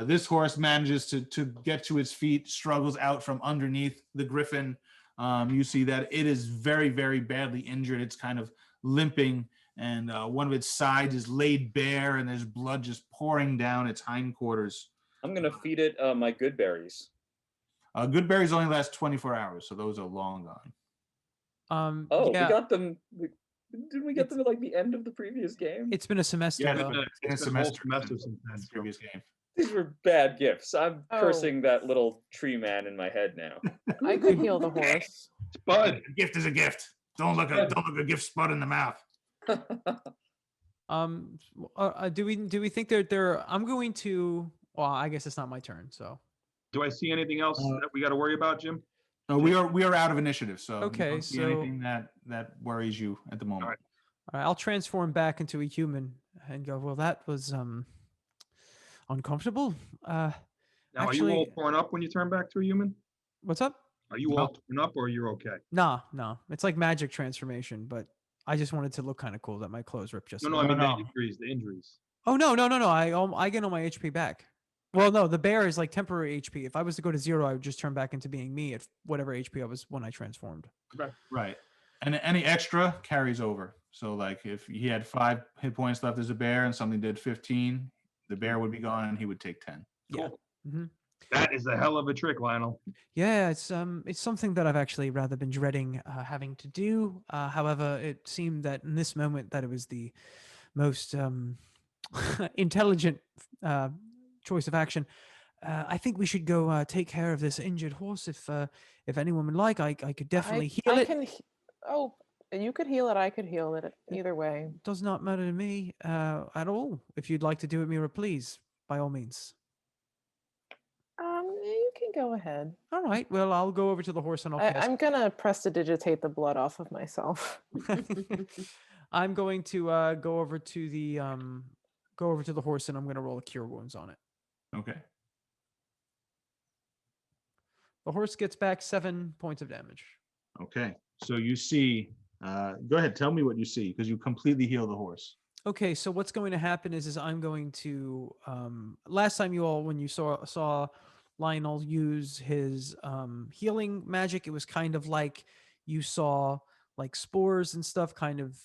Speaker 1: This horse manages to get to its feet, struggles out from underneath the griffin. You see that it is very, very badly injured. It's kind of limping, and one of its sides is laid bare, and there's blood just pouring down its hindquarters.
Speaker 2: I'm gonna feed it my good berries.
Speaker 1: Good berries only last 24 hours, so those are long gone.
Speaker 2: Oh,
Speaker 5: yeah,
Speaker 2: we got them. Didn't we get them at like the end of the previous game?
Speaker 5: it's been a semester
Speaker 1: Yeah,
Speaker 5: though.
Speaker 1: it's been a
Speaker 3: It's been a whole
Speaker 1: semester
Speaker 3: semester
Speaker 1: since
Speaker 3: since then,
Speaker 1: the
Speaker 3: so.
Speaker 1: previous game.
Speaker 2: These were bad gifts. I'm
Speaker 4: Oh.
Speaker 2: cursing that little tree man in my head now.
Speaker 4: I could heal the horse.
Speaker 3: Spud.
Speaker 1: A gift is a gift. Don't look a gift spud in the mouth.
Speaker 5: Do we think they're I'm going to, well, I guess it's not my turn, so
Speaker 3: Do I see anything else that we got to worry about, Jim?
Speaker 1: No, we are out of initiative, so you
Speaker 5: Okay,
Speaker 1: don't see
Speaker 5: so-
Speaker 1: anything that worries you at the moment.
Speaker 3: All right.
Speaker 5: all right, I'll transform back into a human and go, well, that was uncomfortable.
Speaker 3: Now, are you
Speaker 5: Actually-
Speaker 3: all torn up when you turn back to a human?
Speaker 5: What's up?
Speaker 3: Are you all torn up or you're okay?
Speaker 5: No, it's like magic transformation, but I just wanted to look kind of cool that my clothes ripped just
Speaker 3: No,
Speaker 5: a
Speaker 3: no, I
Speaker 5: little.
Speaker 3: mean
Speaker 1: no.
Speaker 3: the injuries.
Speaker 5: Oh no. I get all my HP back. Well, no, the bear is like temporary HP. If I was to go to 0, I would just turn back into being me at whatever HP I was when I transformed.
Speaker 1: Right. And any extra carries over. So like if he had 5 hit points left as a bear and something did 15, the bear would be gone and he would take 10.
Speaker 5: Yeah.
Speaker 3: Cool.
Speaker 5: hmm
Speaker 3: That is a hell of a trick, Lionel.
Speaker 5: Yeah, it's something that I've actually rather been dreading having to do. However, it seemed that in this moment that it was the most intelligent choice of action. I think we should go take care of this injured horse. If anyone would like, I could definitely heal it.
Speaker 4: Oh, you could heal it. I could heal it. Either way.
Speaker 5: Does not matter to me at all. If you'd like to do it, Mira, please, by all means.
Speaker 4: You can go ahead.
Speaker 5: All right. Well, I'll go over to the horse and I'll cast.
Speaker 4: I'm gonna prestidigitate the blood off of myself.
Speaker 5: I'm going to go over to the horse and I'm going to roll a cure wounds on it.
Speaker 1: Okay.
Speaker 5: The horse gets back 7 points of damage.
Speaker 1: Okay. So you see, go ahead, tell me what you see, because you completely heal the horse.
Speaker 5: Okay, so what's going to happen is I'm going to last time when you saw Lionel use his healing magic, it was kind of like you saw like spores and stuff kind of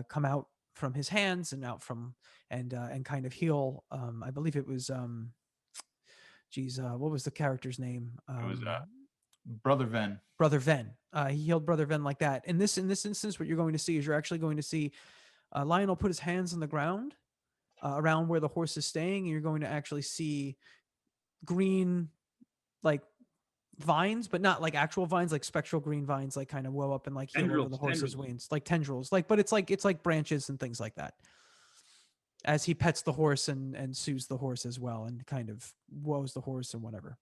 Speaker 5: come out from his hands and out from and kind of heal. I believe it was what was the character's name?
Speaker 1: It was Brother Ven.
Speaker 5: Brother Ven. He healed Brother Ven like that. In this instance, what you're going to see is you're actually going to see Lionel put his hands on the ground around where the horse is staying, and you're going to actually see green, like vines, but not like actual vines, like spectral green vines, like kind of woe up and like heal over the horse's wings, like tendrils, like, but it's like branches and things like that. As he pets the horse and soothes the horse as well, and kind of woes the horse and whatever.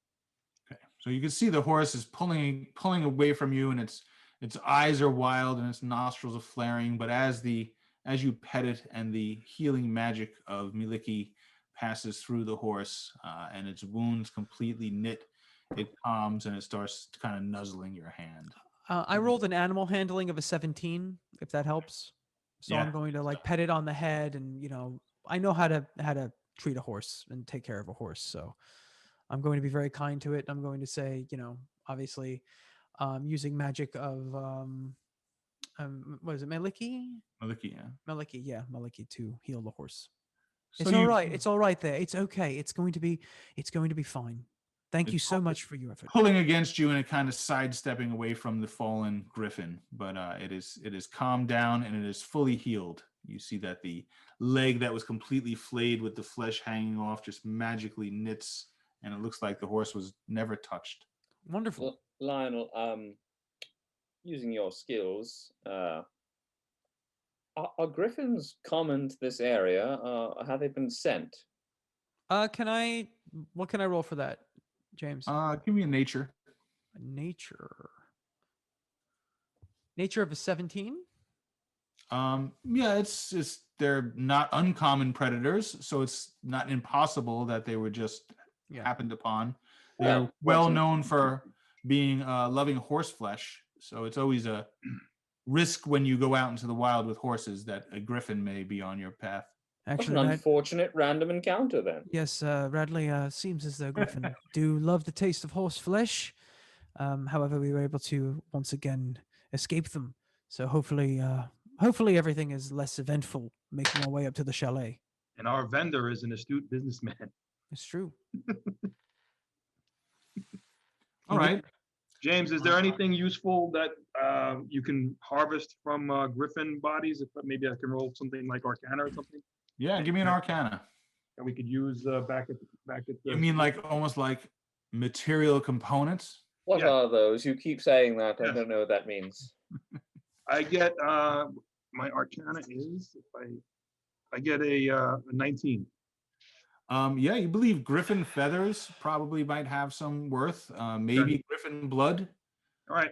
Speaker 1: Okay, so you can see the horse is pulling away from you, and its eyes are wild and its nostrils are flaring. But as you pet it and the healing magic of Miliki passes through the horse and its wounds completely knit, it calms and it starts kind of nuzzling your hand.
Speaker 5: I rolled an animal handling of a 17, if that helps. So
Speaker 1: Yeah.
Speaker 5: I'm going to like pet it on the head, and I know how to treat a horse and take care of a horse. So I'm going to be very kind to it. I'm going to say, obviously, using magic of what is it, Maliki?
Speaker 1: Miliki, yeah.
Speaker 5: Maliki to heal the horse.
Speaker 1: So
Speaker 5: It's all right. It's all right there. It's okay. It's going to be fine. Thank you so much for your effort.
Speaker 1: Pulling against you and it kind of sidestepping away from the fallen griffin, but it is calmed down and it is fully healed. You see that the leg that was completely flayed with the flesh hanging off just magically knits, and it looks like the horse was never touched.
Speaker 5: Wonderful.
Speaker 2: Lionel, using your skills, are griffins common to this area? Have they been sent?
Speaker 5: What can I roll for that, James?
Speaker 1: Give me a nature.
Speaker 5: Nature of a 17.
Speaker 1: Yeah, it's they're not uncommon predators, so it's not impossible that they were just happened upon. They're well known for being loving horse flesh, so it's always a risk when you go out into the wild with horses that a griffin may be on your path.
Speaker 2: Actually, an unfortunate random encounter then.
Speaker 5: Yes, Radley, seems as though griffin do love the taste of horse flesh. However, we were able to once again escape them. So hopefully everything is less eventful making our way up to the chalet.
Speaker 3: And our vendor is an astute businessman.
Speaker 5: It's true.
Speaker 1: All right.
Speaker 3: James, is there anything useful that you can harvest from griffin bodies? If maybe I can roll something like Arcana or something.
Speaker 1: Yeah, give me an Arcana.
Speaker 3: That we could use back at the.
Speaker 1: You mean like almost like material components?
Speaker 2: What are those? You keep saying that. I don't know what that means.
Speaker 3: I get my Arcana is if I get a 19.
Speaker 1: Yeah, you believe griffin feathers probably might have some worth. Maybe griffin blood.
Speaker 3: All right.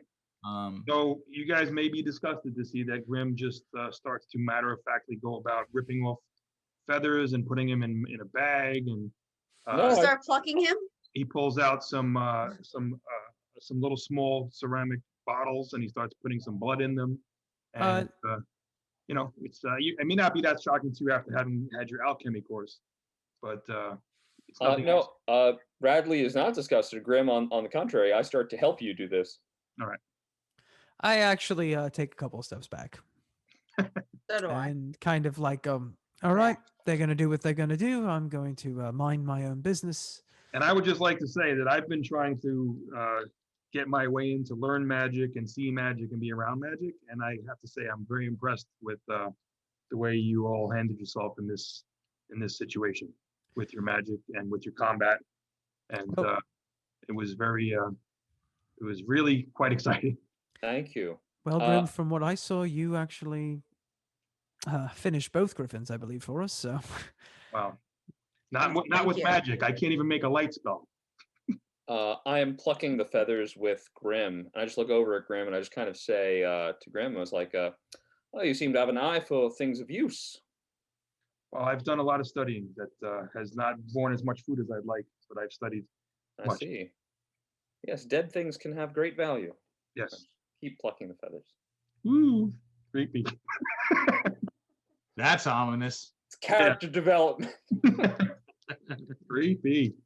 Speaker 3: So you guys may be disgusted to see that Grim just starts to matter-of-factly go about ripping off feathers and putting him in a bag, and
Speaker 6: start plucking him.
Speaker 3: He pulls out some little small ceramic bottles and he starts putting some blood in them. And it's it may not be that shocking to you after having had your alchemy course, but it's nothing else.
Speaker 2: Radley is not disgusted. Grim, on the contrary, I start to help you do this.
Speaker 3: All right.
Speaker 5: I actually take a couple of steps back.
Speaker 6: So do I.
Speaker 5: And kind of like, all right, they're going to do what they're going to do. I'm going to mind my own business.
Speaker 3: And I would just like to say that I've been trying to get my way in to learn magic and see magic and be around magic. And I have to say, I'm very impressed with the way you all handled yourself in this situation with your magic and with your combat. And it was really quite exciting.
Speaker 2: Thank you.
Speaker 5: Well, Grim, from what I saw, you actually finished both griffins, I believe, for us. So,
Speaker 3: wow, not with magic. I can't even make a light spell.
Speaker 2: I am plucking the feathers with Grim. I just look over at Grim and I just kind of say to Grim, I was like, "Well, you seem to have an eye for things of use."
Speaker 3: Well, I've done a lot of studying that has not borne as much fruit as I'd like, but I've studied much.
Speaker 2: I see. Yes, dead things can have great value.
Speaker 3: Yes.
Speaker 2: Keep plucking the feathers.
Speaker 3: Ooh, creepy.
Speaker 1: That's ominous.
Speaker 2: It's character development.
Speaker 3: Creepy.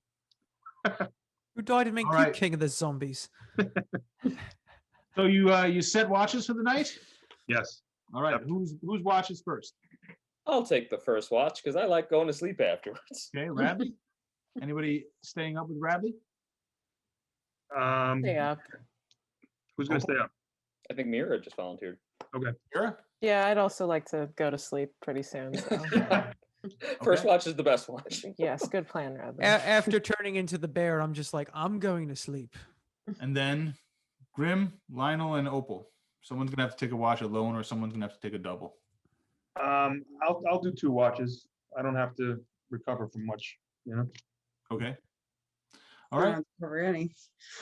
Speaker 5: Who died and made
Speaker 1: All right.
Speaker 5: King of the Zombies?
Speaker 1: So you set watches for the night?
Speaker 3: Yes.
Speaker 1: All right. Whose watches first?
Speaker 2: I'll take the first watch because I like going to sleep afterwards.
Speaker 1: Okay, Radley. Anybody staying up with Radley?
Speaker 4: Stay up.
Speaker 3: Who's going to stay up?
Speaker 2: I think Mira just volunteered.
Speaker 1: Mira?
Speaker 4: Yeah, I'd also like to go to sleep pretty soon. So
Speaker 2: First
Speaker 1: Okay.
Speaker 2: watch is the best watch.
Speaker 4: yes, good plan, Radley.
Speaker 5: After turning into the bear, I'm just like, I'm going to sleep.
Speaker 1: And then Grim, Lionel, and Opal. Someone's gonna have to take a watch alone, or someone's gonna have to take a double.
Speaker 3: I'll do 2 watches. I don't have to recover from much, you know.
Speaker 1: Okay. All right.
Speaker 6: Already.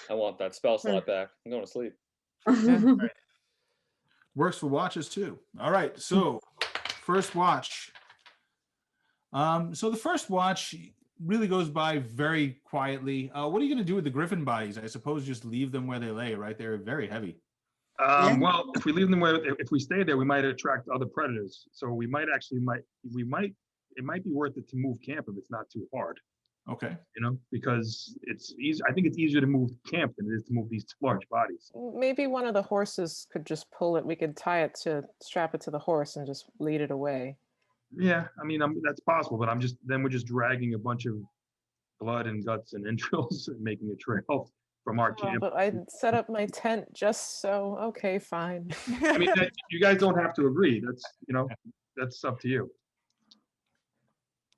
Speaker 2: I want that spell slot back. I'm going to sleep.
Speaker 1: Works for watches too. All right. So first watch. So the first watch really goes by very quietly. What are you going to do with the griffin bodies? I suppose just leave them where they lay, right? They're very heavy.
Speaker 3: Well, if we leave them where, if we stay there, we might attract other predators. So we might actually it might be worth it to move camp if it's not too hard,
Speaker 1: Okay.
Speaker 3: you know, because it's easy. I think it's easier to move camp than it is to move these large bodies.
Speaker 4: Maybe one of the horses could just pull it. We could strap it to the horse and just lead it away.
Speaker 3: Yeah, I mean, that's possible, but we're just dragging a bunch of blood and guts and entrails and making a trail from our
Speaker 4: Oh,
Speaker 3: camp.
Speaker 4: but I'd set up my tent just so. Okay, fine.
Speaker 3: I mean, you guys don't have to agree. That's up to you.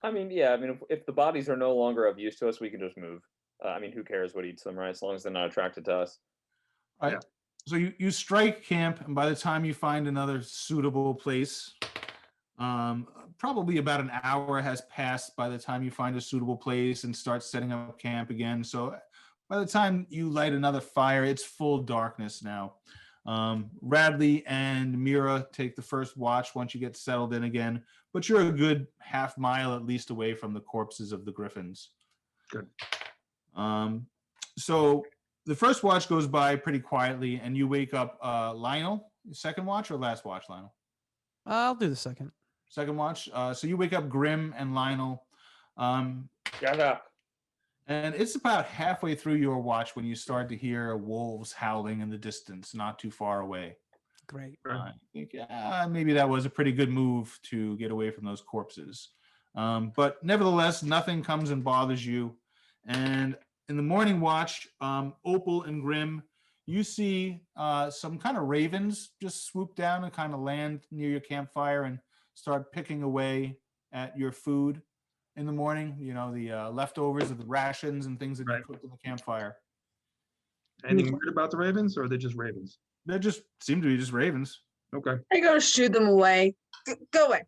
Speaker 2: I mean, yeah. I mean, if the bodies are no longer of use to us, we can just move. I mean, who cares what eats them, right? As long as they're not attracted to us.
Speaker 1: All right. So you strike camp, and by the time you find another suitable place, probably about an hour has passed by the time you find a suitable place and start setting up camp again. So by the time you light another fire, it's full darkness now. Radley and Mira take the first watch once you get settled in again, but you're a good half mile at least away from the corpses of the griffins.
Speaker 3: Good.
Speaker 1: So the first watch goes by pretty quietly, and you wake up Lionel. Second watch or last watch, Lionel?
Speaker 5: I'll do the second.
Speaker 1: Second watch. So you wake up Grim and Lionel.
Speaker 2: Get up.
Speaker 1: And it's about halfway through your watch when you start to hear wolves howling in the distance, not too far away.
Speaker 5: Great.
Speaker 1: I think maybe that was a pretty good move to get away from those corpses. But nevertheless, nothing comes and bothers you. And in the morning watch, Opal and Grim, you see some kind of ravens just swoop down and kind of land near your campfire and start picking away at your food in the morning, you know, the leftovers of the rations and things that you cooked in the campfire.
Speaker 3: Anything weird about the ravens, or are they just ravens?
Speaker 1: They just seem to be just ravens.
Speaker 3: Okay.
Speaker 6: I go to shoo them away. Go away.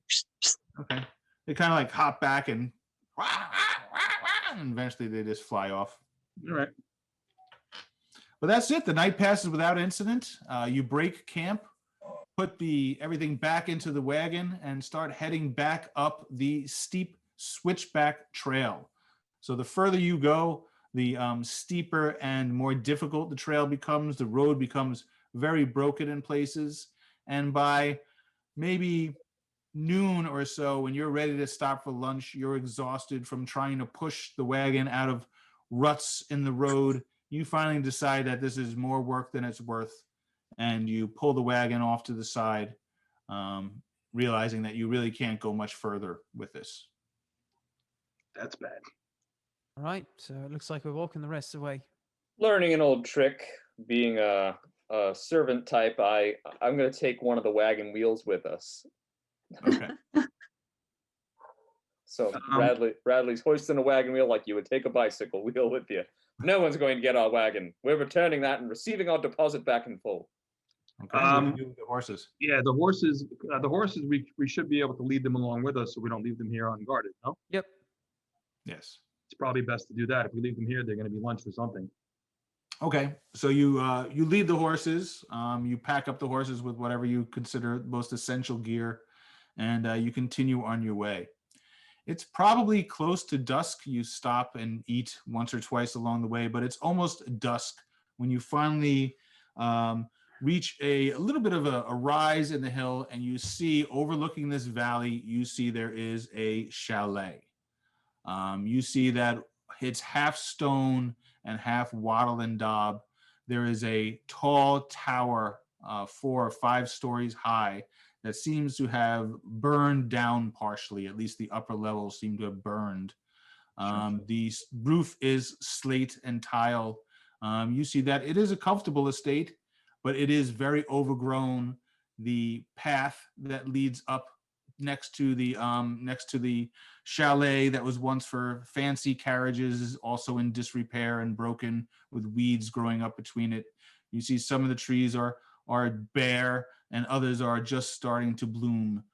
Speaker 1: Okay. They kind of like hop back and eventually they just fly off.
Speaker 3: All right.
Speaker 1: But that's it. The night passes without incident. You break camp, put everything back into the wagon, and start heading back up the steep switchback trail. So the further you go, the steeper and more difficult the trail becomes. The road becomes very broken in places. And by maybe noon or so, when you're ready to stop for lunch, you're exhausted from trying to push the wagon out of ruts in the road. You finally decide that this is more work than it's worth, and you pull the wagon off to the side, realizing that you really can't go much further with this.
Speaker 3: That's bad.
Speaker 5: All right. So it looks like we're walking the rest of the way.
Speaker 2: Learning an old trick, being a servant type, I'm going to take one of the wagon wheels with us.
Speaker 1: Okay.
Speaker 2: So Radley's hoisting a wagon wheel like you would take a bicycle wheel with you. No one's going to get our wagon. We're returning that and receiving our deposit back in full.
Speaker 1: Okay. What do you do with the horses?
Speaker 3: Yeah, the horses. We should be able to lead them along with us, so we don't leave them here unguarded. No.
Speaker 5: Yep.
Speaker 1: Yes.
Speaker 3: It's probably best to do that. If we leave them here, they're going to be lunch for something.
Speaker 1: Okay, so you lead the horses. You pack up the horses with whatever you consider most essential gear, and you continue on your way. It's probably close to dusk. You stop and eat once or twice along the way, but it's almost dusk when you finally reach a little bit of a rise in the hill, and you see overlooking this valley. You see there is a chalet. You see that it's half stone and half wattle and daub. There is a tall tower, 4 or 5 stories high, that seems to have burned down partially. At least the upper levels seem to have burned. The roof is slate and tile. You see that it is a comfortable estate. but it is very overgrown. The path that leads up next to the chalet that was once for fancy carriages is also in disrepair and broken, with weeds growing up between it. You see some of the trees are bare and others are just starting to bloom.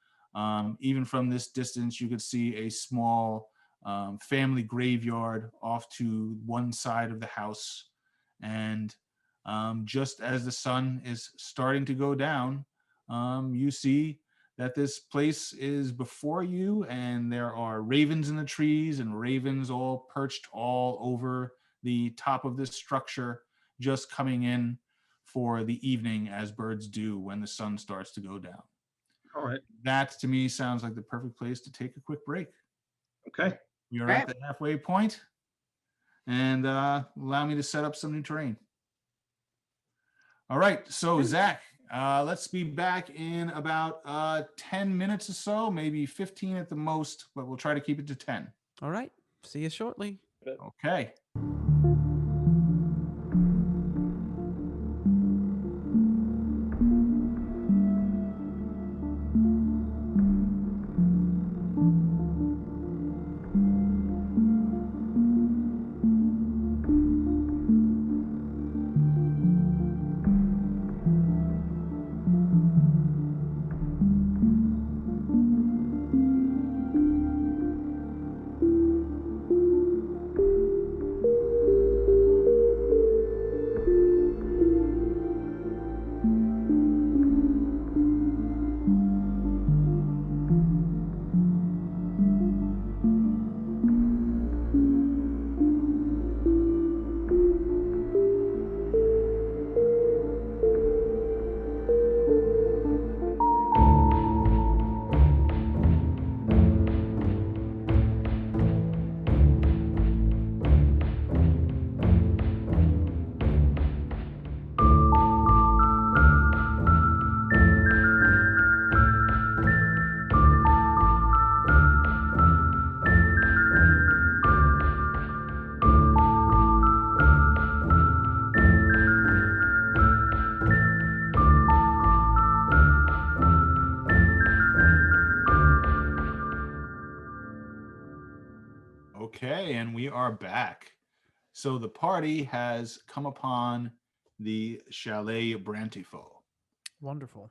Speaker 1: Even from this distance, you could see a small family graveyard off to one side of the house. And just as the sun is starting to go down, you see that this place is before you, and there are ravens in the trees and ravens all perched all over the top of this structure, just coming in for the evening as birds do when the sun starts to go down.
Speaker 3: All right.
Speaker 1: That to me sounds like the perfect place to take a quick break.
Speaker 3: Okay.
Speaker 1: You're
Speaker 6: Right.
Speaker 1: at the halfway point, and allow me to set up some new terrain. All right, so Zach, let's be back in about 10 minutes or so, maybe 15 at the most, but we'll try to keep it to 10.
Speaker 5: All right. See you shortly.
Speaker 1: Okay. Okay, and we are back. So the party has come upon the Chalet Brantifo.
Speaker 5: Wonderful.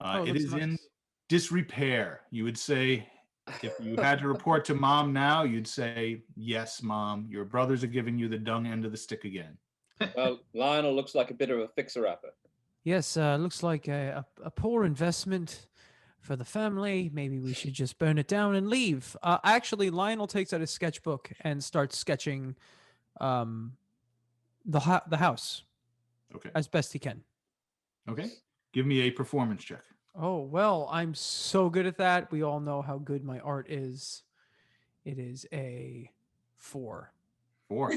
Speaker 5: Oh, it
Speaker 1: It
Speaker 5: looks
Speaker 1: is in
Speaker 5: nice.
Speaker 1: disrepair. You would say, if you had to report to mom now, you'd say, yes, mom, your brothers are giving you the dung end of the stick again.
Speaker 2: Well, Lionel looks like a bit of a fixer-upper.
Speaker 5: Yes, looks like a poor investment for the family. Maybe we should just burn it down and leave. Actually, Lionel takes out his sketchbook and starts sketching the house
Speaker 1: Okay.
Speaker 5: as best he can.
Speaker 1: Okay. Give me a performance check.
Speaker 5: Oh, well, I'm so good at that. We all know how good my art is. It is a 4.
Speaker 1: 4.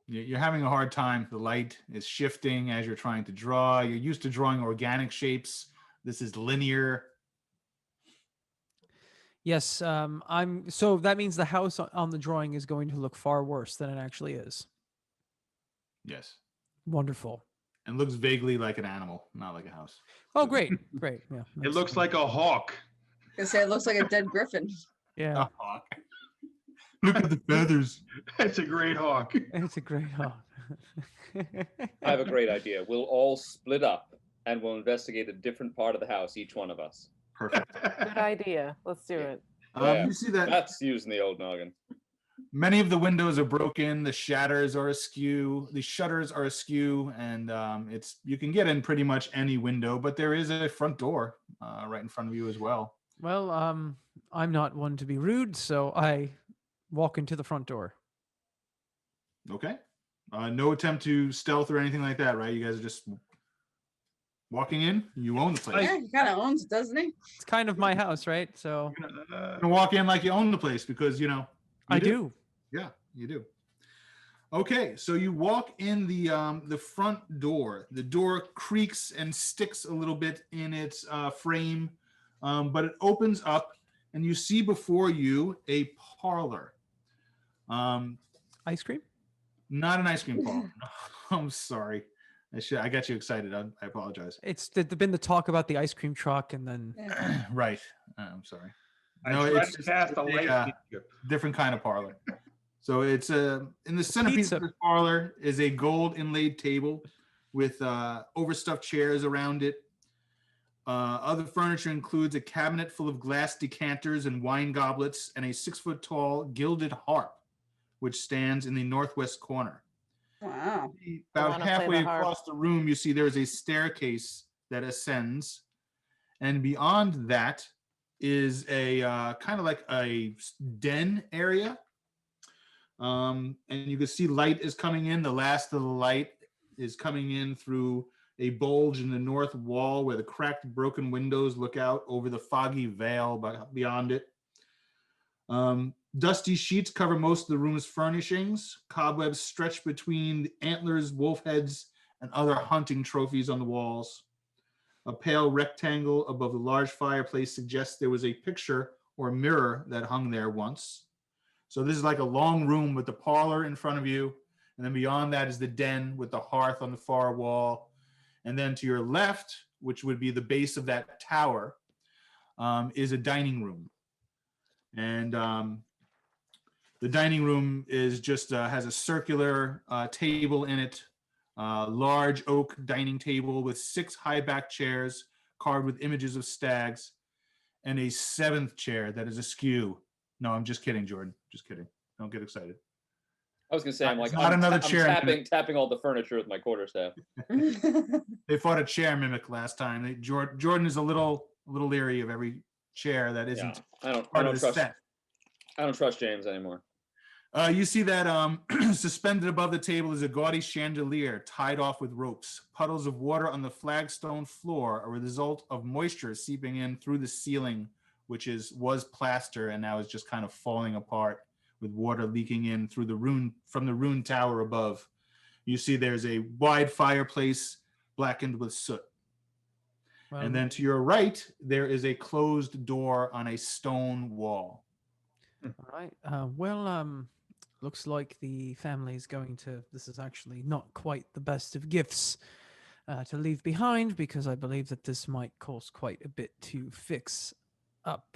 Speaker 1: You're having a hard time. The light is shifting as you're trying to draw. You're used to drawing organic shapes. This is linear.
Speaker 5: Yes, so that means the house on the drawing is going to look far worse than it actually is.
Speaker 1: Yes.
Speaker 5: Wonderful.
Speaker 1: And looks vaguely like an animal, not like a house.
Speaker 5: Oh, great. Great. Yeah.
Speaker 3: It looks like a hawk.
Speaker 6: I say it looks like a dead griffin.
Speaker 5: Yeah.
Speaker 1: A hawk. Look at the feathers.
Speaker 3: It's a great hawk.
Speaker 5: It's a great hawk.
Speaker 2: I have a great idea. We'll all split up and we'll investigate a different part of the house, each one of us.
Speaker 1: Perfect.
Speaker 4: Good idea. Let's do it.
Speaker 2: Yeah.
Speaker 1: You see that
Speaker 2: That's using the old noggin.
Speaker 1: many of the windows are broken. The shutters are askew. And you can get in pretty much any window, but there is a front door right in front of you as well.
Speaker 5: Well, I'm not one to be rude, so I walk into the front door.
Speaker 1: Okay. No attempt to stealth or anything like that, right? You guys are just walking in. You own the place.
Speaker 6: Yeah, he kind of owns it, doesn't he?
Speaker 5: It's kind of my house, right? So
Speaker 1: You're gonna walk in like you own the place because you
Speaker 5: I do.
Speaker 1: Yeah, you do. Okay, so you walk in the front door. The door creaks and sticks a little bit in its frame, but it opens up, and you see before you a parlor.
Speaker 5: Ice cream?
Speaker 1: Not an ice cream parlor. I'm sorry. I got you excited. I apologize.
Speaker 5: It's been the talk about the ice cream truck, and then
Speaker 6: Yeah.
Speaker 1: Right. I'm sorry.
Speaker 3: I
Speaker 1: No,
Speaker 3: tried
Speaker 1: it's
Speaker 3: to
Speaker 1: just
Speaker 3: cast a
Speaker 1: a
Speaker 3: lightning ship.
Speaker 1: different kind of parlor. So it's in the centerpiece
Speaker 5: Pizza.
Speaker 1: of the parlor is a gold inlaid table with overstuffed chairs around it. Other furniture includes a cabinet full of glass decanters and wine goblets and a 6-foot tall gilded harp, which stands in the northwest corner.
Speaker 6: Wow.
Speaker 1: About
Speaker 4: wanna play
Speaker 1: halfway
Speaker 4: the harp.
Speaker 1: across the room, you see there is a staircase that ascends. And beyond that is a kind of like a den area. And you can see light is coming in. The last of the light is coming in through a bulge in the north wall where the cracked, broken windows look out over the foggy veil beyond it. Dusty sheets cover most of the room's furnishings. Cobwebs stretch between antlers, wolf heads, and other hunting trophies on the walls. A pale rectangle above the large fireplace suggests there was a picture or mirror that hung there once. So this is like a long room with the parlor in front of you. And then beyond that is the den with the hearth on the far wall. And then to your left, which would be the base of that tower, is a dining room. And the dining room is just has a circular table in it, large oak dining table with 6 high-back chairs carved with images of stags, and a 7th chair that is askew. No, I'm just kidding, Jordan. Just kidding. Don't get excited.
Speaker 2: I was gonna say, I'm
Speaker 1: It's
Speaker 2: like,
Speaker 1: not another
Speaker 2: I'm
Speaker 1: chair.
Speaker 2: tapping all the furniture with my quarterstaff.
Speaker 1: They fought a chair mimic last time. Jordan is a little leery of every chair that
Speaker 2: Yeah,
Speaker 1: isn't
Speaker 2: I
Speaker 1: part
Speaker 2: don't
Speaker 1: of the
Speaker 2: trust.
Speaker 1: set.
Speaker 2: I don't trust James anymore.
Speaker 1: You see that suspended above the table is a gaudy chandelier tied off with ropes. Puddles of water on the flagstone floor are a result of moisture seeping in through the ceiling, which was plaster and now is just kind of falling apart with water leaking in through from the ruined tower above. You see there's a wide fireplace blackened with soot. And then to your right, there is a closed door on a stone wall.
Speaker 5: all right. Looks like the family is going to. This is actually not quite the best of gifts to leave behind, because I believe that this might cost quite a bit to fix up.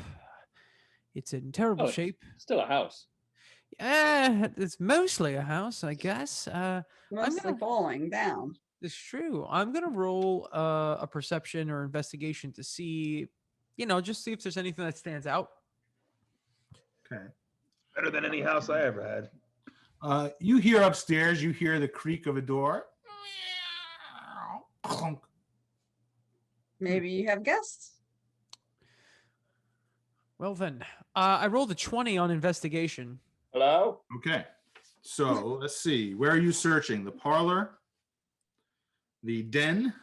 Speaker 5: It's in terrible
Speaker 2: It's
Speaker 5: shape.
Speaker 2: still a house.
Speaker 5: Yeah, it's mostly a house, I guess.
Speaker 6: Mostly falling down.
Speaker 5: It's true. I'm gonna roll a perception or investigation to see, just see if there's anything that stands out.
Speaker 1: Okay.
Speaker 3: Better than any house I ever had.
Speaker 1: You hear upstairs, you hear the creak of a door. Clunk.
Speaker 6: Maybe you have guests.
Speaker 5: Well then, I rolled a 20 on investigation.
Speaker 2: Hello?
Speaker 1: Okay. So let's see. Where are you searching? The parlor, the den,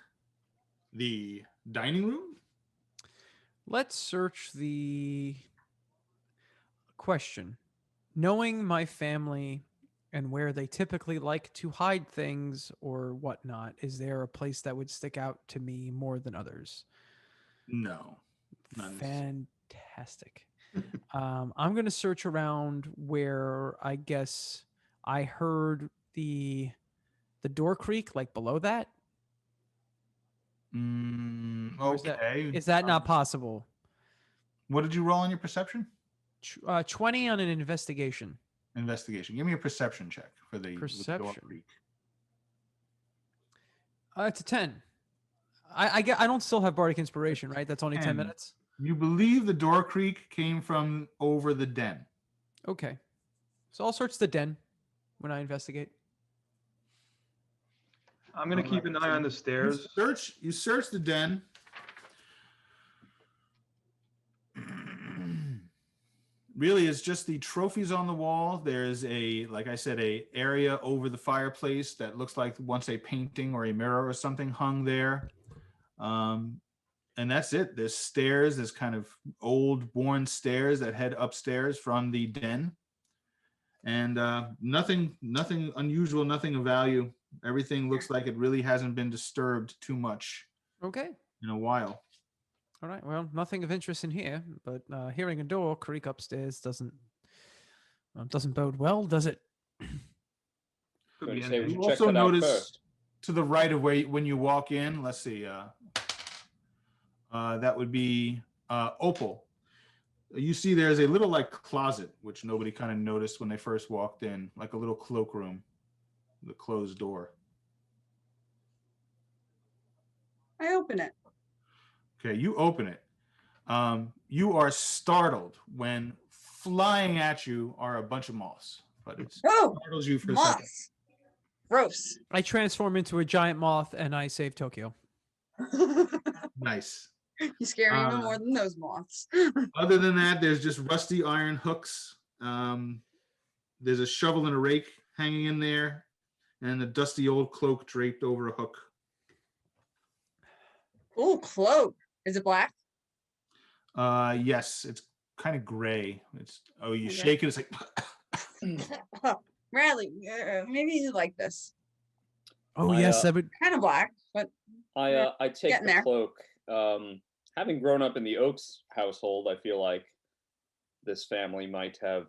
Speaker 1: the dining room?
Speaker 5: Let's search the question. Knowing my family and where they typically like to hide things or whatnot, is there a place that would stick out to me more than others?
Speaker 1: No. Not necessarily.
Speaker 5: Fantastic. I'm going to search around where I guess I heard the door creak, like below that. Or
Speaker 1: Okay.
Speaker 5: Is that not possible?
Speaker 1: What did you roll on your perception?
Speaker 5: 20 on an investigation.
Speaker 1: Investigation. Give me a perception check for the with the door
Speaker 5: Perception.
Speaker 1: creak.
Speaker 5: It's a 10. I don't still have bardic inspiration, right? That's only 10
Speaker 1: 10.
Speaker 5: minutes.
Speaker 1: You believe the door creak came from over the den.
Speaker 5: Okay. So I'll search the den when I investigate.
Speaker 3: I'm gonna keep an eye on the stairs.
Speaker 1: You search the den. Really, it's just the trophies on the wall. There's like I said, a area over the fireplace that looks like once a painting or a mirror or something hung there. And that's it. There's stairs. There's kind of old worn stairs that head upstairs from the den. And nothing unusual, nothing of value. Everything looks like it really hasn't been disturbed too much
Speaker 5: Okay.
Speaker 1: in a while.
Speaker 5: All right. Well, nothing of interest in here, but hearing a door creak upstairs doesn't bode well, does it?
Speaker 3: Could
Speaker 2: What do
Speaker 3: be
Speaker 2: you say we
Speaker 3: anything.
Speaker 2: should
Speaker 1: You
Speaker 2: check
Speaker 1: also
Speaker 2: that out
Speaker 1: notice
Speaker 2: first?
Speaker 1: to the right of when you walk in. Let's see. That would be Opal. You see there's a little like closet, which nobody kind of noticed when they first walked in, like a little cloakroom, the closed door.
Speaker 6: I open it.
Speaker 1: Okay, you open it. You are startled when flying at you are a bunch of moths, but it startles you for a second.
Speaker 6: Moths. Gross.
Speaker 5: I transform into a giant moth and I save Tokyo.
Speaker 1: Nice.
Speaker 6: You scare me even more than those moths.
Speaker 1: Other than that, there's just rusty iron hooks. There's a shovel and a rake hanging in there, and a dusty old cloak draped over a hook.
Speaker 6: Oh, cloak. Is it black?
Speaker 1: Yes, it's kind of gray. You
Speaker 6: Okay.
Speaker 1: shake it, it's like
Speaker 6: Bradley, maybe you like this.
Speaker 5: Oh,
Speaker 2: I,
Speaker 5: yes, that would.
Speaker 6: Kind of black, but
Speaker 2: I take
Speaker 6: Getting
Speaker 2: the
Speaker 6: there.
Speaker 2: cloak. Having grown up in the Oaks household, I feel like this family might have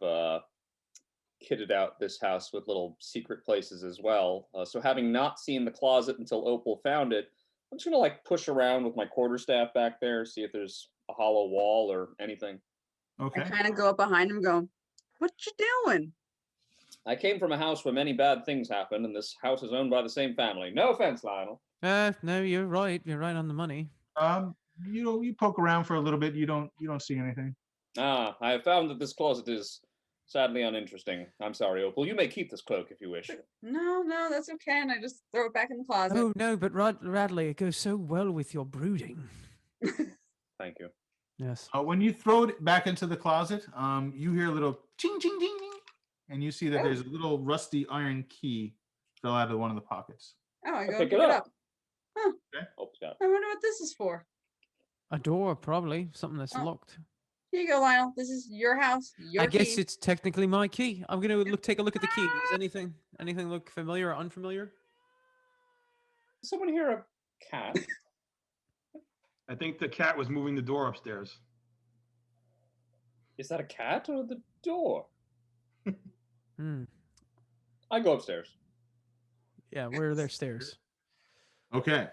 Speaker 2: kitted out this house with little secret places as well. So having not seen the closet until Opal found it, I'm just gonna like push around with my quarterstaff back there, see if there's a hollow wall or anything.
Speaker 1: okay.
Speaker 6: I kind of go up behind him, go, "What you doing?"
Speaker 2: I came from a house where many bad things happened, and this house is owned by the same family. No offense, Lionel.
Speaker 5: No, you're right. You're right on the money.
Speaker 1: You poke around for a little bit. You don't see anything.
Speaker 2: I have found that this closet is sadly uninteresting. I'm sorry, Opal. You may keep this cloak if you wish.
Speaker 6: No, that's okay. And I just throw it back in the closet.
Speaker 5: Oh no, but Radley, it goes so well with your brooding.
Speaker 2: Thank you.
Speaker 5: Yes.
Speaker 1: When you throw it back into the closet, you hear a little ching, ching, ching, ching, and you see that there's a little rusty iron key fell out of one of the pockets.
Speaker 6: Oh, I go
Speaker 2: Pick
Speaker 6: pick
Speaker 2: it
Speaker 6: it
Speaker 2: up.
Speaker 6: up. Huh.
Speaker 1: Okay.
Speaker 2: Opal's got it.
Speaker 6: I wonder what this is for.
Speaker 5: A door, probably something that's
Speaker 6: Oh.
Speaker 5: locked.
Speaker 6: Here you go, Lionel. This is your house. Your
Speaker 5: I guess
Speaker 6: key.
Speaker 5: it's technically my key. I'm gonna take a look at the key. Does anything look familiar or unfamiliar?
Speaker 2: Does someone hear a cat?
Speaker 3: I think the cat was moving the door upstairs.
Speaker 2: Is that a cat or the door?
Speaker 5: Hmm.
Speaker 2: I go upstairs.
Speaker 5: Yeah, where are their stairs?
Speaker 1: Okay.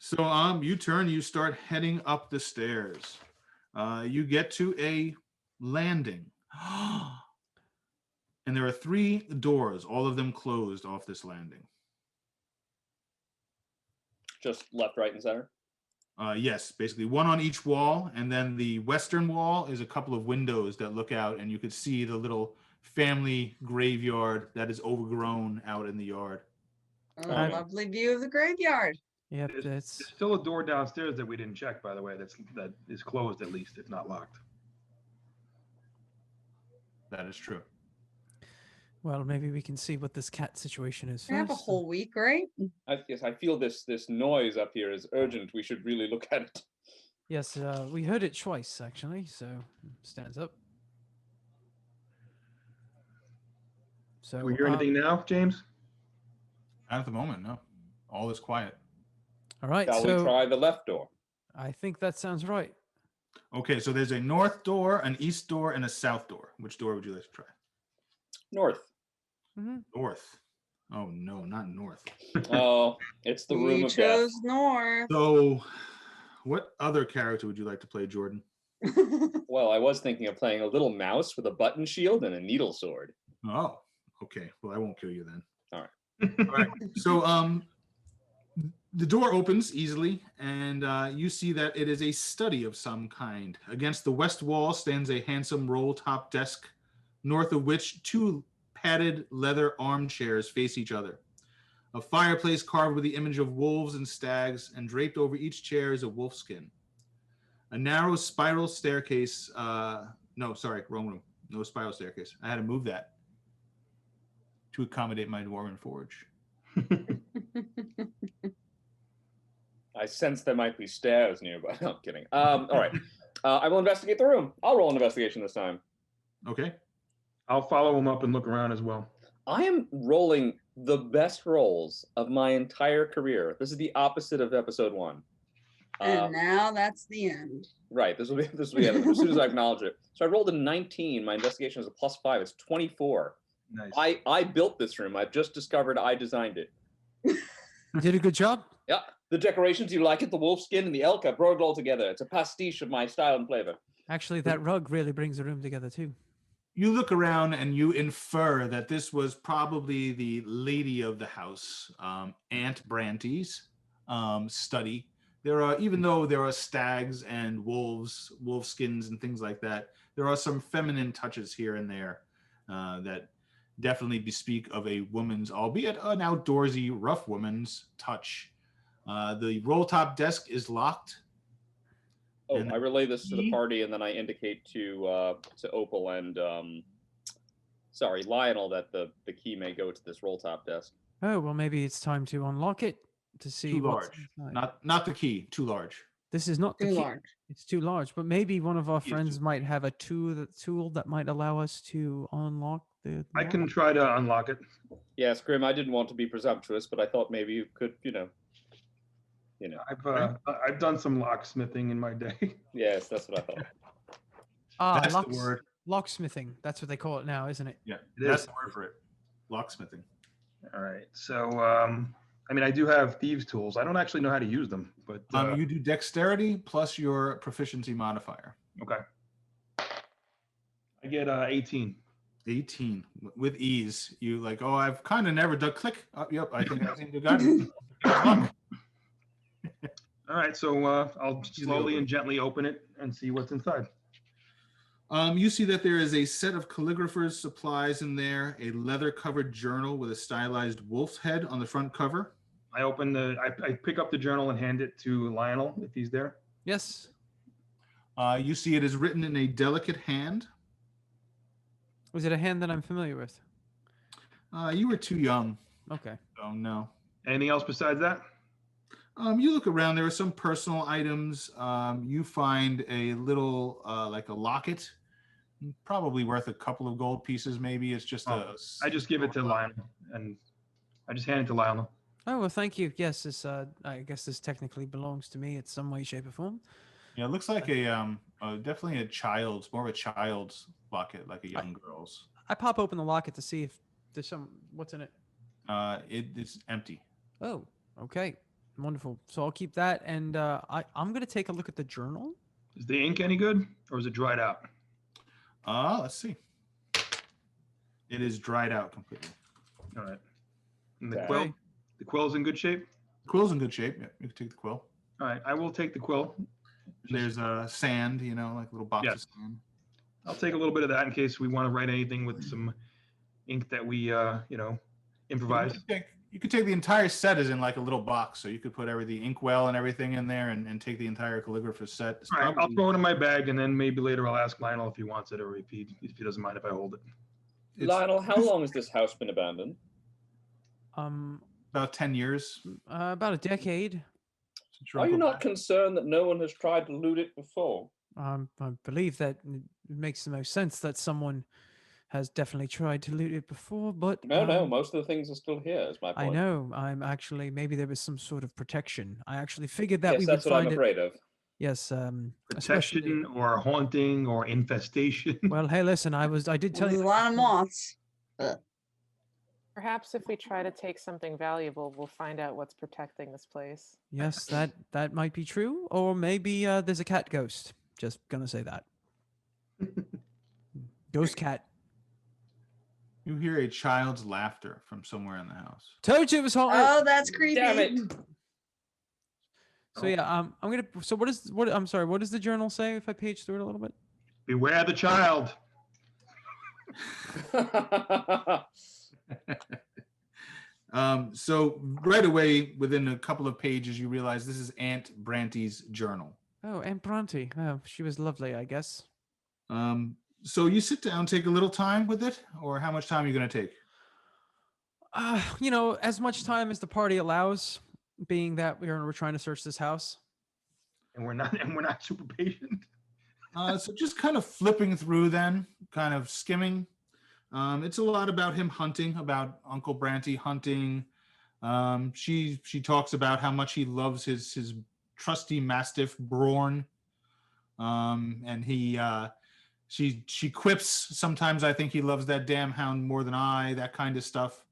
Speaker 1: So you start heading up the stairs. You get to a landing. And there are 3 doors, all of them closed off this landing.
Speaker 2: Just left, right, and center.
Speaker 1: Yes, basically one on each wall, and then the western wall is a couple of windows that look out, and you could see the little family graveyard that is overgrown out in the yard.
Speaker 6: Oh,
Speaker 5: I-
Speaker 6: lovely view of the graveyard.
Speaker 5: Yep,
Speaker 3: There's
Speaker 5: that's
Speaker 3: still a door downstairs that we didn't check, by the way. That is closed at least, if not locked.
Speaker 1: That is true.
Speaker 5: well. Maybe we can see what this cat situation is
Speaker 6: We have a
Speaker 5: first.
Speaker 6: whole week, right?
Speaker 2: I feel this noise up here is urgent. We should really look at it.
Speaker 5: Yes, we heard it twice actually. So stands up. So
Speaker 3: Do we hear anything now, James?
Speaker 1: Not at the moment, no. All is quiet.
Speaker 5: all right,
Speaker 2: Shall we
Speaker 5: so
Speaker 2: try the left door?
Speaker 5: I think that sounds right.
Speaker 1: Okay, so there's a north door, an east door, and a south door. Which door would you like to try?
Speaker 2: North.
Speaker 1: North. Oh no, not north.
Speaker 2: Oh, it's the room
Speaker 6: We
Speaker 2: of death.
Speaker 6: chose north.
Speaker 1: So, what other character would you like to play, Jordan?
Speaker 2: Well, I was thinking of playing a little mouse with a button shield and a needle sword.
Speaker 1: Oh, okay. Well, I won't kill you then.
Speaker 2: All right.
Speaker 1: All right. So, the door opens easily, and you see that it is a study of some kind. Against the west wall stands a handsome roll-top desk, north of which 2 padded leather armchairs face each other. A fireplace carved with the image of wolves and stags, and draped over each chair is a wolf skin. A narrow spiral staircase. No, sorry, wrong room. No spiral staircase. I had to move that to accommodate my dwarven forge.
Speaker 2: I sense there might be stairs nearby. No, I'm kidding. All right. I will investigate the room. I'll roll an investigation this time.
Speaker 1: Okay.
Speaker 3: I'll follow him up and look around as well.
Speaker 2: I am rolling the best rolls of my entire career. This is the opposite of episode 1.
Speaker 6: And now that's the end.
Speaker 2: Right. This will be the end of it, as soon as I acknowledge it. So I rolled a 19. My investigation is a +5. It's 24.
Speaker 3: Nice.
Speaker 2: I built this room. I've just discovered I designed it.
Speaker 5: You did a good job.
Speaker 2: Yeah, the decorations, you like it? The wolf skin and the elk, I brought it all together. It's a pastiche of my style and flavor.
Speaker 5: Actually, that rug really brings the room together too.
Speaker 1: You look around and you infer that this was probably the lady of the house, Aunt Branty's study. There are, even though there are stags and wolves, wolf skins and things like that, there are some feminine touches here and there that definitely bespeak of a woman's, albeit an outdoorsy, rough woman's touch. The roll top desk is locked.
Speaker 2: Oh,
Speaker 1: And
Speaker 2: I relay this to the
Speaker 1: key-
Speaker 2: party, and then I indicate to Opal and Lionel that the key may go to this roll top desk.
Speaker 5: Oh, well, maybe it's time to unlock it to see
Speaker 1: Too
Speaker 5: what's
Speaker 1: large.
Speaker 5: inside.
Speaker 1: Not the key, too large.
Speaker 5: This is not the
Speaker 6: Too
Speaker 5: key.
Speaker 6: large.
Speaker 5: It's too large, but maybe one of our
Speaker 1: Key is
Speaker 5: friends
Speaker 1: too
Speaker 5: might have a tool that might allow us to unlock the
Speaker 3: I
Speaker 5: lock.
Speaker 3: can try to unlock it.
Speaker 2: Yes, Grim, I didn't want to be presumptuous, but I thought maybe you could,
Speaker 3: I've done some locksmithing in my day.
Speaker 2: Yes, that's what I thought.
Speaker 1: That's the
Speaker 5: locks-
Speaker 1: word.
Speaker 5: Locksmithing. That's what they call it now, isn't it?
Speaker 1: Yeah,
Speaker 3: It
Speaker 1: that's
Speaker 3: is.
Speaker 1: the word for it. Locksmithing.
Speaker 3: All right. So, I mean, I do have thieves' tools. I don't actually know how to use them, but
Speaker 1: You do dexterity plus your proficiency modifier.
Speaker 3: okay. I get 18.
Speaker 1: 18 with ease. You like, oh, I've kind of never done click. Oh, yep, I think you got it. Luck.
Speaker 3: All right. So I'll slowly and gently open it and see what's inside.
Speaker 1: You see that there is a set of calligrapher's supplies in there, a leather-covered journal with a stylized wolf's head on the front cover.
Speaker 3: I pick up the journal and hand it to Lionel if he's there.
Speaker 5: Yes.
Speaker 1: You see it is written in a delicate hand.
Speaker 5: Was it a hand that I'm familiar with?
Speaker 1: You were too young,
Speaker 5: Okay.
Speaker 1: so no.
Speaker 3: Anything else besides that?
Speaker 1: You look around. There are some personal items. You find a little, like a locket, probably worth a couple of gold pieces. Maybe it's just
Speaker 3: I just give it to Lionel, and I just hand it to Lionel.
Speaker 5: Oh, well, thank you. Yes, this I guess this technically belongs to me in some way, shape, or form.
Speaker 1: Yeah, it looks like definitely a child's, more of a child's locket, like a young girl's.
Speaker 5: I pop open the locket to see if there's what's in it.
Speaker 1: It is empty.
Speaker 5: Oh, okay. Wonderful. So I'll keep that, and I'm going to take a look at the journal.
Speaker 3: Is the ink any good, or is it dried out?
Speaker 1: Let's see. It is dried out completely.
Speaker 3: All right. And the
Speaker 2: Okay.
Speaker 3: quill? The quill's in good shape?
Speaker 1: The quill's in good shape. Yeah, you can take the quill.
Speaker 3: All right. I will take the quill.
Speaker 1: There's sand, like a little box of
Speaker 3: Yes.
Speaker 1: sand.
Speaker 3: I'll take a little bit of that in case we want to write anything with some ink that we, improvise.
Speaker 1: You could take the entire set as in like a little box, so you could put the inkwell and everything in there, and take the entire calligrapher's set. It's
Speaker 3: All right. I'll
Speaker 1: probably-
Speaker 3: throw it in my bag, and then maybe later I'll ask Lionel if he wants it or if he doesn't mind if I hold it.
Speaker 1: it's
Speaker 2: Lionel, how long has this house been abandoned?
Speaker 1: about 10 years.
Speaker 5: About a decade.
Speaker 1: since your
Speaker 2: Are you
Speaker 1: uncle
Speaker 2: not
Speaker 1: died.
Speaker 2: concerned that no one has tried to loot it before?
Speaker 5: I believe that it makes the most sense that someone has definitely tried to loot it before, but
Speaker 2: No, most of the things are still here, is my point.
Speaker 5: I know. I'm actually maybe there was some sort of protection. I actually figured that
Speaker 2: Yes,
Speaker 5: we would
Speaker 2: that's what I'm
Speaker 5: find it.
Speaker 2: afraid of.
Speaker 5: Yes,
Speaker 3: Protection
Speaker 5: especially.
Speaker 3: or haunting or infestation.
Speaker 5: Well, hey, listen, I did tell
Speaker 6: There's
Speaker 5: you
Speaker 6: a lot of moths.
Speaker 4: Perhaps if we try to take something valuable, we'll find out what's protecting this place.
Speaker 5: Yes, that might be true, or maybe there's a cat ghost. Just gonna say that. Ghost cat.
Speaker 1: You hear a child's laughter from somewhere in the house.
Speaker 5: Told you it was hot.
Speaker 6: Oh, that's creepy.
Speaker 2: Damn it.
Speaker 5: So yeah, I'm gonna. So what? I'm sorry. What does the journal say? If I page through it a little bit.
Speaker 3: Beware the child.
Speaker 1: So right away, within a couple of pages, you realize this is Aunt Branty's journal.
Speaker 5: Oh, Aunt Bronte. Oh, she was lovely, I guess.
Speaker 1: So you sit down, take a little time with it, or how much time are you going to take?
Speaker 5: As much time as the party allows, being that we're trying to search this house.
Speaker 3: And we're not super patient.
Speaker 1: So just kind of flipping through, then kind of skimming. It's a lot about him hunting, about Uncle Branty hunting. She talks about how much he loves his trusty mastiff Brawn, and she quips sometimes. I think he loves that damn hound more than I. That kind of stuff.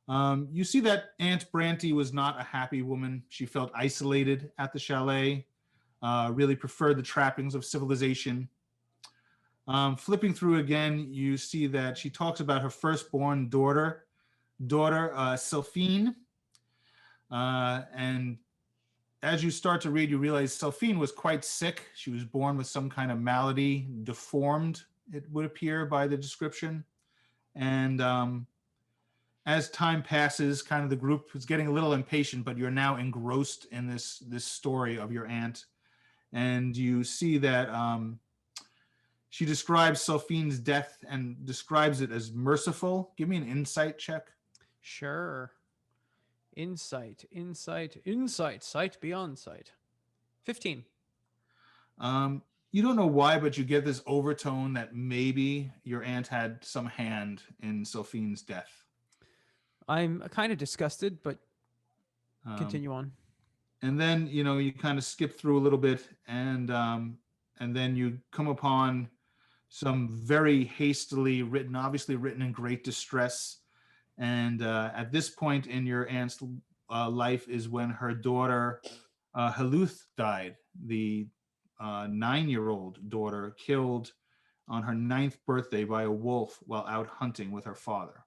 Speaker 1: You see that Aunt Branty was not a happy woman. She felt isolated at the chalet, really preferred the trappings of civilization. Flipping through again, you see that she talks about her firstborn daughter, Selphine. And as you start to read, you realize Selphine was quite sick. She was born with some kind of malady, deformed, it would appear by the description. And as time passes, kind of the group is getting a little impatient, but you're now engrossed in this story of your aunt. And you see that she describes Selphine's death and describes it as merciful. Give me an insight check.
Speaker 5: Sure. Insight, sight beyond sight. 15.
Speaker 1: You don't know why, but you get this overtone that maybe your aunt had some hand in Selphine's death.
Speaker 5: I'm kind of disgusted, but continue on.
Speaker 1: And then, you kind of skip through a little bit, and then you come upon some very hastily written, obviously written in great distress. And at this point in your aunt's life is when her daughter, Haluth, died. The 9-year-old daughter killed on her 9th birthday by a wolf while out hunting with her father.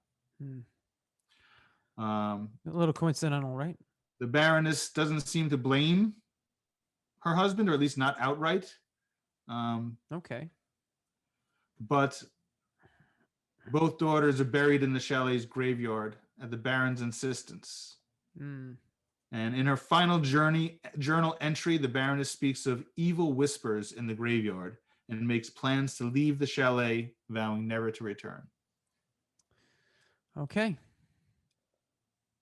Speaker 5: A little coincidental, right?
Speaker 1: The Baroness doesn't seem to blame her husband, or at least not outright.
Speaker 5: Okay.
Speaker 1: But both daughters are buried in the chalet's graveyard at the Baron's insistence. And in her final journal entry, the Baroness speaks of evil whispers in the graveyard and makes plans to leave the chalet, vowing never to return.
Speaker 5: Okay.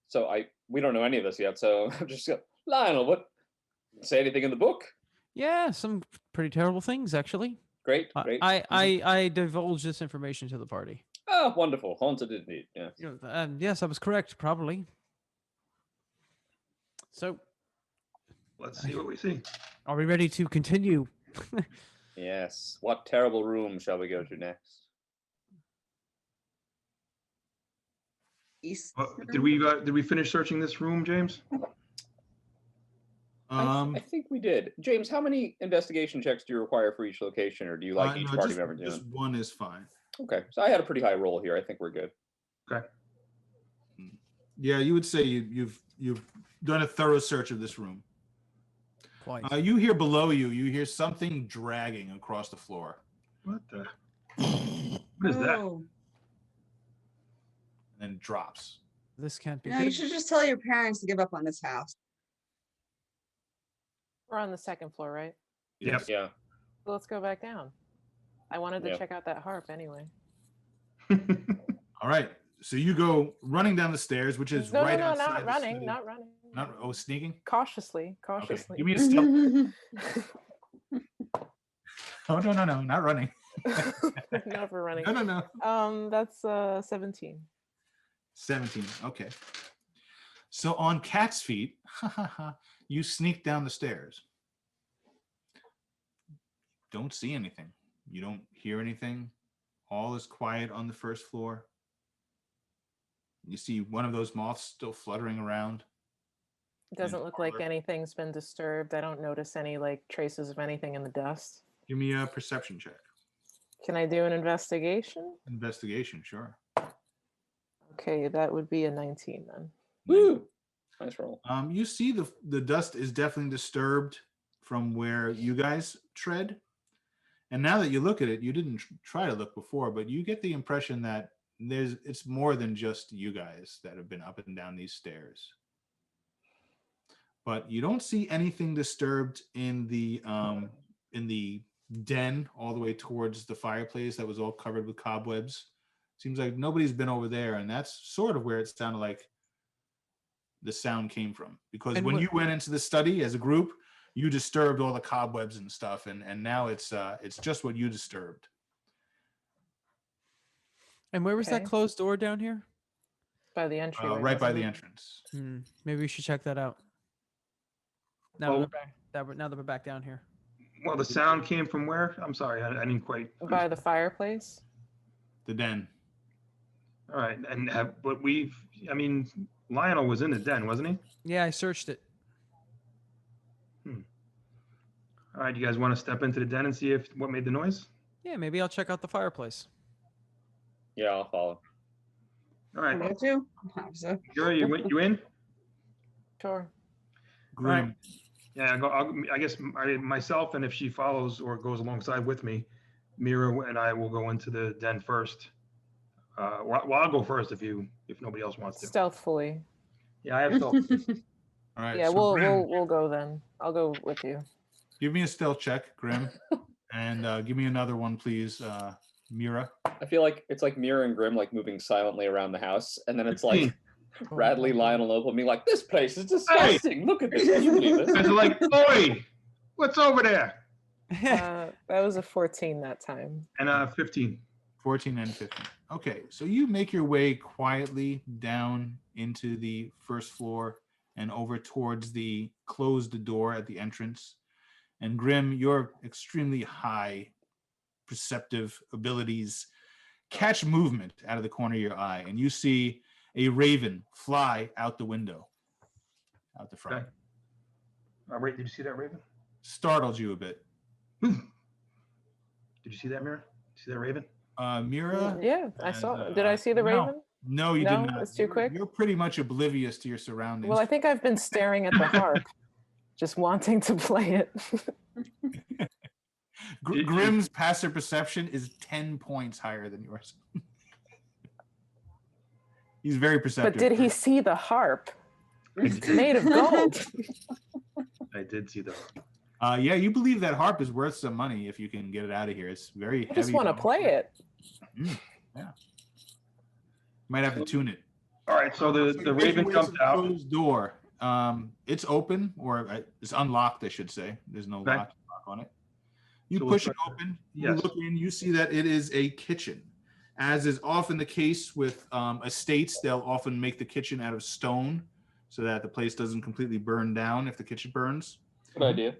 Speaker 2: So we don't know any of this yet. So I'm just Lionel, what? Say anything in the book?
Speaker 5: Yeah, some pretty terrible things, actually.
Speaker 2: Great.
Speaker 5: I divulged this information to the party.
Speaker 2: Oh, wonderful. Haunted indeed. Yeah.
Speaker 5: Yes, I was correct, probably. So,
Speaker 3: Let's see what we see.
Speaker 5: are we ready to continue?
Speaker 2: Yes. What terrible room shall we go to next?
Speaker 6: East.
Speaker 3: Did we finish searching this room, James?
Speaker 2: I think we did. James, how many investigation checks do you require for each location, or do you like each party member doing?
Speaker 1: Just one is fine.
Speaker 2: Okay, so I had a pretty high roll here. I think we're good.
Speaker 3: Okay.
Speaker 1: Yeah, you would say you've done a thorough search of this room.
Speaker 5: Quite.
Speaker 1: You hear below you. You hear something dragging across the floor.
Speaker 3: What the? What is that?
Speaker 6: Oh.
Speaker 1: And then it drops.
Speaker 5: This can't be.
Speaker 6: No, you should just tell your parents to give up on this house.
Speaker 4: We're on the 2nd floor, right?
Speaker 3: Yep.
Speaker 2: Yeah.
Speaker 4: Well, let's go back down. I wanted to
Speaker 2: Yeah.
Speaker 4: check out that harp anyway.
Speaker 1: All right. So you go running down the stairs, which is
Speaker 4: No,
Speaker 1: right
Speaker 4: no,
Speaker 1: outside.
Speaker 4: not running, not running.
Speaker 1: Sneaking?
Speaker 4: Cautiously.
Speaker 1: Okay. Give me a stealth. Oh, no, not running.
Speaker 4: Never running.
Speaker 1: No.
Speaker 4: That's 17.
Speaker 1: 17. Okay. So on cat's feet, you sneak down the stairs. Don't see anything. You don't hear anything. All is quiet on the 1st floor. You see one of those moths still fluttering around.
Speaker 4: It doesn't look like anything's been disturbed. I don't notice any traces of anything in the dust.
Speaker 1: Give me a perception check.
Speaker 4: Can I do an investigation?
Speaker 1: Investigation, sure.
Speaker 4: Okay, that would be a 19 then.
Speaker 2: Woo! Nice roll.
Speaker 1: You see the dust is definitely disturbed from where you guys tread. And now that you look at it, you didn't try to look before, but you get the impression that it's more than just you guys that have been up and down these stairs. But you don't see anything disturbed in the den all the way towards the fireplace that was all covered with cobwebs. Seems like nobody's been over there, and that's sort of where it sounded like the sound came from. Because when you went into the study as a group, you disturbed all the cobwebs and stuff, and now it's just what you disturbed.
Speaker 5: And where was that closed door down here?
Speaker 4: By the entry.
Speaker 1: Right by the entrance.
Speaker 5: Maybe we should check that out. Now that we're back down here.
Speaker 3: Well, the sound came from where? I'm sorry, I didn't quite.
Speaker 4: By the fireplace.
Speaker 1: The den.
Speaker 3: All right, and but I mean, Lionel was in the den, wasn't he?
Speaker 5: Yeah, I searched it.
Speaker 3: All right, you guys want to step into the den and see if what made the noise?
Speaker 5: Yeah, maybe I'll check out the fireplace.
Speaker 2: Yeah, I'll follow.
Speaker 3: All
Speaker 6: I'm
Speaker 3: right,
Speaker 6: there too. So,
Speaker 3: Yuri, you in?
Speaker 4: Sure.
Speaker 1: Grim.
Speaker 3: Yeah, I guess myself, and if she follows or goes alongside with me, Mira and I will go into the den first. Well, I'll go first if nobody else wants to.
Speaker 4: Stealthfully.
Speaker 3: Yeah, I have stealth.
Speaker 1: All right.
Speaker 4: Yeah,
Speaker 1: so
Speaker 4: we'll
Speaker 1: Grim,
Speaker 4: we'll go then. I'll go with you.
Speaker 1: give me a stealth check, Grim, and give me another one, please, Mira.
Speaker 2: I feel like it's like Mira and Grim like moving silently around the house, and then it's like
Speaker 3: 15.
Speaker 2: Radley, Lionel, Opal being like, "This place is disgusting. Look at this. Can you believe
Speaker 3: Guys are
Speaker 2: this?"
Speaker 3: like, "Oi, what's over there?"
Speaker 4: That was a 14 that time.
Speaker 3: And 15.
Speaker 1: 14 and 15. Okay, so you make your way quietly down into the first floor and over towards the closed door at the entrance. And Grim, your extremely high perceptive abilities catch movement out of the corner of your eye, and you see a raven fly out the window, out the front.
Speaker 3: Okay. Did you see that, Raven?
Speaker 1: Startled you a bit.
Speaker 3: Did you see that, Mira? See that, Raven?
Speaker 1: Mira?
Speaker 4: Yeah, I
Speaker 1: as,
Speaker 4: saw. Did I see the
Speaker 1: no.
Speaker 4: raven?
Speaker 1: No, you
Speaker 4: No,
Speaker 1: did not.
Speaker 4: it's too quick?
Speaker 1: You're pretty much oblivious to your surroundings.
Speaker 4: Well, I think I've been staring at the harp, just wanting to play it.
Speaker 1: Grim's passive perception is 10 points higher than yours. He's very perceptive.
Speaker 4: But did he see the harp? It's made of gold.
Speaker 3: I did see that.
Speaker 1: Yeah, you believe that harp is worth some money if you can get it out of here. It's very
Speaker 4: I just
Speaker 1: heavy.
Speaker 4: want to play it.
Speaker 1: Yeah. Might have to tune it.
Speaker 3: All right, so
Speaker 1: So
Speaker 3: the
Speaker 1: you make
Speaker 3: Raven
Speaker 1: your way to
Speaker 3: comes
Speaker 1: the
Speaker 3: out.
Speaker 1: closed door. It's open, or it's unlocked, I should say. There's no
Speaker 3: Okay.
Speaker 1: lock on it. You
Speaker 3: So we'll
Speaker 1: push it
Speaker 3: start-
Speaker 1: open. You
Speaker 3: Yes.
Speaker 1: look in. You see that it is a kitchen. As is often the case with estates, they'll often make the kitchen out of stone so that the place doesn't completely burn down if the kitchen burns.
Speaker 2: Good idea.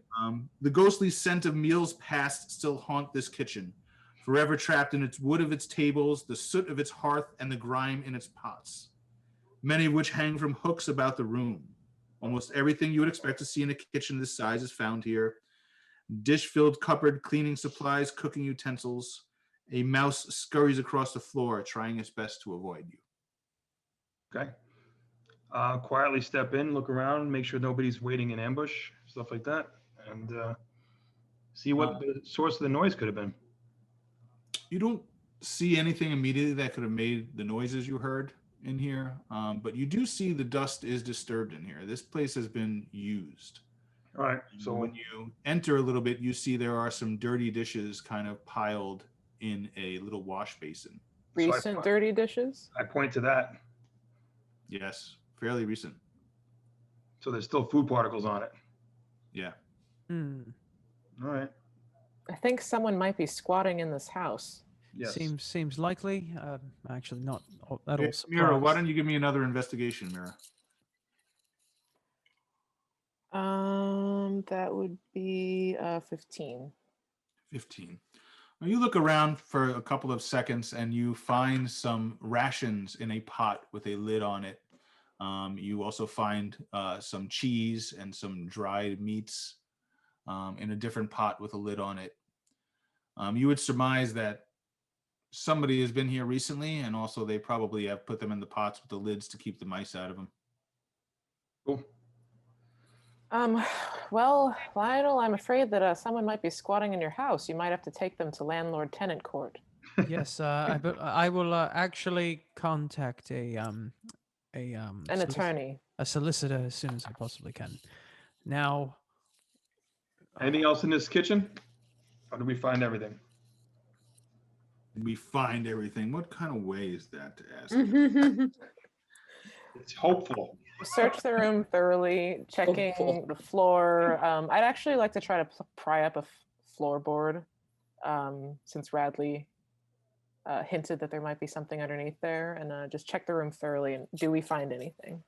Speaker 1: The ghostly scent of meals past still haunt this kitchen, forever trapped in its wood of its tables, the soot of its hearth, and the grime in its pots, many of which hang from hooks about the room. Almost everything you would expect to see in a kitchen this size is found here. Dish-filled cupboard, cleaning supplies, cooking utensils. A mouse scurries across the floor, trying its best to avoid you.
Speaker 3: Okay. Quietly step in, look around, make sure nobody's waiting in ambush, stuff like that, and see what the source of the noise could have been.
Speaker 1: You don't see anything immediately that could have made the noises you heard in here, but you do see the dust is disturbed in here. This place has been used.
Speaker 3: All right,
Speaker 1: So
Speaker 3: so
Speaker 1: when you enter a little bit, you see there are some dirty dishes kind of piled in a little wash basin.
Speaker 4: Recent dirty dishes.
Speaker 3: I point to that.
Speaker 1: Yes, fairly recent.
Speaker 3: So there's still food particles on it.
Speaker 1: Yeah.
Speaker 3: All right.
Speaker 4: I think someone might be squatting in this house.
Speaker 3: Yes.
Speaker 5: Seems likely. Actually, not at all
Speaker 1: Mira,
Speaker 5: surprised.
Speaker 1: why don't you give me another investigation, Mira?
Speaker 4: That would be 15.
Speaker 1: 15. Well, you look around for a couple of seconds and you find some rations in a pot with a lid on it. You also find some cheese and some dried meats in a different pot with a lid on it. You would surmise that somebody has been here recently, and also they probably have put them in the pots with the lids to keep the mice out of them.
Speaker 3: Cool.
Speaker 4: Well, Lionel, I'm afraid that someone might be squatting in your house. You might have to take them to landlord-tenant court.
Speaker 5: Yes, I will actually contact
Speaker 4: An attorney.
Speaker 5: a solicitor as soon as I possibly can. Now,
Speaker 3: Anything else in this kitchen? Or did we find everything?
Speaker 1: We find everything. What kind of way is that to ask?
Speaker 3: It's hopeful.
Speaker 4: Search the room thoroughly, checking the floor. I'd actually like to try to pry up a floorboard, since Radley hinted that there might be something underneath there, and just check the room thoroughly. And do we find anything?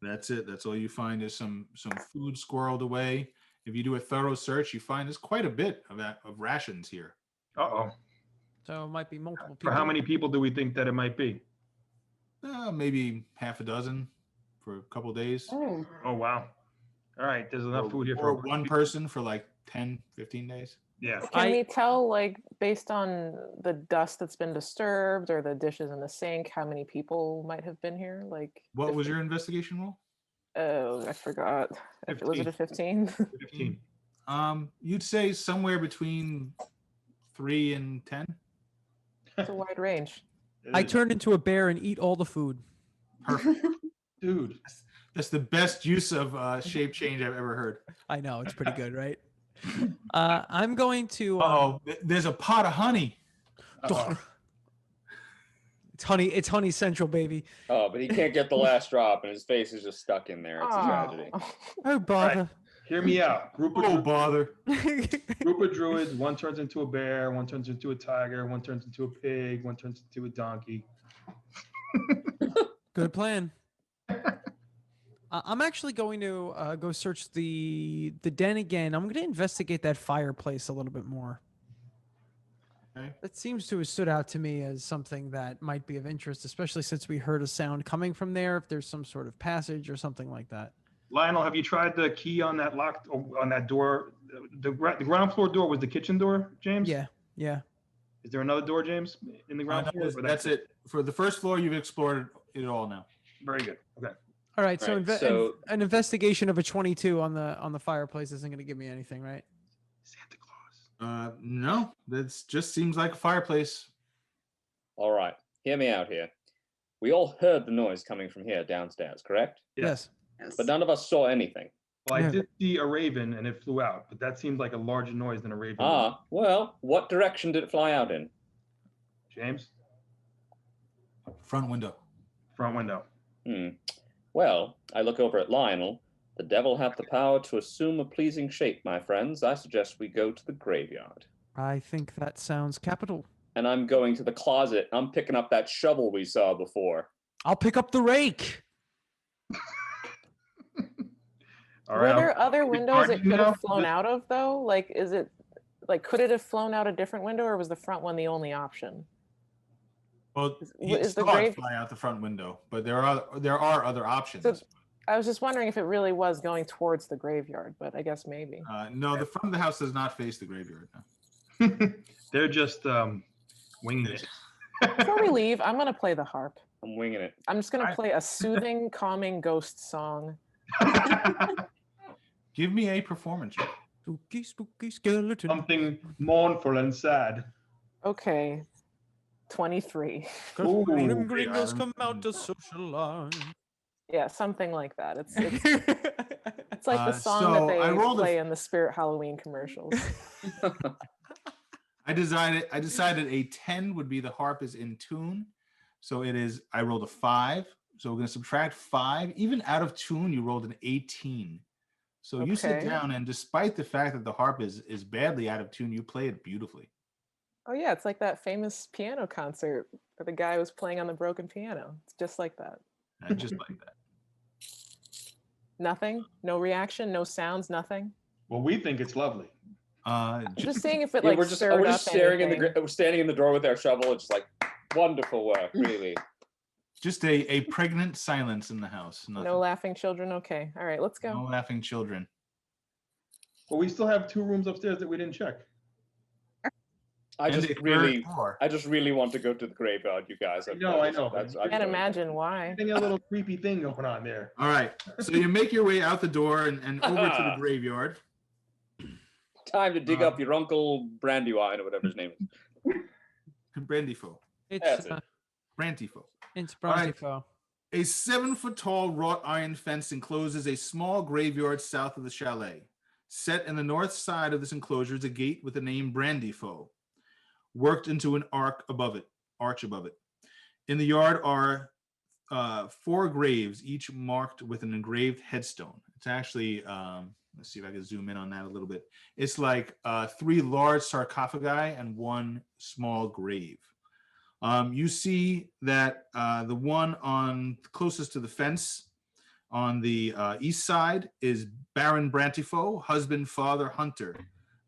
Speaker 1: That's it. That's all you find is some food squirreled away. If you do a thorough search, you find there's quite a bit of rations here.
Speaker 3: Uh-oh.
Speaker 5: So it might be multiple
Speaker 3: For
Speaker 5: people.
Speaker 3: how many people do we think that it might be?
Speaker 1: Maybe half a dozen for a couple days.
Speaker 6: Oh,
Speaker 3: Oh, wow. All right, there's enough food here for
Speaker 1: Or
Speaker 3: a bunch of
Speaker 1: one
Speaker 3: people.
Speaker 1: person for like 10, 15 days.
Speaker 3: Yeah.
Speaker 4: Can
Speaker 5: I-
Speaker 4: we tell, like, based on the dust that's been disturbed or the dishes in the sink, how many people might have been here? Like,
Speaker 1: What
Speaker 4: if
Speaker 1: was
Speaker 4: the-
Speaker 1: your investigation roll?
Speaker 4: Oh, I forgot. Was it a 15?
Speaker 3: 15.
Speaker 1: You'd say somewhere between 3 and 10.
Speaker 4: It's a wide range.
Speaker 5: I turn into a bear and eat all the food.
Speaker 1: Perfect.
Speaker 3: Dude.
Speaker 1: That's the best use of shape change I've ever heard.
Speaker 5: I know, it's pretty good, right? I'm going to.
Speaker 1: Oh, there's a pot of honey.
Speaker 3: Uh-oh.
Speaker 5: It's honey central, baby.
Speaker 2: Oh, but he can't get the last drop, and his face is just stuck in there. It's a tragedy.
Speaker 5: Oh, bother.
Speaker 3: Hear me out. Group
Speaker 1: Oh,
Speaker 3: of
Speaker 1: bother.
Speaker 3: druids. One turns into a bear. One turns into a tiger. One turns into a pig. One turns into a donkey.
Speaker 5: Good plan. I'm actually going to go search the den again. I'm going to investigate that fireplace a little bit more.
Speaker 1: Okay.
Speaker 5: That seems to have stood out to me as something that might be of interest, especially since we heard a sound coming from there. If there's some sort of passage or something like that.
Speaker 3: Lionel, have you tried the key on that locked on that door? The ground floor door was the kitchen door, James?
Speaker 5: Yeah, yeah.
Speaker 3: Is there another door, James, in the ground floor? Or
Speaker 1: That's it. For the first floor, you've explored it all now.
Speaker 3: Very good. Okay.
Speaker 5: All right, so,
Speaker 2: Right, so-
Speaker 5: an investigation of a 22 on the fireplace isn't going to give me anything, right?
Speaker 3: Santa Claus.
Speaker 1: No, that just seems like a fireplace.
Speaker 2: All right, hear me out here. We all heard the noise coming from here downstairs, correct?
Speaker 3: Yes.
Speaker 6: yes.
Speaker 2: But none of us saw anything.
Speaker 3: Well, I
Speaker 5: Yeah.
Speaker 3: did see a raven and it flew out, but that seemed like a larger noise than a raven.
Speaker 2: Ah, well, what direction did it fly out in?
Speaker 3: James,
Speaker 1: Front window.
Speaker 3: front window.
Speaker 2: Well, I look over at Lionel. The devil hath the power to assume a pleasing shape, my friends. I suggest we go to the graveyard.
Speaker 5: I think that sounds capital.
Speaker 2: And I'm going to the closet. I'm picking up that shovel we saw before.
Speaker 5: I'll pick up the rake.
Speaker 3: All
Speaker 4: Were
Speaker 3: right.
Speaker 4: there other windows it
Speaker 3: parking
Speaker 4: could
Speaker 3: now?
Speaker 4: have flown out of, though? Like, is it, like, could it have flown out a different window, or was the front one the only option?
Speaker 1: Well,
Speaker 4: Is
Speaker 1: he
Speaker 4: the
Speaker 1: saw it
Speaker 4: grave-
Speaker 1: fly out the front window, but there are other options.
Speaker 4: So- I was just wondering if it really was going towards the graveyard, but I guess maybe.
Speaker 1: No, the front of the house does not face the graveyard. No.
Speaker 3: They're just winging it.
Speaker 4: Before we leave, I'm going to play the harp.
Speaker 2: I'm winging it.
Speaker 4: I'm just going to play a soothing, calming ghost song.
Speaker 1: Give me a performance.
Speaker 5: Spooky, spooky skeleton.
Speaker 3: Something mournful and sad.
Speaker 4: Okay. 23.
Speaker 3: Ooh,
Speaker 5: Them green
Speaker 1: yeah,
Speaker 5: girls
Speaker 1: I'm-
Speaker 5: come out to socialize.
Speaker 4: Yeah, something like that. It's like the song
Speaker 1: so
Speaker 4: that
Speaker 1: I
Speaker 4: they
Speaker 1: rolled a-
Speaker 4: play in the Spirit Halloween commercials.
Speaker 1: I decided a 10 would be the harp is in tune. So it is, I rolled a 5. So we're going to subtract 5. Even out of tune, you rolled an 18. So you sit
Speaker 4: Okay.
Speaker 1: down, and despite the fact that the harp is badly out of tune, you play it beautifully.
Speaker 4: Oh yeah, it's like that famous piano concert where the guy was playing on the broken piano. It's just like that.
Speaker 1: I just like that.
Speaker 4: Nothing? No reaction? No sounds? Nothing?
Speaker 3: Well, we think it's lovely.
Speaker 4: I'm just seeing if it
Speaker 2: Yeah,
Speaker 4: like
Speaker 2: we're just
Speaker 4: stirred up
Speaker 2: staring
Speaker 4: anything.
Speaker 2: we're standing in the door with our shovel. It's like wonderful work, really.
Speaker 1: Just a pregnant silence in the house. Nothing.
Speaker 4: No laughing children? Okay. All right, let's go.
Speaker 1: No laughing children.
Speaker 3: Well, we still have 2 rooms upstairs that we didn't check.
Speaker 2: I
Speaker 1: And
Speaker 2: just
Speaker 1: a third
Speaker 2: really
Speaker 1: floor.
Speaker 2: want to go to the graveyard, you guys.
Speaker 3: I know.
Speaker 4: I can't imagine why.
Speaker 3: Getting a little creepy thing going on there.
Speaker 1: All right. So you make your way out the door and over to the graveyard.
Speaker 2: Time to dig up your Uncle Brandywine or whatever his name is.
Speaker 1: Brandifo.
Speaker 5: It's
Speaker 2: That's it.
Speaker 1: Brantifo.
Speaker 5: it's
Speaker 1: All right.
Speaker 5: Brontifo.
Speaker 1: A 7-foot-tall wrought iron fence encloses a small graveyard south of the chalet. Set in the north side of this enclosure is a gate with the name Brandyfoe, worked into an arch above it. In the yard are 4 graves, each marked with an engraved headstone. It's actually, let's see if I can zoom in on that a little bit. It's like 3 large sarcophagi and 1 small grave. You see that the one on closest to the fence on the east side is Baron Brantifo, husband, father, hunter,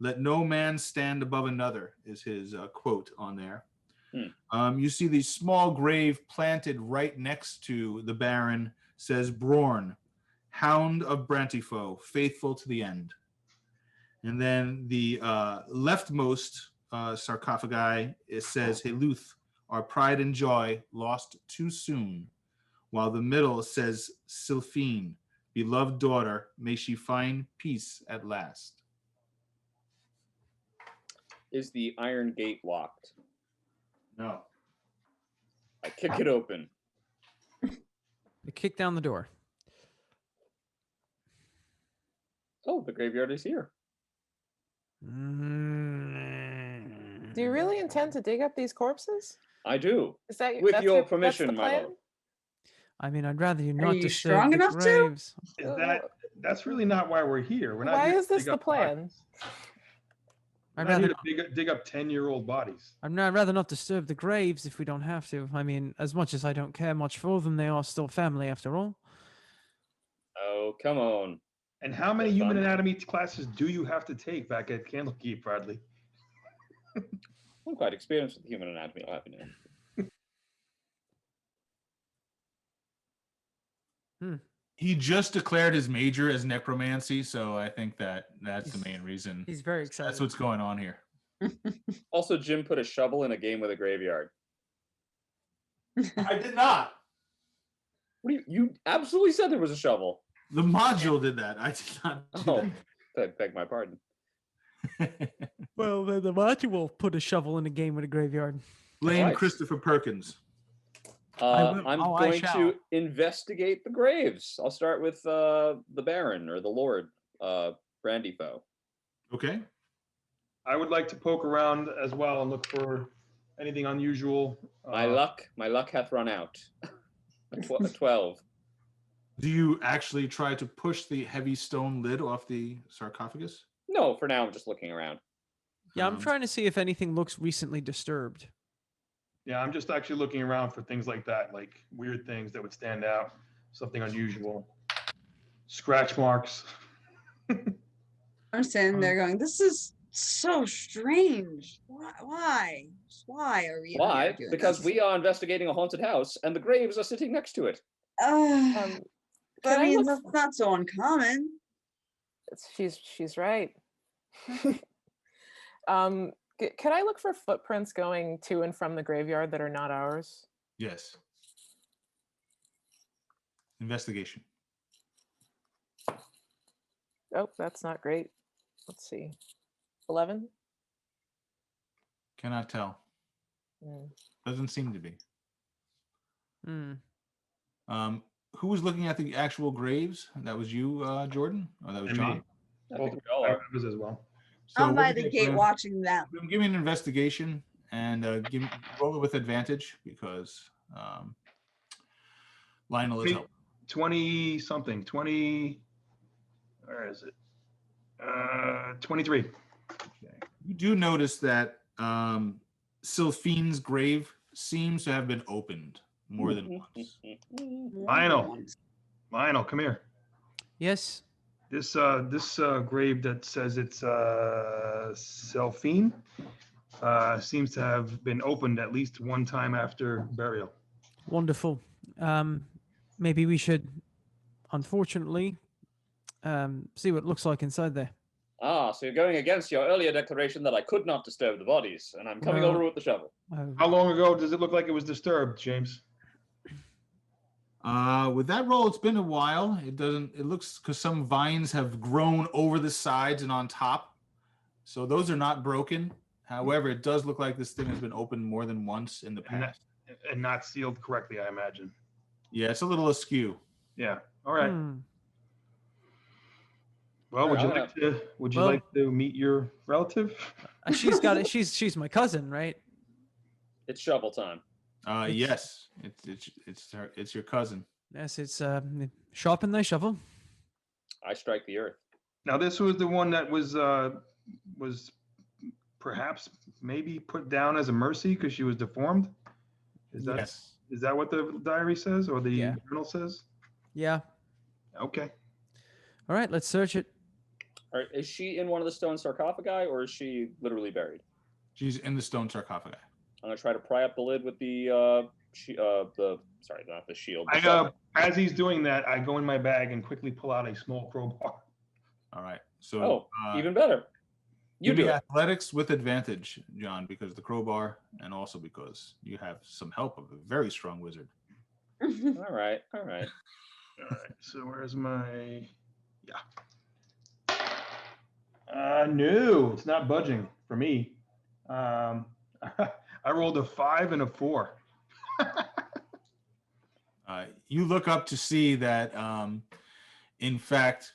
Speaker 1: Let no man stand above another is his quote on there. You see the small grave planted right next to the Baron says Brorn, Hound of Brantifoe, faithful to the end. And then the leftmost sarcophagi, it says Heluth, our pride and joy, lost too soon. While the middle says Sylphine, beloved daughter, may she find peace at last.
Speaker 2: Is the iron gate locked?
Speaker 1: No.
Speaker 2: I kick it open.
Speaker 5: You kick down the door.
Speaker 2: Oh, the graveyard is here.
Speaker 4: Do you really intend to dig up these corpses?
Speaker 2: I do.
Speaker 4: Is that
Speaker 2: With
Speaker 4: that's
Speaker 2: your
Speaker 4: that's the
Speaker 2: permission, my
Speaker 4: plan?
Speaker 2: lord.
Speaker 5: I mean, I'd rather you
Speaker 6: Are
Speaker 5: not
Speaker 6: you
Speaker 5: disturb
Speaker 6: strong
Speaker 5: the
Speaker 6: enough to?
Speaker 5: graves.
Speaker 3: That's really not why we're here. We're not
Speaker 4: Why
Speaker 3: here
Speaker 4: is
Speaker 3: to
Speaker 4: this
Speaker 3: dig
Speaker 4: the
Speaker 3: up
Speaker 4: plan?
Speaker 3: bodies.
Speaker 5: I'd
Speaker 3: We're not here
Speaker 5: rather,
Speaker 3: to dig up 10-year-old bodies.
Speaker 5: I'd rather not disturb the graves if we don't have to. I mean, as much as I don't care much for them, they are still family after all.
Speaker 2: Oh, come on.
Speaker 3: And how many
Speaker 2: That's
Speaker 3: human
Speaker 2: fun.
Speaker 3: anatomy classes do you have to take back at Candlekeep, Bradley?
Speaker 2: I'm quite experienced with human anatomy. I'll have you know.
Speaker 1: He just declared his major as necromancy, so I think that's the main reason.
Speaker 5: He's very excited.
Speaker 1: That's what's going on here.
Speaker 2: Also, Jim put a shovel in a game with a graveyard.
Speaker 1: I did not.
Speaker 2: What do you absolutely said there was a shovel.
Speaker 1: The module did that. I did not do
Speaker 2: Oh, I beg my pardon.
Speaker 1: that.
Speaker 5: Well, the module put a shovel in a game with a graveyard.
Speaker 1: Blame
Speaker 2: Right.
Speaker 1: Christopher Perkins.
Speaker 5: will.
Speaker 2: I'm
Speaker 5: Oh, I
Speaker 2: going
Speaker 5: shall.
Speaker 2: to investigate the graves. I'll start with the Baron or the Lord, Brandifoe.
Speaker 1: Okay.
Speaker 3: I would like to poke around as well and look for anything unusual.
Speaker 2: My luck hath run out. a 12.
Speaker 1: Do you actually try to push the heavy stone lid off the sarcophagus?
Speaker 2: No, for now I'm just looking around.
Speaker 5: Yeah, I'm trying to see if anything looks recently disturbed.
Speaker 3: Yeah, I'm just actually looking around for things like that, like weird things that would stand out, something unusual. Scratch marks.
Speaker 6: I'm standing there going, this is so strange. Why? Why are we even
Speaker 2: Why?
Speaker 6: here doing
Speaker 2: Because
Speaker 6: this?
Speaker 2: we are investigating a haunted house and the graves are sitting next to it.
Speaker 6: But
Speaker 4: Can
Speaker 6: I
Speaker 4: I
Speaker 6: mean,
Speaker 4: look
Speaker 6: that's not so uncommon.
Speaker 4: She's right. Can I look for footprints going to and from the graveyard that are not ours?
Speaker 1: Yes. Investigation.
Speaker 4: Oh, that's not great. Let's see. 11?
Speaker 1: Cannot tell. Doesn't seem to be. Who was looking at the actual graves? That was you, Jordan? Or that was
Speaker 3: And
Speaker 1: John?
Speaker 3: me.
Speaker 2: I
Speaker 3: Both
Speaker 2: think we all are.
Speaker 3: was as well.
Speaker 1: So
Speaker 6: I'm by
Speaker 1: what do
Speaker 6: the
Speaker 1: you
Speaker 6: gate
Speaker 1: think,
Speaker 6: watching them.
Speaker 1: Give me an investigation and roll it with advantage because Lionel is helping.
Speaker 3: 20 something. 20. Where is it? 23.
Speaker 1: Okay. You do notice that Sylphine's grave seems to have been opened more than once.
Speaker 3: Lionel, come here.
Speaker 5: Yes.
Speaker 3: This grave that says it's Selphine seems to have been opened at least one time after burial.
Speaker 5: Wonderful. Maybe we should, unfortunately, see what it looks like inside there.
Speaker 2: Ah, so you're going against your earlier declaration that I could not disturb the bodies, and I'm coming
Speaker 5: No.
Speaker 2: over with the shovel.
Speaker 3: How long ago does it look like it was disturbed, James?
Speaker 1: With that roll, it's been a while. It looks because some vines have grown over the sides and on top. So those are not broken. However, it does look like this thing has been opened more than once in the past.
Speaker 3: And not sealed correctly, I imagine.
Speaker 1: Yeah, it's a little askew.
Speaker 3: Yeah. All right.
Speaker 5: Hmm.
Speaker 3: Well, would you like to meet your relative?
Speaker 5: She's got it. She's my cousin, right?
Speaker 2: It's shovel time.
Speaker 1: Yes, it's your cousin.
Speaker 5: Yes, it's sharpen thy shovel.
Speaker 2: I strike the earth.
Speaker 3: Now, this was the one that was perhaps maybe put down as a mercy because she was deformed. Is that what the diary says or the journal says?
Speaker 5: Yeah.
Speaker 3: Okay.
Speaker 5: All right, let's search it.
Speaker 2: Is she in one of the stone sarcophagi, or is she literally buried?
Speaker 1: She's in the stone sarcophagi.
Speaker 2: I'm gonna try to pry up the lid with the sorry, not the shield. The
Speaker 3: I
Speaker 2: shovel.
Speaker 3: as he's doing that, I go in my bag and quickly pull out a small crowbar.
Speaker 1: All right. So
Speaker 2: Oh, even better. You
Speaker 1: give me
Speaker 2: do it.
Speaker 1: athletics with advantage, John, because of the crowbar, and also because you have some help of a very strong wizard.
Speaker 2: All right. All right.
Speaker 3: All right. So where's my? Yeah. No, it's not budging for me. I rolled a 5 and a 4.
Speaker 1: You look up to see that, in fact,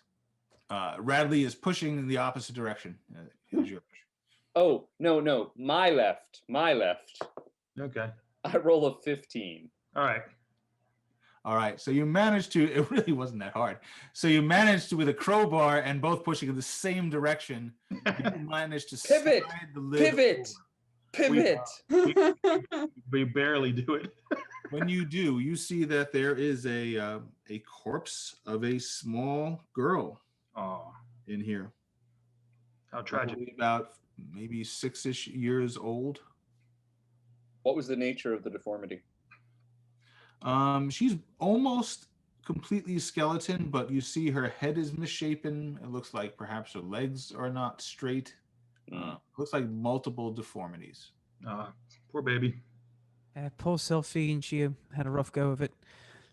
Speaker 1: Radley is pushing in the opposite direction as yours.
Speaker 2: Oh, no, my left.
Speaker 3: Okay.
Speaker 2: I roll a 15.
Speaker 3: All right.
Speaker 1: All right. So you managed to, it really wasn't that hard. So you managed to, with a crowbar and both pushing in the same direction, you managed to
Speaker 2: Pivot,
Speaker 1: slide the lid
Speaker 2: pivot.
Speaker 3: We barely do it.
Speaker 1: When you do, you see that there is a corpse of a small girl
Speaker 3: Oh,
Speaker 1: in here.
Speaker 3: how tragic.
Speaker 1: Probably about maybe 6-ish years old.
Speaker 2: What was the nature of the deformity?
Speaker 1: She's almost completely skeleton, but you see her head is misshapen. It looks like perhaps her legs are not straight. Looks like multiple deformities.
Speaker 3: Poor baby.
Speaker 5: Poor Selphie, she had a rough go of it.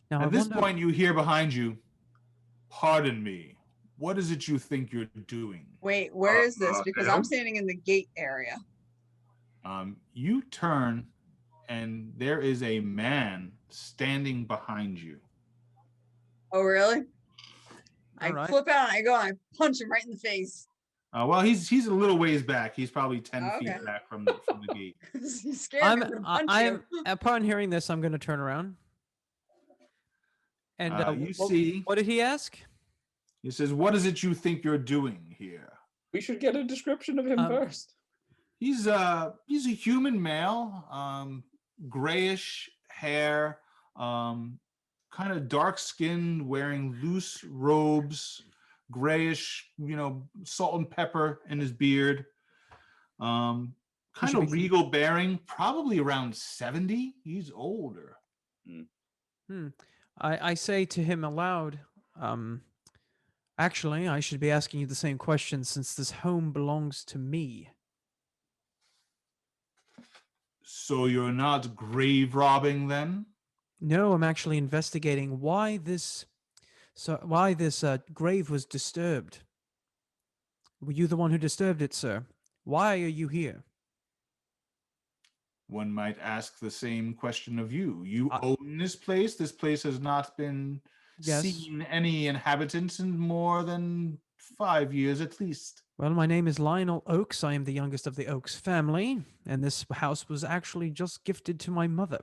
Speaker 5: Now,
Speaker 1: At this point, you hear behind you, "Pardon me. What is it you think you're doing?"
Speaker 6: Wait, where is this? Because I'm
Speaker 3: Adam?
Speaker 6: standing in the gate area.
Speaker 1: You turn, and there is a man standing behind you.
Speaker 6: Oh, really? I
Speaker 5: All right.
Speaker 6: flip out and I go and I punch him right in the face.
Speaker 1: Well, he's a little ways back. He's probably 10
Speaker 6: Oh,
Speaker 1: feet
Speaker 6: okay.
Speaker 1: back from the gate.
Speaker 6: He's scared. I'm gonna punch you.
Speaker 5: Upon hearing this, I'm going to turn around. And
Speaker 1: You see,
Speaker 5: what did he ask?
Speaker 1: he says, "What is it you think you're doing here?"
Speaker 2: We should get a description of him first.
Speaker 1: He's a human male, grayish hair, kind of dark skinned, wearing loose robes, grayish, salt and pepper in his beard. Kind of regal bearing, probably around 70. He's older.
Speaker 5: I say to him aloud, actually, I should be asking you the same question since this home belongs to me.
Speaker 1: So you're not grave robbing then?
Speaker 5: No, I'm actually investigating why this grave was disturbed. Were you the one who disturbed it, sir? Why are you here?
Speaker 1: One might ask the same question of you. You own this place. This place has not been seen any inhabitants in more than 5 years at least.
Speaker 5: Well, my name is Lionel Oakes. I am the youngest of the Oakes family, and this house was actually just gifted to my mother.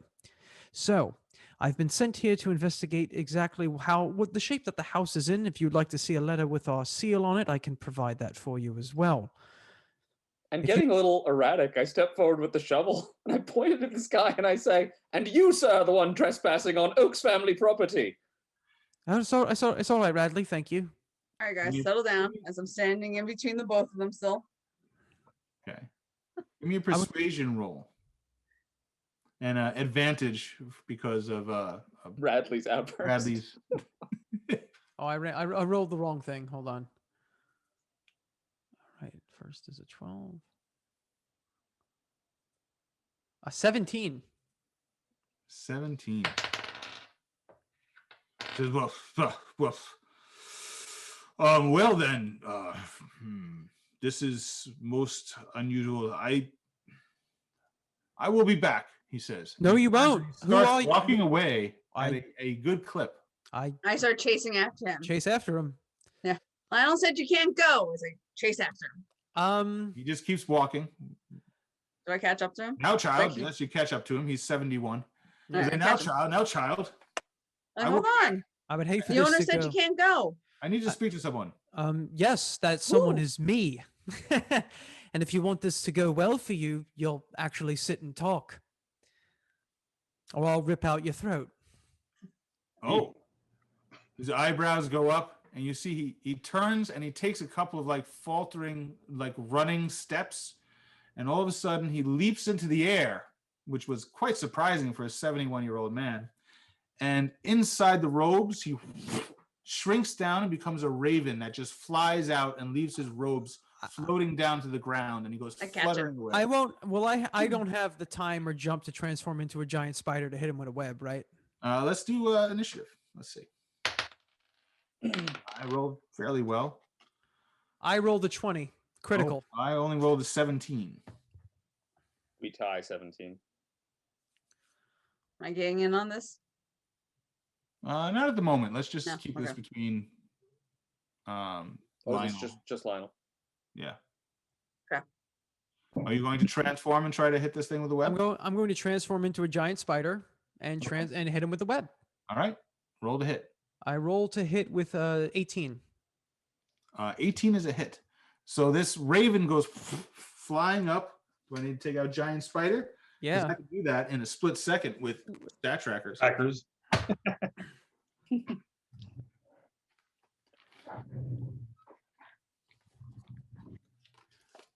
Speaker 5: So, I've been sent here to investigate exactly what the shape that the house is in. If you'd like to see a letter with our seal on it, I can provide that for you as well.
Speaker 2: And getting a little erratic, I step forward with the shovel and I pointed at this guy and I say, "And you, sir, are the one trespassing on Oakes family property."
Speaker 5: Oh, it's all right, Radley. Thank you.
Speaker 6: All right, guys, settle down as I'm standing in between the both of them still.
Speaker 1: Okay. Give me a persuasion roll. And advantage because of
Speaker 2: Radley's outburst.
Speaker 1: Radley's.
Speaker 5: I rolled the wrong thing. Hold on. All right, first is a 12. 17.
Speaker 1: 17. Says, woof. Well then, this is most unusual. I will be back, he says.
Speaker 5: No, you won't. Who are you?
Speaker 1: Walking away at a good clip.
Speaker 6: I start chasing after him.
Speaker 5: Chase after him.
Speaker 6: Yeah. Lionel said you can't go as I chase after him.
Speaker 1: He just keeps walking.
Speaker 6: Do I catch up to him?
Speaker 1: Now, child. Yes, you catch up to him. He's 71. He's like, now, child.
Speaker 6: Hold on.
Speaker 5: I would hate for
Speaker 6: the
Speaker 5: this
Speaker 6: owner
Speaker 5: to
Speaker 6: said
Speaker 5: go.
Speaker 6: you can't go.
Speaker 1: I need to speak to someone.
Speaker 5: Yes, that someone is me. And if you want this to go well for you, you'll actually sit and talk. Or I'll rip out your throat.
Speaker 1: Oh. His eyebrows go up. and you see he turns and he takes a couple of like faltering, like running steps, and all of a sudden he leaps into the air, which was quite surprising for a 71-year-old man. And inside the robes, he shrinks down and becomes a raven that just flies out and leaves his robes floating down to the ground, and he goes
Speaker 6: I catch
Speaker 1: fluttering away.
Speaker 5: I won't. Well, I don't have the time or jump to transform into a giant spider to hit him with a web, right?
Speaker 1: Let's do initiative. Let's see. I rolled fairly well.
Speaker 5: I rolled a 20, critical.
Speaker 1: Oh, I only rolled a 17.
Speaker 2: We tie 17.
Speaker 6: Am I getting in on this?
Speaker 1: Not at the moment. Let's just
Speaker 6: No,
Speaker 1: keep this
Speaker 6: okay.
Speaker 1: between
Speaker 2: Oh,
Speaker 1: Lionel.
Speaker 2: it's just Lionel.
Speaker 1: Yeah.
Speaker 6: Okay.
Speaker 1: Are you going to transform and try to hit this thing with a web?
Speaker 5: I'm going to transform into a giant spider and and hit him with the web.
Speaker 1: All right. Roll to hit.
Speaker 5: I roll to hit with 18.
Speaker 1: 18 is a hit. So this raven goes flying up. Do I need to take out giant spider? 'Cause
Speaker 5: Yeah.
Speaker 1: I can do that in a split second with stat trackers.
Speaker 3: Hackers.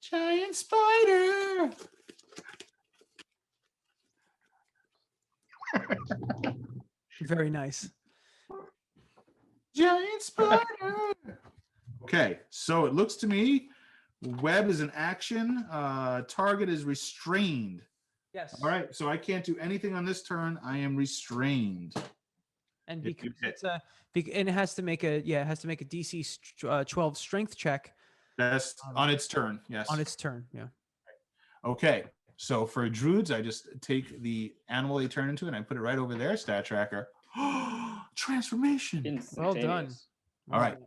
Speaker 1: Giant spider.
Speaker 5: Very nice.
Speaker 1: Giant spider. Okay, so it looks to me web is an action. Target is restrained.
Speaker 5: Yes.
Speaker 1: All right, so I can't do anything on this turn. I am restrained.
Speaker 5: And
Speaker 1: If you
Speaker 5: because
Speaker 1: hit.
Speaker 5: it's and it has to make a DC 12 strength check
Speaker 1: That's on its turn. Yes.
Speaker 5: on its turn. Yeah.
Speaker 1: Okay, so for druids, I just take the animal they turn into and I put it right over there. Stat tracker. Transformation.
Speaker 5: Well done.
Speaker 2: Instantaneous.
Speaker 1: All right.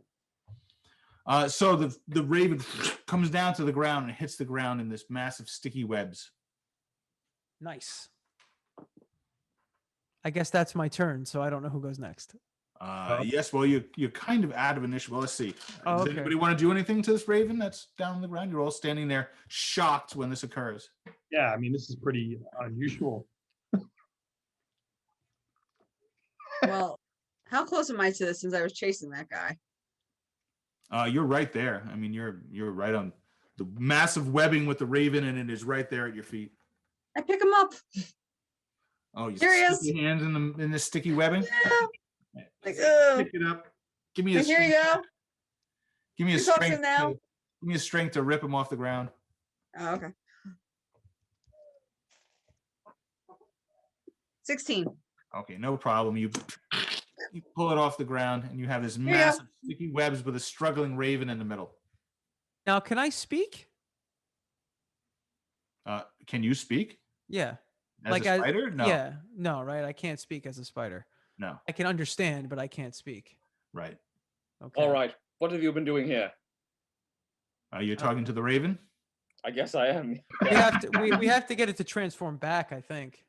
Speaker 1: So the raven comes down to the ground and hits the ground in this massive sticky webs.
Speaker 5: Nice. I guess that's my turn, so I don't know who goes next.
Speaker 1: Yes, well, you're kind of out of initiative. Well, let's see.
Speaker 5: Oh,
Speaker 1: Does
Speaker 5: okay.
Speaker 1: anybody want to do anything to this raven that's down on the ground? You're all standing there shocked when this occurs.
Speaker 3: Yeah, I mean, this is pretty unusual.
Speaker 6: Well, how close am I to this since I was chasing that guy?
Speaker 1: You're right there. I mean, you're right on the massive webbing with the raven, and it is right there at your feet.
Speaker 6: I pick him up.
Speaker 1: Oh, you
Speaker 6: Here he
Speaker 1: stick
Speaker 6: is.
Speaker 1: your hands in the sticky webbing.
Speaker 6: Yeah. Like, ugh.
Speaker 1: Pick it up. Give me a
Speaker 6: Here you
Speaker 1: strength.
Speaker 6: go.
Speaker 1: Give me a
Speaker 6: You're talking
Speaker 1: strength.
Speaker 6: now?
Speaker 1: Give me a strength to rip him off the ground.
Speaker 6: Oh, okay. 16.
Speaker 1: Okay, no problem. You pull it off the ground, and you have this
Speaker 6: you go.
Speaker 1: massive sticky webs with a struggling raven in the middle.
Speaker 5: Now, can I speak?
Speaker 1: Can you speak
Speaker 5: Yeah.
Speaker 1: as a spider? No.
Speaker 5: Yeah. No, right? I can't speak as a spider.
Speaker 1: No.
Speaker 5: I can understand, but I can't speak.
Speaker 1: Right.
Speaker 5: Okay.
Speaker 2: All right. What have you been doing here?
Speaker 1: You're talking to the raven.
Speaker 2: I guess I am.
Speaker 5: We have to get it to transform back, I think.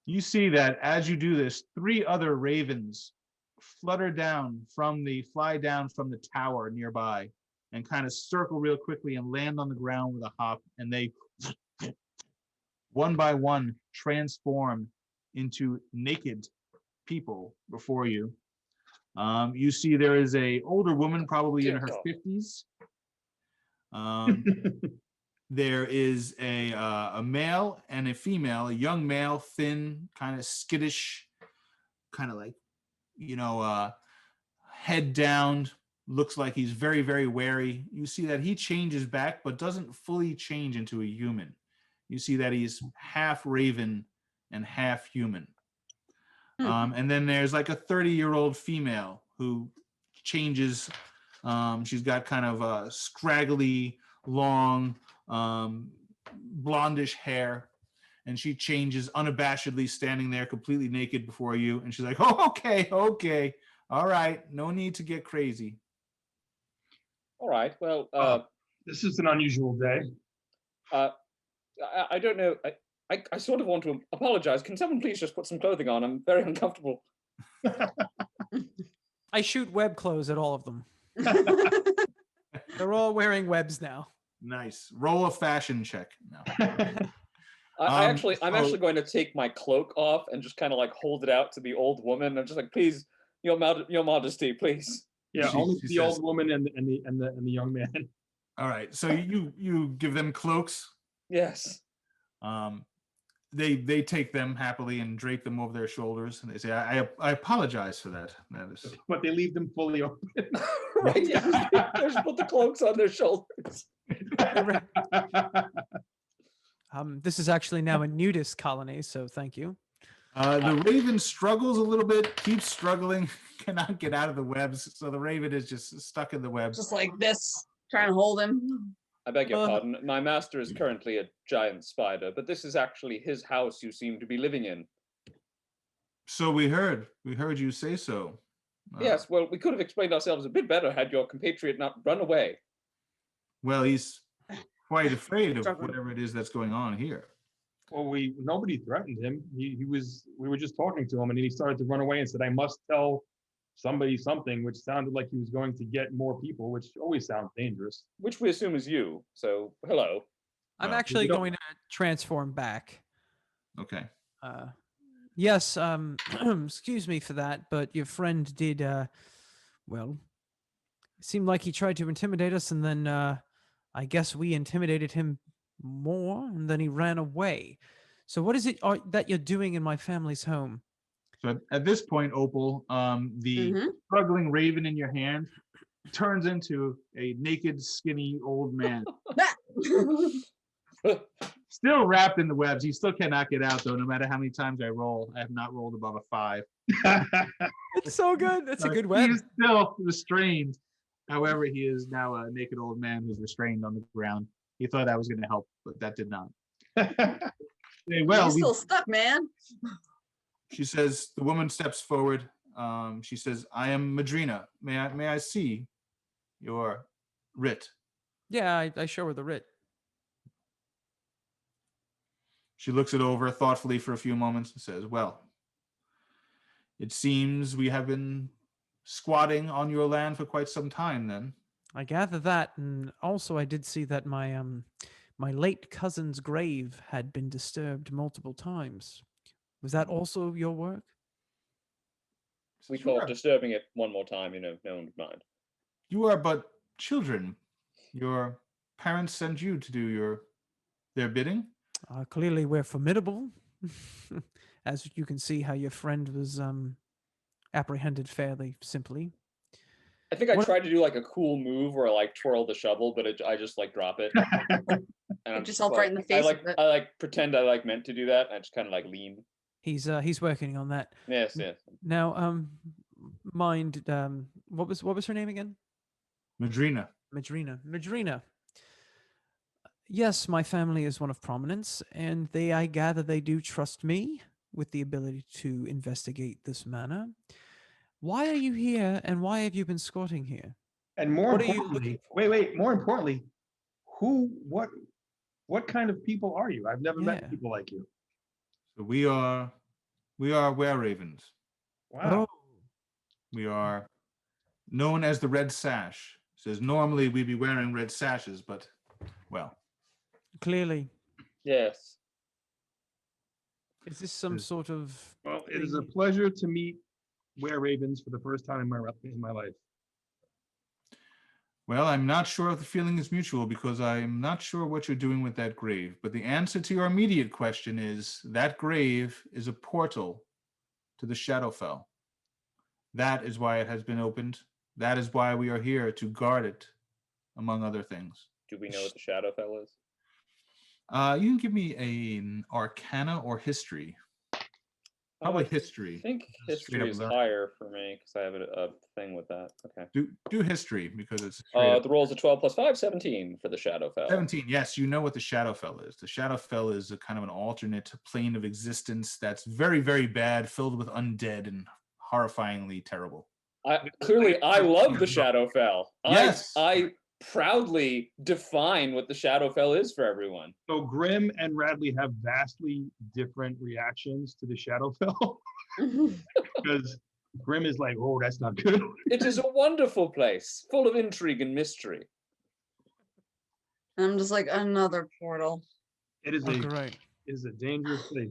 Speaker 1: You see that as you do this, 3 other ravens fly down from the tower nearby and kind of circle real quickly and land on the ground with a hop, and they one by one transform into naked people before you. You see there is a older woman, probably in her
Speaker 2: Dear God.
Speaker 1: 50s. There is a male and a female, a young male, thin, kind of skittish, kind of like, head down, looks like he's very, very wary. You see that he changes back, but doesn't fully change into a human. You see that he's half raven and half human. And then there's like a 30-year-old female who changes. She's got kind of a scraggly, long, blondish hair, and she changes unabashedly, standing there completely naked before you. And she's like, "Oh, okay, all right, no need to get crazy."
Speaker 2: All right. Well,
Speaker 3: This is an unusual day.
Speaker 2: I don't know. I sort of want to apologize. Can someone please just put some clothing on? I'm very uncomfortable.
Speaker 5: I shoot web clothes at all of them. They're all wearing webs now.
Speaker 1: Nice. Roll a fashion check. No.
Speaker 2: I'm
Speaker 1: so-
Speaker 2: actually going to take my cloak off and just kind of like hold it out to the old woman. I'm just like, please, your Majesty, please.
Speaker 3: Yeah,
Speaker 1: She-
Speaker 3: only
Speaker 1: she
Speaker 3: the
Speaker 1: says-
Speaker 3: old woman and the young man.
Speaker 1: All right. So you give them cloaks.
Speaker 2: Yes.
Speaker 1: They take them happily and drape them over their shoulders, and they say, I apologize for that. That is
Speaker 3: But they leave them fully open.
Speaker 2: Right. Yeah. They just put the cloaks on their shoulders.
Speaker 5: This is actually now a nudist colony, so thank you.
Speaker 1: the raven struggles a little bit, keeps struggling, cannot get out of the webs. So the raven is just stuck in the webs.
Speaker 6: Just like this, trying to hold him.
Speaker 2: I beg your
Speaker 5: Uh,
Speaker 2: pardon. My master is currently a giant spider, but this is actually his house you seem to be living in.
Speaker 1: So we heard you say so.
Speaker 2: Yes, well, we could have explained ourselves a bit better had your compatriot not run away.
Speaker 1: Well, he's quite afraid of
Speaker 6: Struggling.
Speaker 1: whatever it is that's going on here.
Speaker 3: Well, nobody threatened him. We were just talking to him, and then he started to run away and said, "I must tell somebody something," which sounded like he was going to get more people, which always sounds dangerous.
Speaker 2: Which we assume is you. So, hello.
Speaker 5: I'm
Speaker 1: Well,
Speaker 5: actually
Speaker 3: we don't-
Speaker 5: going to transform back.
Speaker 1: Okay.
Speaker 5: Yes, excuse me for that, but your friend did, well, it seemed like he tried to intimidate us, and then I guess we intimidated him more, and then he ran away. So what is it that you're doing in my family's home?
Speaker 1: So at this point, Opal, the
Speaker 6: Mhm.
Speaker 1: struggling raven in your hand turns into a naked, skinny old man. Still wrapped in the webs. He still cannot get out, though, no matter how many times I roll. I have not rolled above a 5.
Speaker 5: It's so good. That's a
Speaker 1: So
Speaker 5: good
Speaker 1: He
Speaker 5: web.
Speaker 1: is still restrained. However, he is now a naked old man who's restrained on the ground. He thought that was going to help, but that did not. Hey, well,
Speaker 6: You're
Speaker 1: we-
Speaker 6: still stuck, man.
Speaker 1: she says, the woman steps forward. She says, I am Madrina. May I see your writ?
Speaker 5: Yeah, I show her the writ.
Speaker 1: She looks it over thoughtfully for a few moments and says, well, it seems we have been squatting on your land for quite some time then.
Speaker 5: I gather that, and also I did see that my late cousin's grave had been disturbed multiple times. Was that also your work?
Speaker 2: We call
Speaker 1: Sure.
Speaker 2: disturbing it one more time, no one would mind.
Speaker 1: You are but children. Your parents sent you to do their bidding.
Speaker 5: Clearly, we're formidable, as you can see how your friend was apprehended fairly simply.
Speaker 2: I think I
Speaker 5: What-
Speaker 2: tried to do like a cool move where I like twirl the shovel, but I just like drop it. And I'm
Speaker 6: Hit
Speaker 2: just
Speaker 6: yourself right in the face
Speaker 2: I
Speaker 6: with it.
Speaker 2: like pretend I like meant to do that. And I just kind of like lean.
Speaker 5: He's working on that
Speaker 2: Yes, yes.
Speaker 5: now. Mind, what was her name again?
Speaker 1: Madrina.
Speaker 5: Madrina. Yes, my family is one of prominence, and I gather they do trust me with the ability to investigate this matter. Why are you here, and why have you been squatting here?
Speaker 3: And more
Speaker 5: What are you
Speaker 3: importantly,
Speaker 5: looking
Speaker 3: wait, more importantly, what kind of people are you? I've never
Speaker 5: Yeah.
Speaker 3: met people like you.
Speaker 1: So we are were ravens.
Speaker 3: Wow.
Speaker 5: Oh,
Speaker 1: We are known as the Red Sash. Says normally we'd be wearing red sashes, but well,
Speaker 5: clearly.
Speaker 2: Yes.
Speaker 5: Is this some
Speaker 1: Is-
Speaker 5: sort of
Speaker 3: Well, it is a
Speaker 5: thing?
Speaker 3: pleasure to meet Were Ravens for the first time in my life.
Speaker 1: well, I'm not sure if the feeling is mutual because I'm not sure what you're doing with that grave. But the answer to your immediate question is that grave is a portal to the Shadowfell. That is why it has been opened. That is why we are here to guard it, among other things.
Speaker 2: Do we know what the Shadowfell is?
Speaker 1: You can give me an Arcana or History. Probably History.
Speaker 2: I think
Speaker 1: Just straight
Speaker 2: history
Speaker 1: up
Speaker 2: is
Speaker 1: learn.
Speaker 2: higher for me because I have a thing with that. Okay.
Speaker 1: Do History because it's straight up.
Speaker 2: The rolls of 12 plus 5, 17 for the Shadowfell.
Speaker 1: 17. Yes, you know what the Shadowfell is. The Shadowfell is a kind of an alternate plane of existence that's very, very bad, filled with undead and horrifyingly terrible.
Speaker 2: I love the Shadowfell.
Speaker 1: Yes.
Speaker 2: I proudly define what the Shadowfell is for everyone.
Speaker 3: So Grim and Radley have vastly different reactions to the Shadowfell because Grim is like, "Oh, that's not good."
Speaker 2: It is a wonderful place, full of intrigue and mystery.
Speaker 6: I'm just like, another portal.
Speaker 3: It is
Speaker 5: Oh,
Speaker 3: a
Speaker 5: great.
Speaker 3: it is a dangerous place.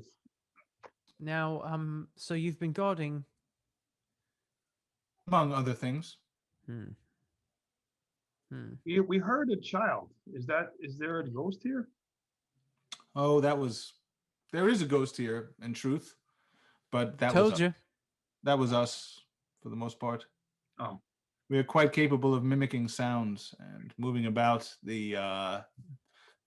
Speaker 5: Now, so you've been guarding.
Speaker 1: Among other things.
Speaker 5: Hmm. Hmm.
Speaker 3: We heard a child. Is there a ghost here?
Speaker 1: Oh, there is a ghost here, in truth, but
Speaker 5: Told you.
Speaker 1: that was us for the most part.
Speaker 3: Oh,
Speaker 1: We are quite capable of mimicking sounds and moving about the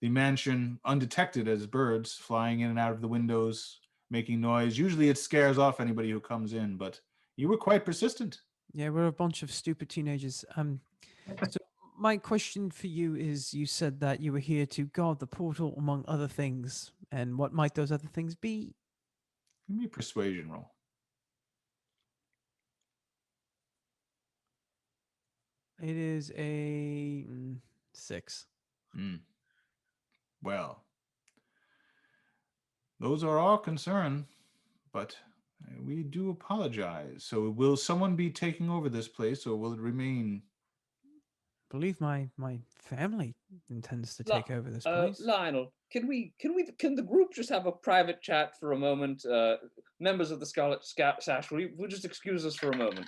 Speaker 1: mansion undetected as birds flying in and out of the windows, making noise. Usually it scares off anybody who comes in, but you were quite persistent.
Speaker 5: Yeah, we're a bunch of stupid teenagers. So my question for you is: you said that you were here to guard the portal, among other things, and what might those other things be?
Speaker 1: Give me a persuasion roll.
Speaker 5: It is a 6.
Speaker 1: Hmm. Well, those are our concern, but we do apologize. So, will someone be taking over this place, or will it remain?
Speaker 5: I believe my family intends to
Speaker 2: Li-
Speaker 5: take over this place.
Speaker 2: Lionel, can the group just have a private chat for a moment? Members of the Scarlet Sash, will you just excuse us for a moment?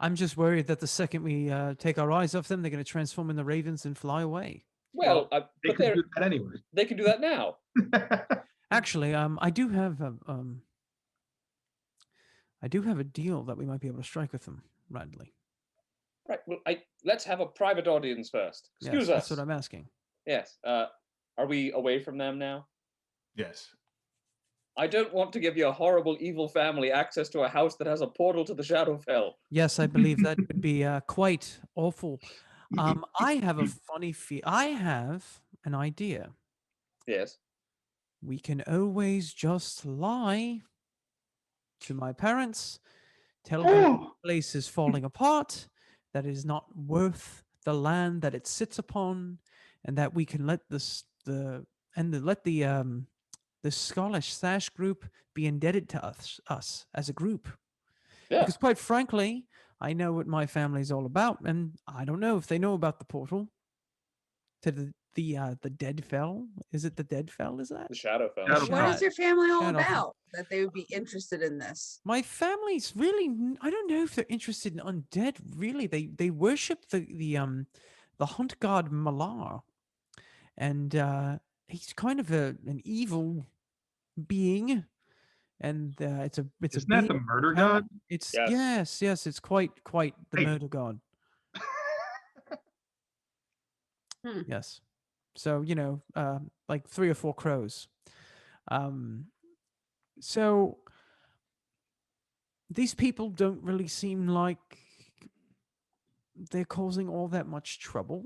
Speaker 5: I'm just worried that the second we take our eyes off them, they're going to transform into ravens and fly away.
Speaker 2: Well,
Speaker 3: they
Speaker 2: but
Speaker 3: could do that anyway.
Speaker 2: they can do that now.
Speaker 5: Actually, I do have a deal that we might be able to strike with them, Radley.
Speaker 2: Right. Well, let's have a private audience first. Excuse
Speaker 5: Yes,
Speaker 2: us.
Speaker 5: that's what I'm asking.
Speaker 2: Yes. Are we away from them now?
Speaker 1: Yes.
Speaker 2: I don't want to give your horrible, evil family access to a house that has a portal to the Shadowfell.
Speaker 5: Yes, I believe that would be quite awful. I have a funny I have an idea.
Speaker 2: Yes.
Speaker 5: We can always just lie to my parents, tell them the place is falling apart, that it is not worth the land that it sits upon, and that we can let the Scottish Sash group be indebted to us as a group.
Speaker 2: Yeah.
Speaker 5: Because quite frankly, I know what my family's all about, and I don't know if they know about the portal to the Dead Fell. Is it the Dead Fell? Is that
Speaker 2: The Shadowfell.
Speaker 3: Shadowfell.
Speaker 6: What is your family all
Speaker 5: Shadowfell.
Speaker 6: about that they would be interested in this?
Speaker 5: my family's really? I don't know if they're interested in undead. Really, they worship the hunt god Malar, and he's kind of an evil being. And it's a
Speaker 3: Isn't that the
Speaker 5: being
Speaker 3: murder
Speaker 5: power.
Speaker 3: god?
Speaker 5: It's
Speaker 2: Yes.
Speaker 5: yes, it's quite the
Speaker 3: Hey.
Speaker 5: murder god.
Speaker 6: Hmm.
Speaker 5: Yes. So, like 3 or 4 crows. So these people don't really seem like they're causing all that much trouble.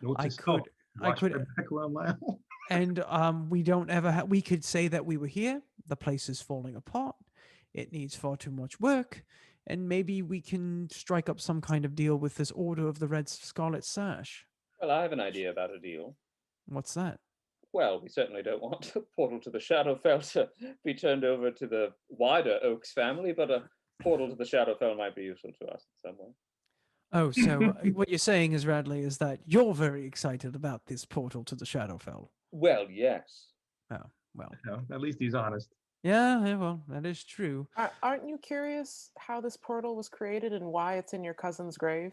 Speaker 3: Note
Speaker 5: I
Speaker 3: to self,
Speaker 5: could,
Speaker 3: watch my background, Lionel.
Speaker 5: and we don't ever we could say that we were here. The place is falling apart. It needs far too much work. And maybe we can strike up some kind of deal with this Order of the Red Scarlet Sash.
Speaker 2: Well, I have an idea about a deal.
Speaker 5: What's that?
Speaker 2: Well, we certainly don't want a portal to the Shadowfell to be turned over to the wider Oaks family, but a portal to the Shadowfell might be useful to us in some way.
Speaker 5: Oh, so what you're saying is, Radley, is that you're very excited about this portal to the Shadowfell.
Speaker 2: Well, yes.
Speaker 5: Oh, well.
Speaker 3: No, at least he's honest.
Speaker 5: Yeah, well, that is true.
Speaker 4: Aren't you curious how this portal was created and why it's in your cousin's grave?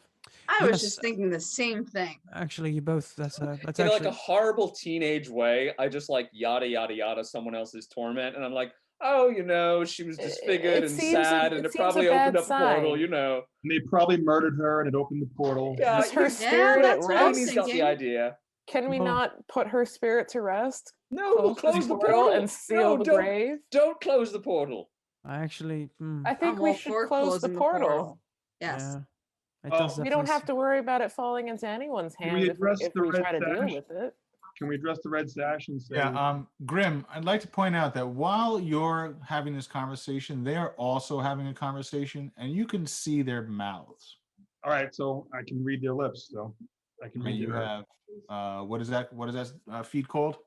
Speaker 6: I was
Speaker 5: Yes.
Speaker 6: just thinking the same thing.
Speaker 5: Actually, you both, that's
Speaker 2: In
Speaker 5: actually...
Speaker 2: like a horrible teenage way, I just like yada yada yada someone else's torment, and I'm like, oh, she was disfigured
Speaker 4: It
Speaker 2: and
Speaker 4: seems
Speaker 2: sad,
Speaker 4: a-
Speaker 2: and
Speaker 4: it
Speaker 2: it
Speaker 4: seems a
Speaker 2: probably opened
Speaker 4: bad
Speaker 2: up a portal,
Speaker 4: sign.
Speaker 3: And they probably murdered her and it opened the portal.
Speaker 2: Yeah,
Speaker 4: Is her
Speaker 2: yeah,
Speaker 4: spirit at
Speaker 6: that's what I was
Speaker 4: rest?
Speaker 2: Amy's got the
Speaker 6: thinking.
Speaker 2: idea.
Speaker 4: Can we
Speaker 5: Well-
Speaker 4: not put her spirit to rest?
Speaker 2: No, we'll close the portal
Speaker 4: and seal the grave?
Speaker 2: Don't close the portal.
Speaker 5: I actually...
Speaker 4: I think
Speaker 6: I'm
Speaker 4: we
Speaker 6: all
Speaker 4: should
Speaker 6: for
Speaker 4: close the
Speaker 6: closing
Speaker 4: portal.
Speaker 6: Yes.
Speaker 5: Yeah. It
Speaker 3: Oh.
Speaker 5: does
Speaker 4: We don't
Speaker 5: definitely
Speaker 4: have to worry about it falling into anyone's
Speaker 3: Can
Speaker 4: hands
Speaker 3: we
Speaker 4: if
Speaker 3: address
Speaker 4: if
Speaker 3: the
Speaker 4: we
Speaker 3: red
Speaker 4: try to deal
Speaker 3: sash?
Speaker 4: with it.
Speaker 3: Can we address the red sash and say,
Speaker 1: Yeah, Grim, I'd like to point out that while you're having this conversation, they're also having a conversation, and you can see their mouths.
Speaker 3: all right, so I can read their lips, so I can
Speaker 1: And
Speaker 3: read
Speaker 1: you
Speaker 3: their
Speaker 1: have what is that feed called?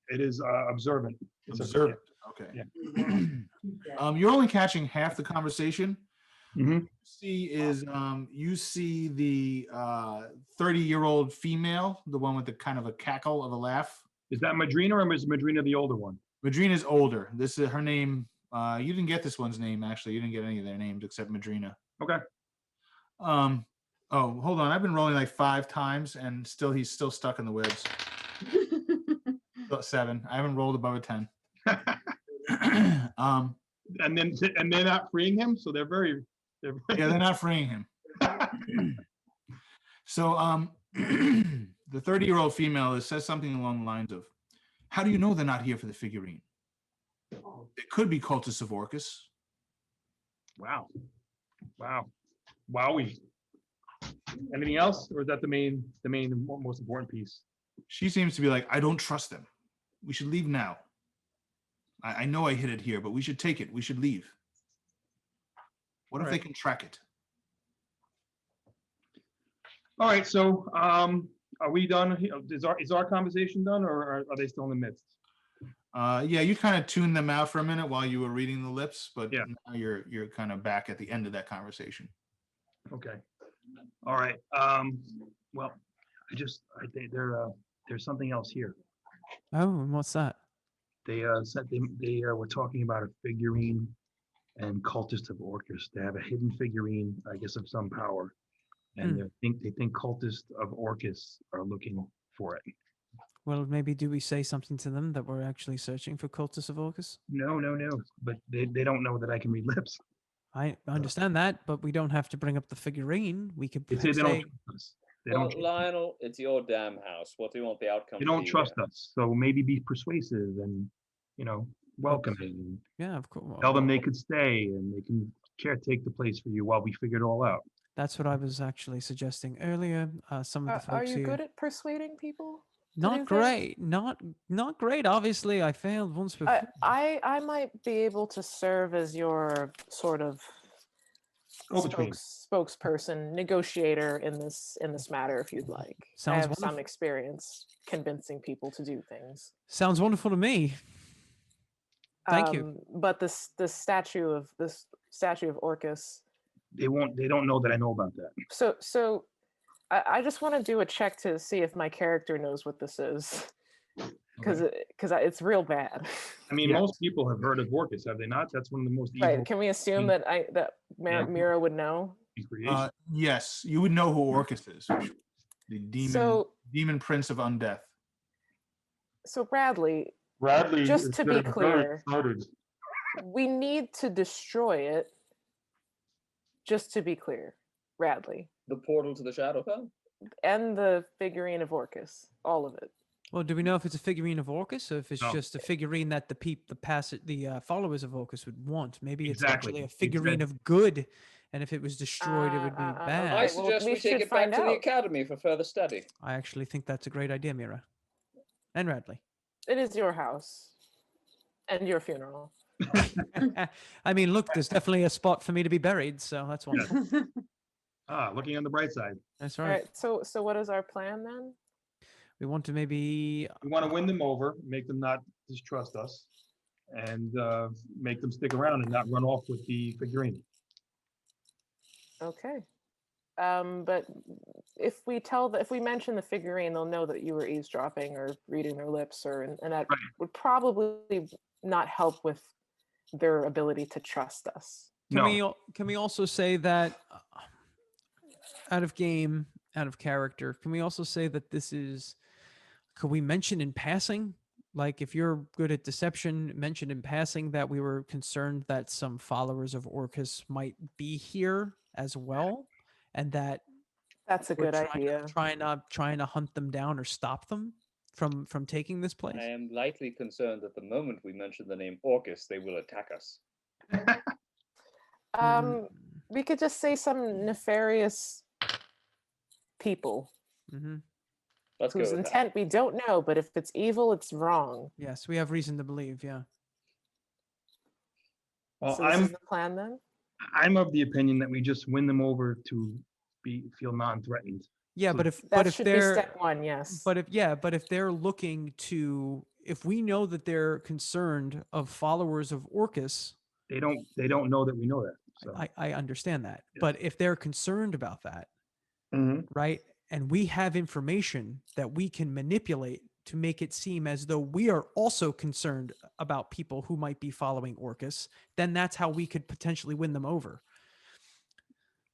Speaker 3: It is observant. It's
Speaker 1: Observant. Okay.
Speaker 3: Yeah.
Speaker 1: You're only catching half the conversation.
Speaker 3: Mhm.
Speaker 1: You see the 30-year-old female, the one with the kind of a cackle of a laugh.
Speaker 3: Is that Madrina or is Madrina the older one?
Speaker 1: Madrina's older. This is her name. You didn't get this one's name, actually. You didn't get any of their names except Madrina.
Speaker 3: Okay.
Speaker 1: Oh, hold on. I've been rolling like 5 times and he's still stuck in the webs. Still at 7. I haven't rolled above a 10.
Speaker 3: And they're not freeing him, so they're very
Speaker 1: Yeah, they're not freeing him. So the 30-year-old female says something along the lines of, how do you know they're not here for the figurine? It could be cultists of Orcus.
Speaker 3: Wow. Wowie. Anything else, or is that the main most important piece?
Speaker 1: She seems to be like, I don't trust them. We should leave now. I know I hid it here, but we should take it. We should leave. What if they can track it?
Speaker 3: All right, so are we done? Is our conversation done, or are they still in the midst?
Speaker 1: Yeah, you kind of tuned them out for a minute while you were reading the lips, but
Speaker 3: Yeah.
Speaker 1: now you're kind of back at the end of that conversation.
Speaker 3: Okay. All right. Well, I think there's something else here.
Speaker 5: Oh, and what's that?
Speaker 3: They said they were talking about a figurine and cultist of Orcus. They have a hidden figurine, I guess, of some power, and they think cultists of Orcus are looking for it.
Speaker 5: Well, maybe do we say something to them that we're actually searching for cultists of Orcus?
Speaker 3: No. But they don't know that I can read lips.
Speaker 5: I understand that, but we don't have to bring up the figurine. We could
Speaker 3: They say they don't trust us.
Speaker 2: Well, Lionel, it's your damn house. What do you want the outcome
Speaker 3: They
Speaker 2: to
Speaker 3: don't
Speaker 2: be
Speaker 3: trust
Speaker 2: here?
Speaker 3: us. So maybe be persuasive and, welcoming. And
Speaker 5: Yeah, of course.
Speaker 3: tell them they could stay and they can caretake the place for you while we figure it all out.
Speaker 5: That's what I was actually suggesting earlier. Some of the
Speaker 4: Are
Speaker 5: folks
Speaker 4: you
Speaker 5: here.
Speaker 4: good at persuading people? to
Speaker 5: Not
Speaker 4: do things?
Speaker 5: great. Not great. Obviously, I failed once before.
Speaker 4: I might be able to serve as your sort of
Speaker 3: Go-between.
Speaker 4: spokesperson, negotiator in this matter, if you'd like.
Speaker 5: Sounds
Speaker 4: I have
Speaker 5: wonderful.
Speaker 4: some experience convincing people to do things.
Speaker 5: Sounds wonderful to me. Thank you.
Speaker 4: But the statue of Orcus.
Speaker 3: They don't know that I know about that.
Speaker 4: So I just want to do a check to see if my character knows what this is, because it's real bad.
Speaker 3: I mean, most people have heard of Orcus, have they not? That's one of the most evil.
Speaker 4: Right? Can we assume that Mira would know?
Speaker 3: creations.
Speaker 1: Yes, you would know who Orcus is. For sure. The demon prince of undeath.
Speaker 4: So Bradley, just to be clear, we need to destroy it. Just to be clear, Radley.
Speaker 2: The portal to the Shadowfell?
Speaker 4: And the figurine of Orcus, all of it.
Speaker 5: Well, do we know if it's a figurine of Orcus or if it's
Speaker 3: No.
Speaker 5: just a figurine that the followers of Orcus would want? Maybe it's
Speaker 3: Exactly.
Speaker 5: actually a figurine of good, and if it was destroyed, it would be
Speaker 4: okay.
Speaker 5: bad.
Speaker 2: I
Speaker 4: well,
Speaker 2: suggest
Speaker 4: we
Speaker 2: we take
Speaker 4: should
Speaker 2: it back
Speaker 4: find
Speaker 2: to the
Speaker 4: out.
Speaker 2: academy for further study.
Speaker 5: I actually think that's a great idea, Mira. And Radley.
Speaker 4: It is your house and your funeral.
Speaker 5: I mean, look, there's definitely a spot for me to be buried, so that's wonderful.
Speaker 3: Looking on the bright side.
Speaker 5: That's
Speaker 4: All
Speaker 5: right.
Speaker 4: right. So what is our plan then?
Speaker 5: We want to maybe
Speaker 3: We want to win them over, make them not distrust us, and make them stick around and not run off with the figurine.
Speaker 4: Okay. But if we mention the figurine, they'll know that you were eavesdropping or reading their lips, and that
Speaker 3: Right.
Speaker 4: would probably not help with their ability to trust us.
Speaker 5: Can we also say that out of game, out of character, can we also say that could we mention in passing, like if you're good at deception, mention in passing that we were concerned that some followers of Orcus might be here as well, and that
Speaker 4: That's a
Speaker 5: we're
Speaker 4: good idea.
Speaker 5: trying to hunt them down or stop them from taking this place?
Speaker 2: I am lightly concerned that the moment we mention the name Orcus, they will attack us.
Speaker 4: We could just say some nefarious people
Speaker 5: Mm-hmm.
Speaker 2: Let's go
Speaker 4: whose
Speaker 2: with
Speaker 4: intent we don't know, but if it's evil, it's wrong.
Speaker 5: Yes, we have reason to believe. Yeah.
Speaker 3: Well,
Speaker 4: So this is the plan then?
Speaker 3: I'm of the opinion that we just win them over to feel non-threatened.
Speaker 5: Yeah,
Speaker 3: So
Speaker 5: but if
Speaker 4: That should be step one, yes.
Speaker 5: but if they're looking to, if we know that they're concerned of followers of Orcus,
Speaker 3: They don't know that we know that. So.
Speaker 5: I understand that.
Speaker 3: Yeah.
Speaker 5: But if they're concerned about that,
Speaker 3: Mhm.
Speaker 5: right, and we have information that we can manipulate to make it seem as though we are also concerned about people who might be following Orcus, then that's how we could potentially win them over.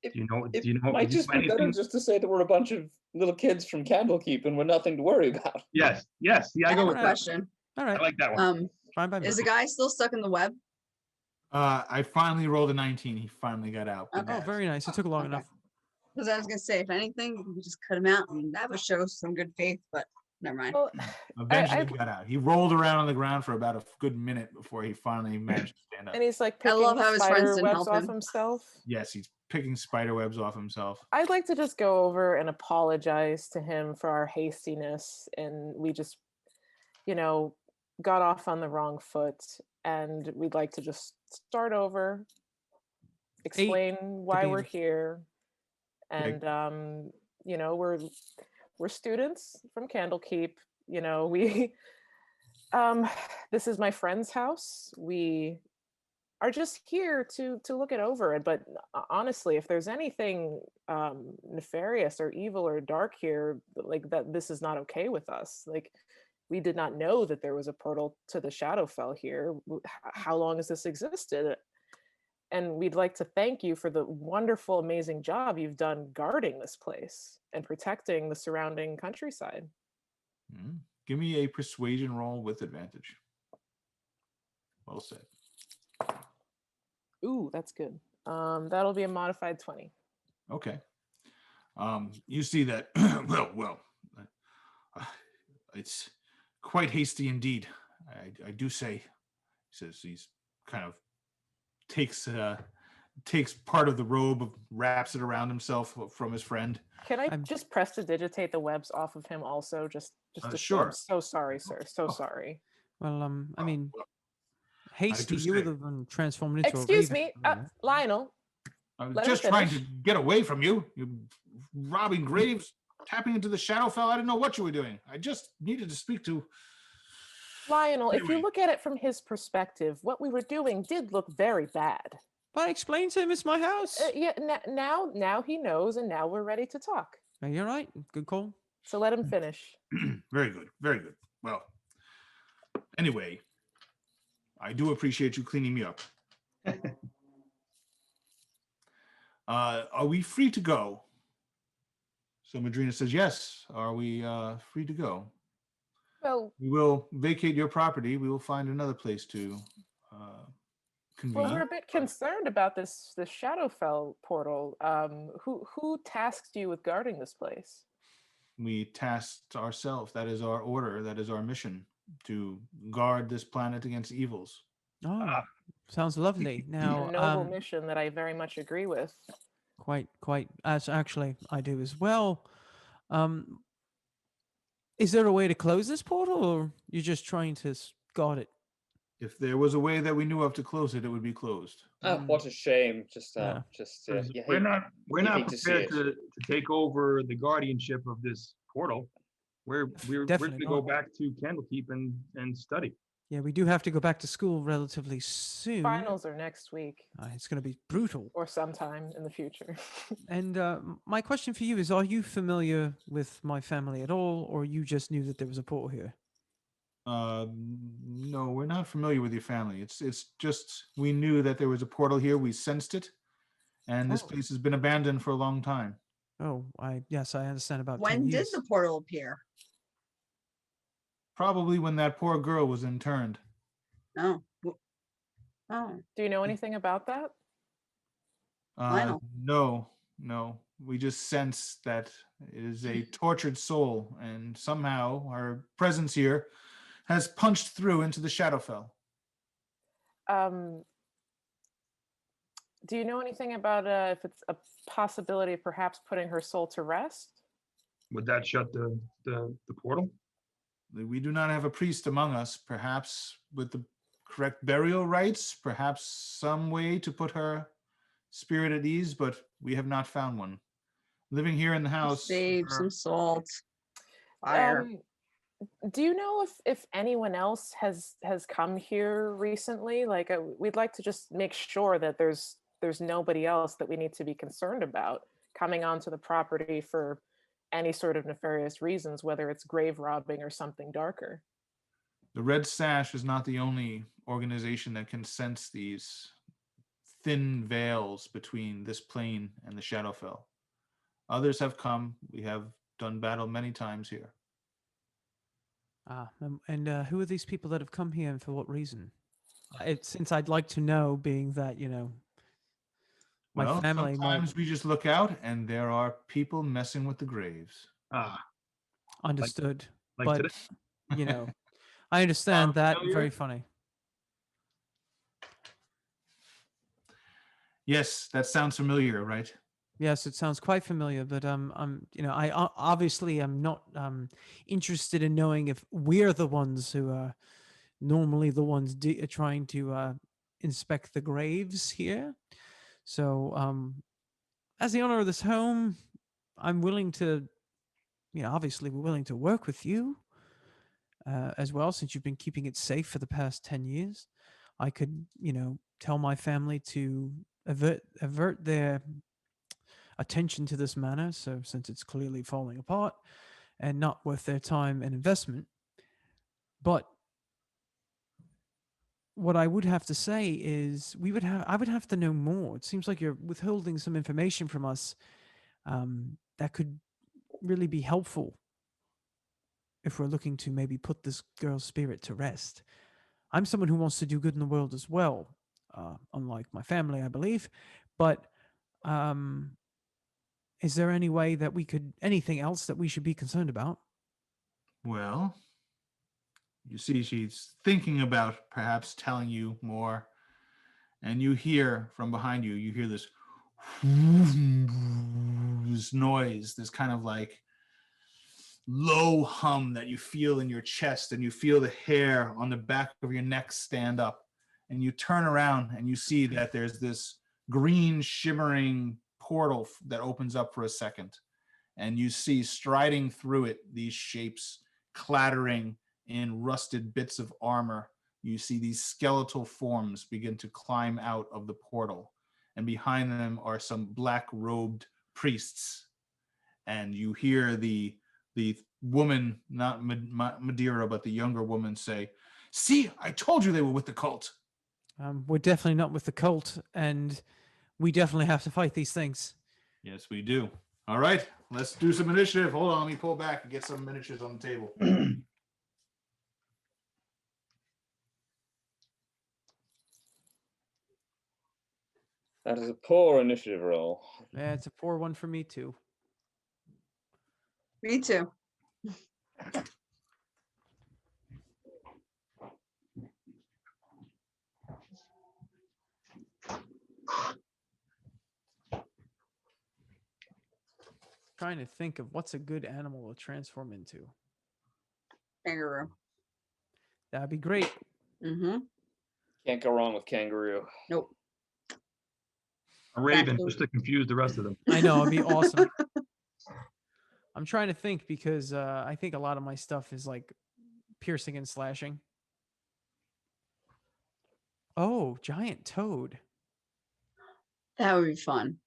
Speaker 2: It,
Speaker 3: Do you know?
Speaker 2: it
Speaker 3: Do you know?
Speaker 2: might
Speaker 3: do you
Speaker 2: just
Speaker 3: know
Speaker 2: be better
Speaker 3: anything?
Speaker 2: just to say that we're a bunch of little kids from Candlekeep and we're nothing to worry about.
Speaker 3: Yes. Yes. Yeah, I
Speaker 6: I
Speaker 3: go
Speaker 6: have a
Speaker 3: with that.
Speaker 6: question.
Speaker 5: All
Speaker 3: I
Speaker 5: right.
Speaker 3: like that one.
Speaker 5: Fine by me.
Speaker 6: Is the guy still stuck in the web?
Speaker 1: I finally rolled a 19. He finally got out. Big
Speaker 6: Okay.
Speaker 5: Oh,
Speaker 1: ass.
Speaker 5: very nice. It took long
Speaker 6: Okay.
Speaker 5: enough.
Speaker 6: Because I was gonna say, if anything, we just cut him out, and that would show some good faith. But never mind.
Speaker 4: Well,
Speaker 1: Eventually he got out. He rolled around on the ground for about a good minute before he finally managed to stand up.
Speaker 4: and he's like
Speaker 6: I
Speaker 4: picking
Speaker 6: love how his friends
Speaker 4: spider
Speaker 6: didn't
Speaker 4: webs
Speaker 6: help
Speaker 4: off
Speaker 6: him.
Speaker 4: himself.
Speaker 1: Yes, he's picking spider webs off himself.
Speaker 4: I'd like to just go over and apologize to him for our hastiness, and we just, got off on the wrong foot, and we'd like to just start over, explain why we're
Speaker 5: debaters.
Speaker 4: here,
Speaker 1: Okay.
Speaker 4: and we're students from Candlekeep. We this is my friend's house. We are just here to look it over it. But honestly, if there's anything nefarious or evil or dark here, like that, this is not okay with us. Like, we did not know that there was a portal to the Shadowfell here. How long has this existed? And we'd like to thank you for the wonderful, amazing job you've done guarding this place and protecting the surrounding countryside.
Speaker 1: Give me a persuasion roll with advantage. Well said.
Speaker 4: Ooh, that's good. That'll be a modified 20.
Speaker 1: Okay. You see that, it's quite hasty indeed. I do say, he says he's kind of takes part of the robe, wraps it around himself from his friend.
Speaker 4: Can I just prestidigitate the webs off of him also? Just to
Speaker 1: sure.
Speaker 4: I'm so sorry, sir. So
Speaker 1: Oh.
Speaker 4: sorry.
Speaker 5: Well, I mean,
Speaker 1: well,
Speaker 5: hasty,
Speaker 1: do
Speaker 5: you were
Speaker 1: say-
Speaker 5: the one transformed into a
Speaker 4: Excuse
Speaker 5: raven.
Speaker 4: me, Lionel.
Speaker 1: I was
Speaker 4: Let him
Speaker 1: just trying to
Speaker 4: finish.
Speaker 1: get away from you. You're robbing graves, tapping into the Shadowfell. I didn't know what you were doing. I just needed to speak to.
Speaker 4: Lionel, if you
Speaker 1: Anyway.
Speaker 4: look at it from his perspective, what we were doing did look very bad.
Speaker 5: But I explained to him it's my house.
Speaker 4: Yeah, now he knows, and now we're ready to talk.
Speaker 5: You're right. Good call.
Speaker 4: So let him finish.
Speaker 1: Very good. Very good. Well, anyway, I do appreciate you cleaning me up. Are we free to go? So Madrina says, yes. Are we free to go?
Speaker 4: Well,
Speaker 1: We will vacate your property. We will find another place to convene.
Speaker 4: we're a bit concerned about this Shadowfell portal. Who tasked you with guarding this place?
Speaker 1: We tasked ourselves. That is our order. That is our mission, to guard this planet against evils.
Speaker 5: Oh, sounds lovely. Now,
Speaker 4: A noble mission that I very much agree with.
Speaker 5: quite. As actually, I do as well. Is there a way to close this portal, or you're just trying to guard it?
Speaker 1: If there was a way that we knew of to close it, it would be closed.
Speaker 2: Oh, what a shame.
Speaker 5: Yeah.
Speaker 3: We're not
Speaker 2: to see
Speaker 3: prepared
Speaker 2: it.
Speaker 3: to take over the guardianship of this portal. We're going
Speaker 5: Definitely
Speaker 3: to go
Speaker 5: not.
Speaker 3: back to Candlekeep and study.
Speaker 5: Yeah, we do have to go back to school relatively soon.
Speaker 4: Finals are next week
Speaker 5: It's going to be brutal.
Speaker 4: or sometime in the future.
Speaker 5: And my question for you is, are you familiar with my family at all, or you just knew that there was a portal here?
Speaker 1: No, we're not familiar with your family. It's just we knew that there was a portal here. We sensed it, and this
Speaker 5: Oh.
Speaker 1: place has been abandoned for a long time.
Speaker 5: Oh, yes, I understand about 10
Speaker 6: When did
Speaker 5: years.
Speaker 6: the portal appear?
Speaker 1: Probably when that poor girl was interned.
Speaker 6: Oh. Oh.
Speaker 4: Do you know anything about that?
Speaker 6: Lionel.
Speaker 1: No. We just sense that it is a tortured soul, and somehow our presence here has punched through into the Shadowfell.
Speaker 4: Do you know anything about if it's a possibility of perhaps putting her soul to rest?
Speaker 3: Would that shut the portal?
Speaker 1: We do not have a priest among us. Perhaps with the correct burial rites, perhaps some way to put her spirit at ease, but we have not found one. Living here in the house.
Speaker 6: Save some salt. Fire.
Speaker 4: Do you know if anyone else has come here recently? Like, we'd like to just make sure that there's nobody else that we need to be concerned about coming onto the property for any sort of nefarious reasons, whether it's grave robbing or something darker.
Speaker 1: The Red Sash is not the only organization that can sense these thin veils between this plane and the Shadowfell. Others have come. We have done battle many times here.
Speaker 5: And who are these people that have come here and for what reason? Since I'd like to know, being that, my
Speaker 1: Well,
Speaker 5: family
Speaker 1: sometimes
Speaker 5: might
Speaker 1: we just look out and there are people messing with the graves.
Speaker 5: understood.
Speaker 3: Like
Speaker 5: But,
Speaker 3: today.
Speaker 5: I understand that.
Speaker 1: Familiar?
Speaker 5: Very funny.
Speaker 1: Yes, that sounds familiar, right?
Speaker 5: Yes, it sounds quite familiar, but I obviously am not interested in knowing if we're the ones who are normally the ones trying to inspect the graves here. So, as the owner of this home, I'm willing to, obviously we're willing to work with you as well, since you've been keeping it safe for the past 10 years. I could, tell my family to avert their attention to this manor, so since it's clearly falling apart and not worth their time and investment. But what I would have to say is I would have to know more. It seems like you're withholding some information from us that could really be helpful if we're looking to maybe put this girl's spirit to rest. I'm someone who wants to do good in the world as well, unlike my family, I believe. But is there any way that anything else that we should be concerned about?
Speaker 1: Well, you see, she's thinking about perhaps telling you more, and you hear from behind you, you hear this noise, this kind of like low hum that you feel in your chest, and you feel the hair on the back of your neck stand up, and you turn around and you see that there's this green shimmering portal that opens up for a second, and you see striding through it these shapes clattering in rusted bits of armor. You see these skeletal forms begin to climb out of the portal, and behind them are some black-robed priests. And you hear the woman, not Madeira, but the younger woman say, "See, I told you they were with the cult."
Speaker 5: We're definitely not with the cult, and we definitely have to fight these things.
Speaker 1: Yes, we do. All right, let's do some initiative. Hold on, let me pull back and get some miniatures on the table.
Speaker 2: That is a poor initiative roll.
Speaker 5: Yeah, it's a 4-1 for me too.
Speaker 6: Me too.
Speaker 5: Trying to think of what's a good animal to transform into.
Speaker 6: Kangaroo.
Speaker 5: That'd be great.
Speaker 6: Mm-hmm.
Speaker 2: Can't go wrong with kangaroo.
Speaker 6: Nope.
Speaker 3: A raven,
Speaker 6: Absolutely.
Speaker 3: just to confuse the rest of them.
Speaker 5: I know, it'd be awesome. I'm trying to think because I think a lot of my stuff is like piercing and slashing. Oh, giant toad.
Speaker 6: That would be fun.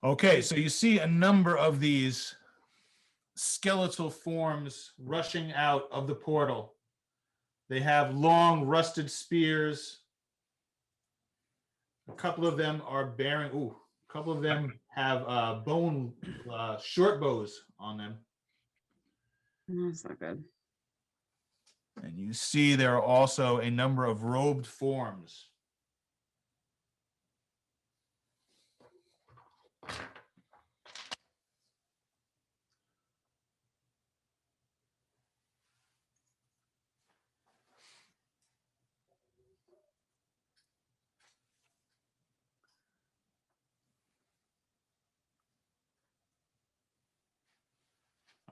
Speaker 1: Okay, so you see a number of these skeletal forms rushing out of the portal. They have long rusted spears. A couple of them are bearing, a couple of them have bone short bows on them.
Speaker 6: That's not good.
Speaker 1: And you see there are also a number of robed forms.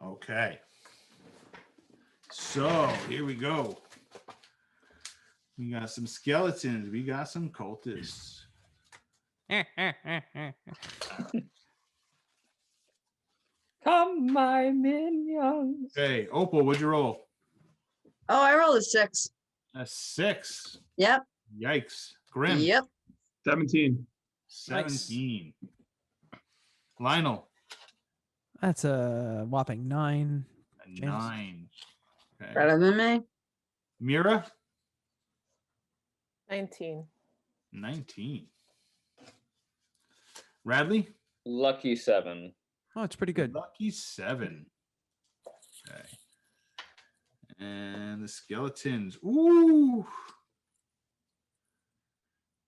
Speaker 1: Okay. So here we go. We got some skeletons. We got some cultists.
Speaker 2: Come, my minions.
Speaker 1: Okay, Opal, what'd you roll?
Speaker 6: Oh, I rolled a 6.
Speaker 1: A 6.
Speaker 6: Yep.
Speaker 1: Yikes. Grim.
Speaker 6: Yep.
Speaker 3: 17.
Speaker 1: 17. Lionel.
Speaker 5: That's a whopping 9.
Speaker 1: A
Speaker 5: James.
Speaker 1: 9. Okay.
Speaker 6: Better than me.
Speaker 1: Mira,
Speaker 4: 19.
Speaker 1: 19. Radley,
Speaker 2: Lucky 7.
Speaker 5: Oh, it's pretty good.
Speaker 1: lucky 7. Okay. And the skeletons. Ooh.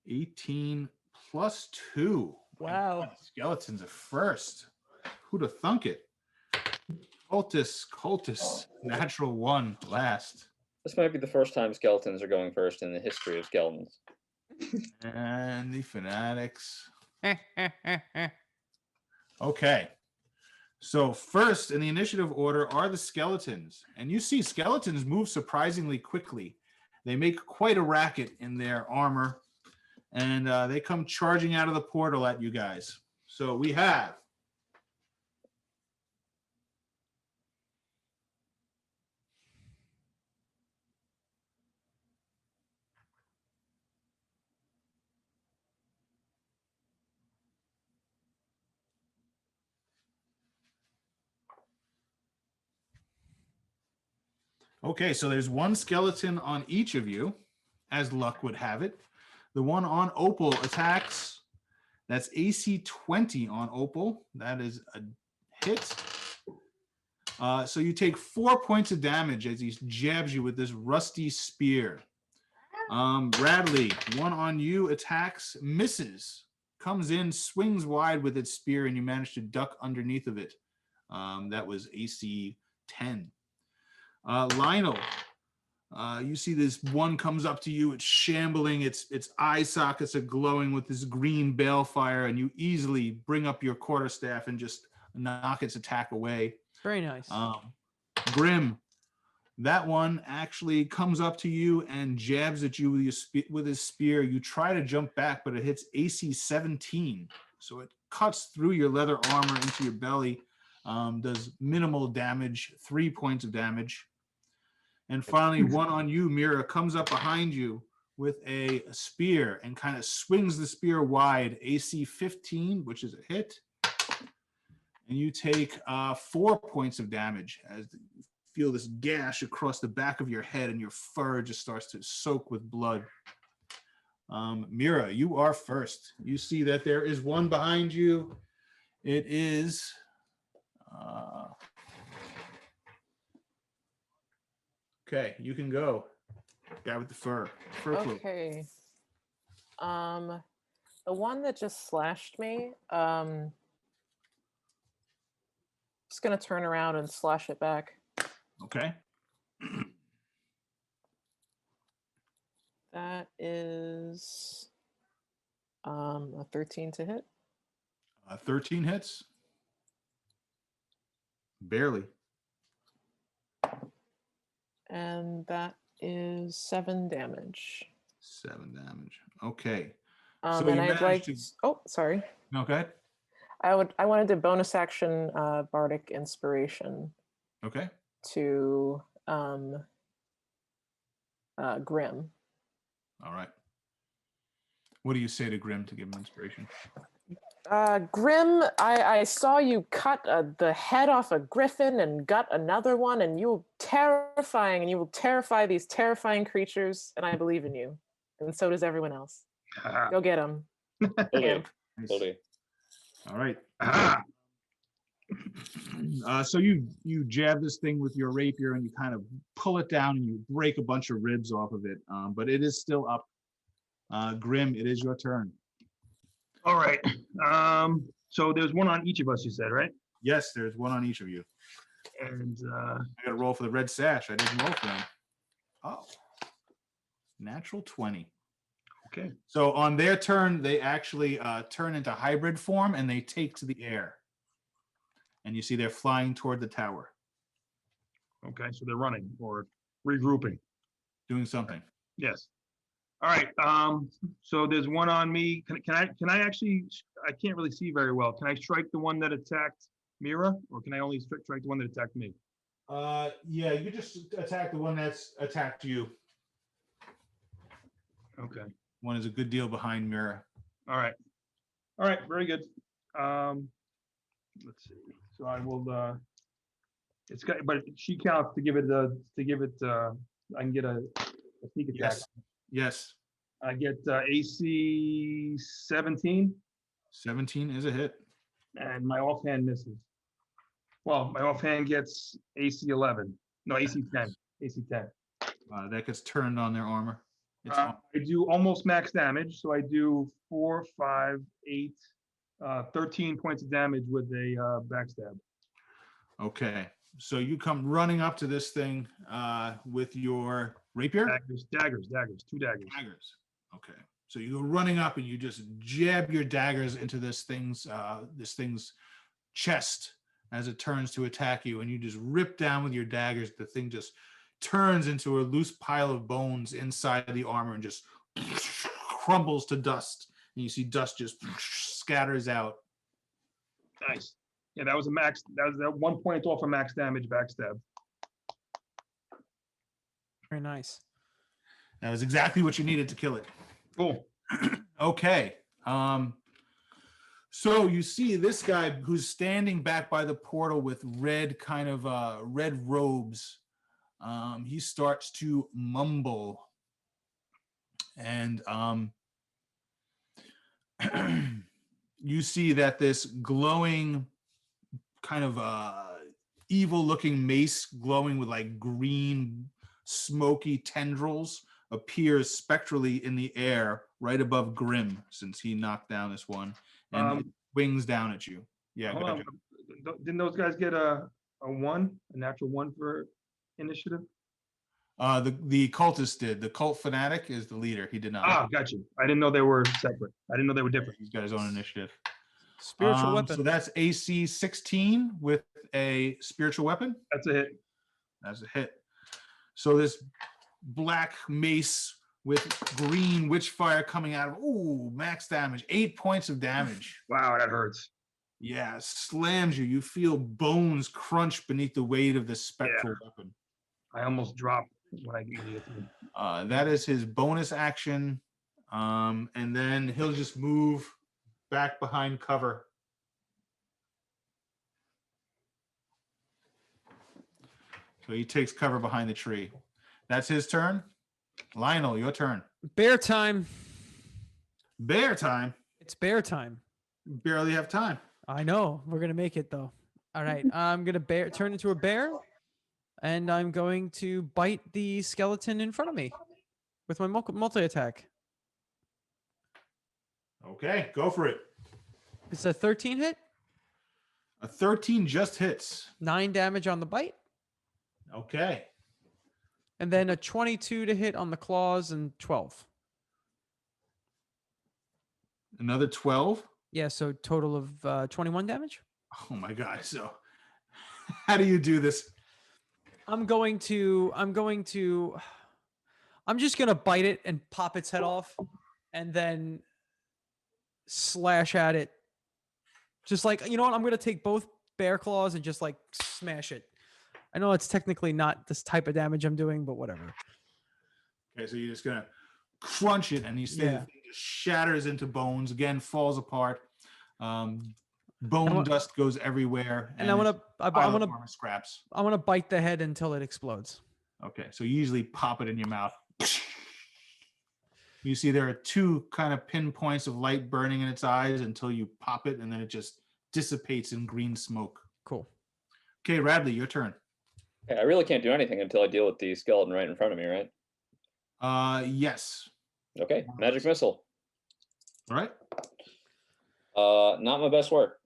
Speaker 1: 18 plus 2. My
Speaker 5: Wow.
Speaker 1: God, the skeletons are first. Who'd have thunk it? Cultists. Natural 1 last.
Speaker 2: This might be the first time skeletons are going first in the history of skeletons.
Speaker 1: And the fanatics. Okay. So first in the initiative order are the skeletons. And you see skeletons move surprisingly quickly. They make quite a racket in their armor. And they come charging out of the portal at you guys. So we have okay, so there's one skeleton on each of you, as luck would have it. The one on Opal attacks. That's AC 20 on Opal. That is a hit. So you take 4 points of damage as he jabs you with this rusty spear. Radley, one on you attacks, misses, comes in, swings wide with its spear, and you manage to duck underneath of it. That was AC 10. Lionel, you see this one comes up to you, it's shambling, its eye sockets are glowing with this green balefire, and you easily bring up your quarterstaff and just knock its attack away.
Speaker 5: Very nice.
Speaker 1: Grim, that one actually comes up to you and jabs at you with his spear. You try to jump back, but it hits AC 17. So it cuts through your leather armor into your belly, does minimal damage, 3 points of damage. And finally, one on you, Mira, comes up behind you with a spear and kind of swings the spear wide, AC 15, which is a hit. And you take 4 points of damage as you feel this gash across the back of your head and your fur just starts to soak with blood. Mira, you are first. You see that there is one behind you. It is okay, you can go. Guy with the fur. Fur cloak.
Speaker 4: Okay. The one that just slashed me, just gonna turn around and slash it back.
Speaker 1: Okay.
Speaker 4: That is a 13 to hit.
Speaker 1: 13 hits. Barely.
Speaker 4: And that is 7 damage.
Speaker 1: 7 damage. Okay.
Speaker 4: And
Speaker 1: you
Speaker 4: I'd
Speaker 1: managed
Speaker 4: like
Speaker 1: to-
Speaker 4: oh, sorry.
Speaker 1: Okay.
Speaker 4: I wanted to bonus action bardic inspiration
Speaker 1: Okay.
Speaker 4: to Grim.
Speaker 1: All right. What do you say to Grim to give him inspiration?
Speaker 4: Grim, I saw you cut the head off a griffin and gut another one, and you were terrifying, and you will terrify these terrifying creatures, and I believe in you. And so does everyone else. Go get them.
Speaker 2: Will do.
Speaker 4: Camp.
Speaker 1: Nice.
Speaker 2: Will do.
Speaker 1: All right. So you jab this thing with your rapier and you kind of pull it down and you break a bunch of ribs off of it, but it is still up. Grim, it is your turn.
Speaker 3: All right. So there's one on each of us, you said, right?
Speaker 1: Yes, there's one on each of you.
Speaker 3: And
Speaker 1: I got to roll for the red sash. I didn't roll for them. Oh, natural 20.
Speaker 3: okay.
Speaker 1: So on their turn, they actually turn into hybrid form and they take to the air. And you see they're flying toward the tower,
Speaker 3: Okay. So they're running or regrouping.
Speaker 1: doing something.
Speaker 3: Yes. All right. So there's one on me. Can I actually? I can't really see very well. Can I strike the one that attacked Mira, or can I only strike the one that attacked me?
Speaker 1: Yeah, you just attack the one that's attacked you.
Speaker 3: Okay.
Speaker 1: One is a good deal behind Mira.
Speaker 3: All right. All right. Very good. Let's see. So I will. It's got, but she counts to give it I can get a sneak attack.
Speaker 1: Yes. Yes.
Speaker 3: I get AC 17,
Speaker 1: 17 is a hit.
Speaker 3: and my offhand misses. Well, my offhand gets AC 11. No, AC 10. AC 10.
Speaker 1: That gets turned on their armor. It's
Speaker 3: I do almost max damage, so I do 4, 5, 8, 13 points of damage with a backstab.
Speaker 1: okay. So you come running up to this thing with your rapier?
Speaker 3: Daggers, 2 daggers.
Speaker 1: Daggers. Okay. So you go running up and you just jab your daggers into this thing's chest as it turns to attack you, and you just rip down with your daggers. The thing just turns into a loose pile of bones inside the armor and just crumbles to dust. And you see dust just scatters out.
Speaker 3: Nice. Yeah, that was that 1 point off a max damage backstab.
Speaker 5: Very nice.
Speaker 1: That was exactly what you needed to kill it.
Speaker 3: Cool.
Speaker 1: Okay. So you see this guy who's standing back by the portal with red robes. He starts to mumble, and you see that this glowing kind of evil looking mace glowing with like green smoky tendrils appears spectrally in the air right above Grim, since he knocked down this one, and it wings down at you. Yeah,
Speaker 3: Hold
Speaker 1: go
Speaker 3: on.
Speaker 1: ahead.
Speaker 3: Didn't those guys get a natural 1 for initiative?
Speaker 1: The cultist did. The cult fanatic is the leader. He did not.
Speaker 3: Ah, got you. I didn't know they were separate. I didn't know they were different.
Speaker 1: He's got his own initiative.
Speaker 5: Spiritual weapon.
Speaker 1: So that's AC 16 with a spiritual weapon.
Speaker 3: That's a hit.
Speaker 1: That's a hit. So this black mace with green witch fire coming out of, max damage, 8 points of damage.
Speaker 3: Wow, that hurts.
Speaker 1: Yeah, slams you. You feel bones crunch beneath the weight of this spectral weapon.
Speaker 3: I almost dropped when I get to him.
Speaker 1: That is his bonus action. And then he'll just move back behind cover. So he takes cover behind the tree. That's his turn. Lionel, your turn.
Speaker 5: Bear time.
Speaker 1: Bear time.
Speaker 5: It's bear time.
Speaker 1: Barely have time.
Speaker 5: I know. We're gonna make it though. All right. I'm gonna turn into a bear, and I'm going to bite the skeleton in front of me with my multi attack.
Speaker 1: Okay, go for it.
Speaker 5: It's a 13 hit.
Speaker 1: A 13 just hits.
Speaker 5: 9 damage on the bite.
Speaker 1: Okay.
Speaker 5: And then a 22 to hit on the claws and 12.
Speaker 1: Another 12.
Speaker 5: Yeah, so total of 21 damage.
Speaker 1: Oh my god. So how do you do this?
Speaker 5: I'm just gonna bite it and pop its head off and then slash at it. Just like, you know what? I'm gonna take both bear claws and just like smash it. I know it's technically not this type of damage I'm doing, but whatever.
Speaker 1: Okay, so you're just gonna crunch it, and you see the thing just shatters into bones again, falls apart. Bone dust goes everywhere,
Speaker 5: and I want to
Speaker 1: scraps.
Speaker 5: I want to bite the head until it explodes.
Speaker 1: Okay, so you usually pop it in your mouth. You see there are 2 kind of pinpoints of light burning in its eyes until you pop it, and then it just dissipates in green smoke.
Speaker 5: Cool.
Speaker 1: Okay, Radley, your turn.
Speaker 2: Okay, I really can't do anything until I deal with the skeleton right in front of me, right?
Speaker 1: Yes.
Speaker 2: Okay, magic missile.
Speaker 1: All right.
Speaker 2: Not my best work.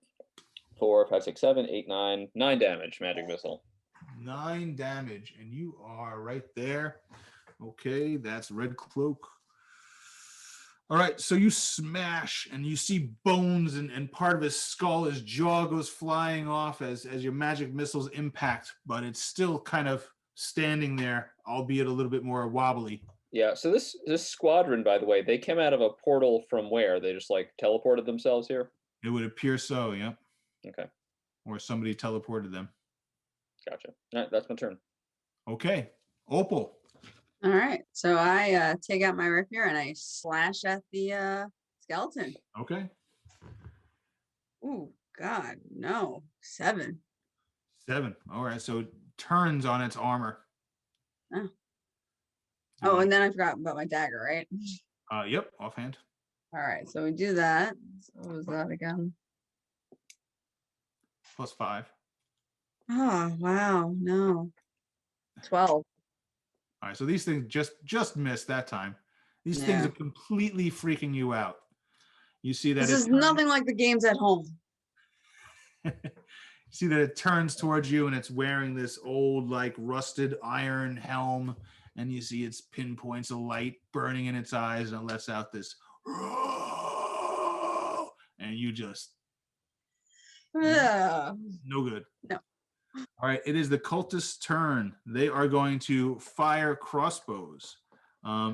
Speaker 2: 4, 5, 6, 7, 8, 9 damage. Magic missile.
Speaker 1: 9 damage, and you are right there. Okay, that's red cloak. All right, so you smash, and you see bones, and part of his skull, his jaw goes flying off as your magic missiles impact, but it's still kind of standing there, albeit a little bit more wobbly.
Speaker 2: Yeah, so this squadron, by the way, they came out of a portal from where? They just like teleported themselves here?
Speaker 1: It would appear so, yeah.
Speaker 2: Okay.
Speaker 1: Or somebody teleported them.
Speaker 2: Gotcha. All right, that's my turn.
Speaker 1: Okay, Opal.
Speaker 6: All right, so I take out my rapier and I slash at the skeleton.
Speaker 1: Okay.
Speaker 6: Ooh, God, no, 7.
Speaker 1: 7. All right, so it turns on its armor.
Speaker 6: Oh. Oh, and then I forgot about my dagger, right?
Speaker 1: Yep, offhand.
Speaker 6: All right, so we do that. So what was that again?
Speaker 1: +5.
Speaker 6: Oh, wow, no. 12.
Speaker 1: All right, so these things just missed that time. These things
Speaker 6: Yeah.
Speaker 1: are completely freaking you out. You see that
Speaker 6: This
Speaker 1: it
Speaker 6: is nothing like the games at home.
Speaker 1: see that it turns towards you and it's wearing this old, like, rusted iron helm, and you see its pinpoints of light burning in its eyes, and it lets out this, and you just
Speaker 6: Ugh.
Speaker 1: no good.
Speaker 6: No.
Speaker 1: All right, it is the cultist's turn. They are going to fire crossbows.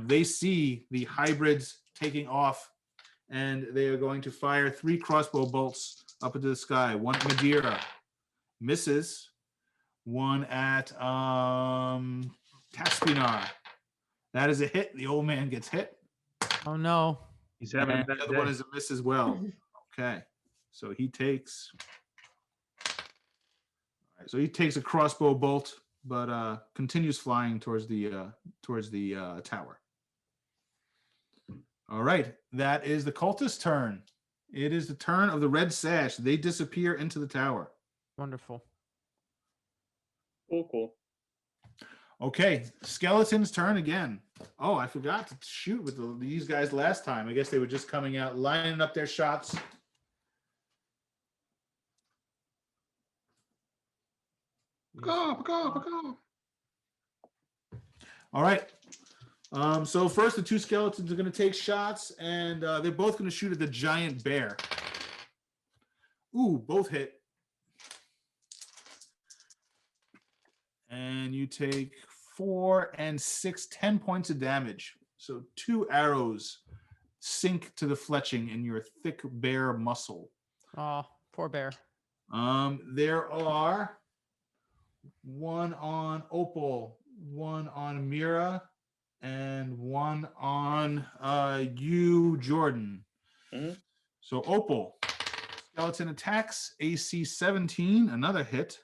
Speaker 1: They see the hybrids taking off, and they are going to fire 3 crossbow bolts up into the sky. One at Madeira, misses. One at Taspinar. That is a hit. The old man gets hit.
Speaker 5: Oh no.
Speaker 3: He's having a
Speaker 1: And
Speaker 3: bad
Speaker 1: the other
Speaker 3: day.
Speaker 1: one is a miss as well. Okay, so he takes. All right, so he takes a crossbow bolt, but continues flying towards the tower. All right, that is the cultist's turn. It is the turn of the red sash. They disappear into the tower.
Speaker 5: Wonderful.
Speaker 2: Cool.
Speaker 1: Okay, skeleton's turn again. Oh, I forgot to shoot with these guys last time. I guess they were just coming out, lining up their shots. Go. All right. So first, the 2 skeletons are going to take shots, and they're both going to shoot at the giant bear. Ooh, both hit. And you take 4 and 6, 10 points of damage. So 2 arrows sink to the fletching in your thick bear muscle.
Speaker 5: Oh, poor bear.
Speaker 1: There are 1 on Opal, 1 on Mira, and 1 on you, Jordan.
Speaker 2: Mm-hmm.
Speaker 1: So Opal, skeleton attacks, AC 17, another hit.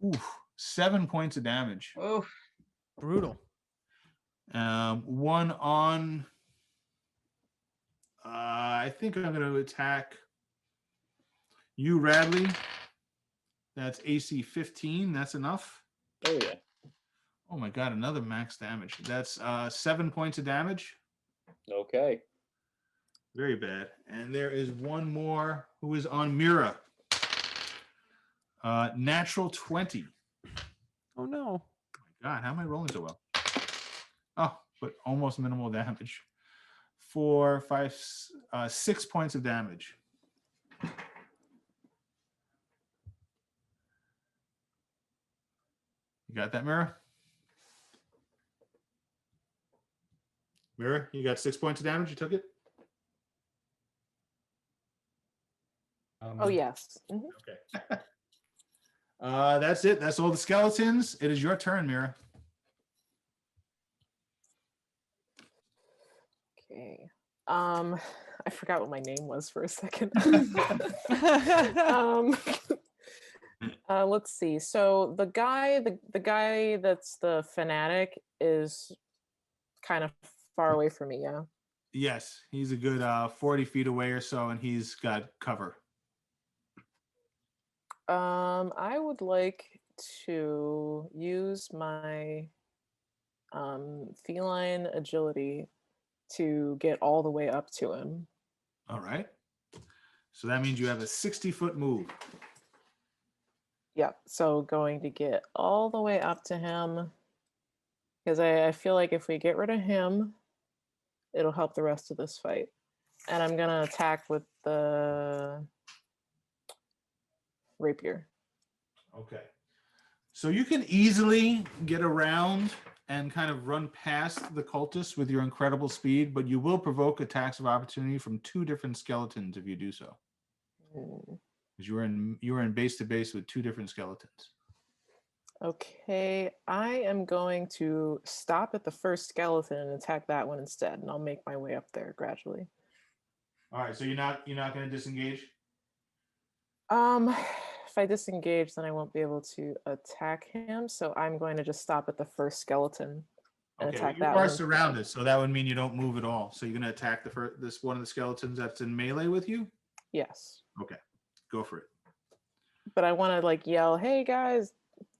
Speaker 1: Ooh, 7 points of damage.
Speaker 6: Oh,
Speaker 5: Brutal.
Speaker 1: 1 on. I think I'm going to attack you, Radley. That's AC 15. That's enough.
Speaker 2: Oh yeah.
Speaker 1: Oh my god, another max damage. That's 7 points of damage.
Speaker 2: Okay.
Speaker 1: Very bad. And there is 1 more who is on Mira. Natural 20.
Speaker 5: Oh no.
Speaker 1: God, how am I rolling so well? Oh, but almost minimal damage. 4, 5, 6 points of damage. You got that, Mira? Mira, you got 6 points of damage? You took it?
Speaker 4: Oh, yes. Mhm.
Speaker 1: Okay. That's it. That's all the skeletons. It is your turn, Mira.
Speaker 4: Okay. I forgot what my name was for a second. Let's see. So the guy that's the fanatic is kind of far away from me, yeah.
Speaker 1: Yes, he's a good 40 feet away or so, and he's got cover.
Speaker 4: I would like to use my feline agility to get all the way up to him.
Speaker 1: All right. So that means you have a 60-foot move.
Speaker 4: Yep. So going to get all the way up to him because I feel like if we get rid of him, it'll help the rest of this fight. And I'm gonna attack with the rapier.
Speaker 1: Okay. So you can easily get around and kind of run past the cultists with your incredible speed, but you will provoke attacks of opportunity from 2 different skeletons if you do so. Because you're in base to base with 2 different skeletons.
Speaker 4: Okay, I am going to stop at the first skeleton and attack that one instead, and I'll make my way up there gradually.
Speaker 1: All right, so you're not going to disengage?
Speaker 4: if I disengage, then I won't be able to attack him. So I'm going to just stop at the first skeleton and
Speaker 1: Okay,
Speaker 4: attack
Speaker 1: you
Speaker 4: that
Speaker 1: are
Speaker 4: one.
Speaker 1: surrounded, so that would mean you don't move at all. So you're gonna attack this one of the skeletons that's in melee with you.
Speaker 4: Yes.
Speaker 1: Okay, go for it.
Speaker 4: But I want to like yell, "Hey guys,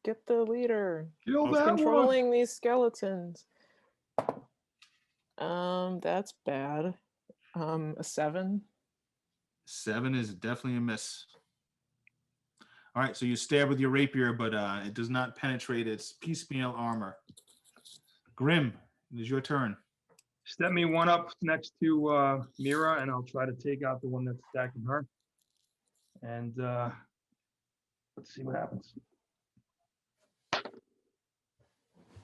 Speaker 4: get the leader.
Speaker 3: Kill
Speaker 1: Okay.
Speaker 3: that one.
Speaker 4: Controlling these skeletons." That's bad. A 7.
Speaker 1: 7 is definitely a miss. All right, so you stab with your rapier, but it does not penetrate its piecemeal armor. Grim, it is your turn.
Speaker 3: Step me one up next to Mira, and I'll try to take out the one that's attacking her. And let's see what happens.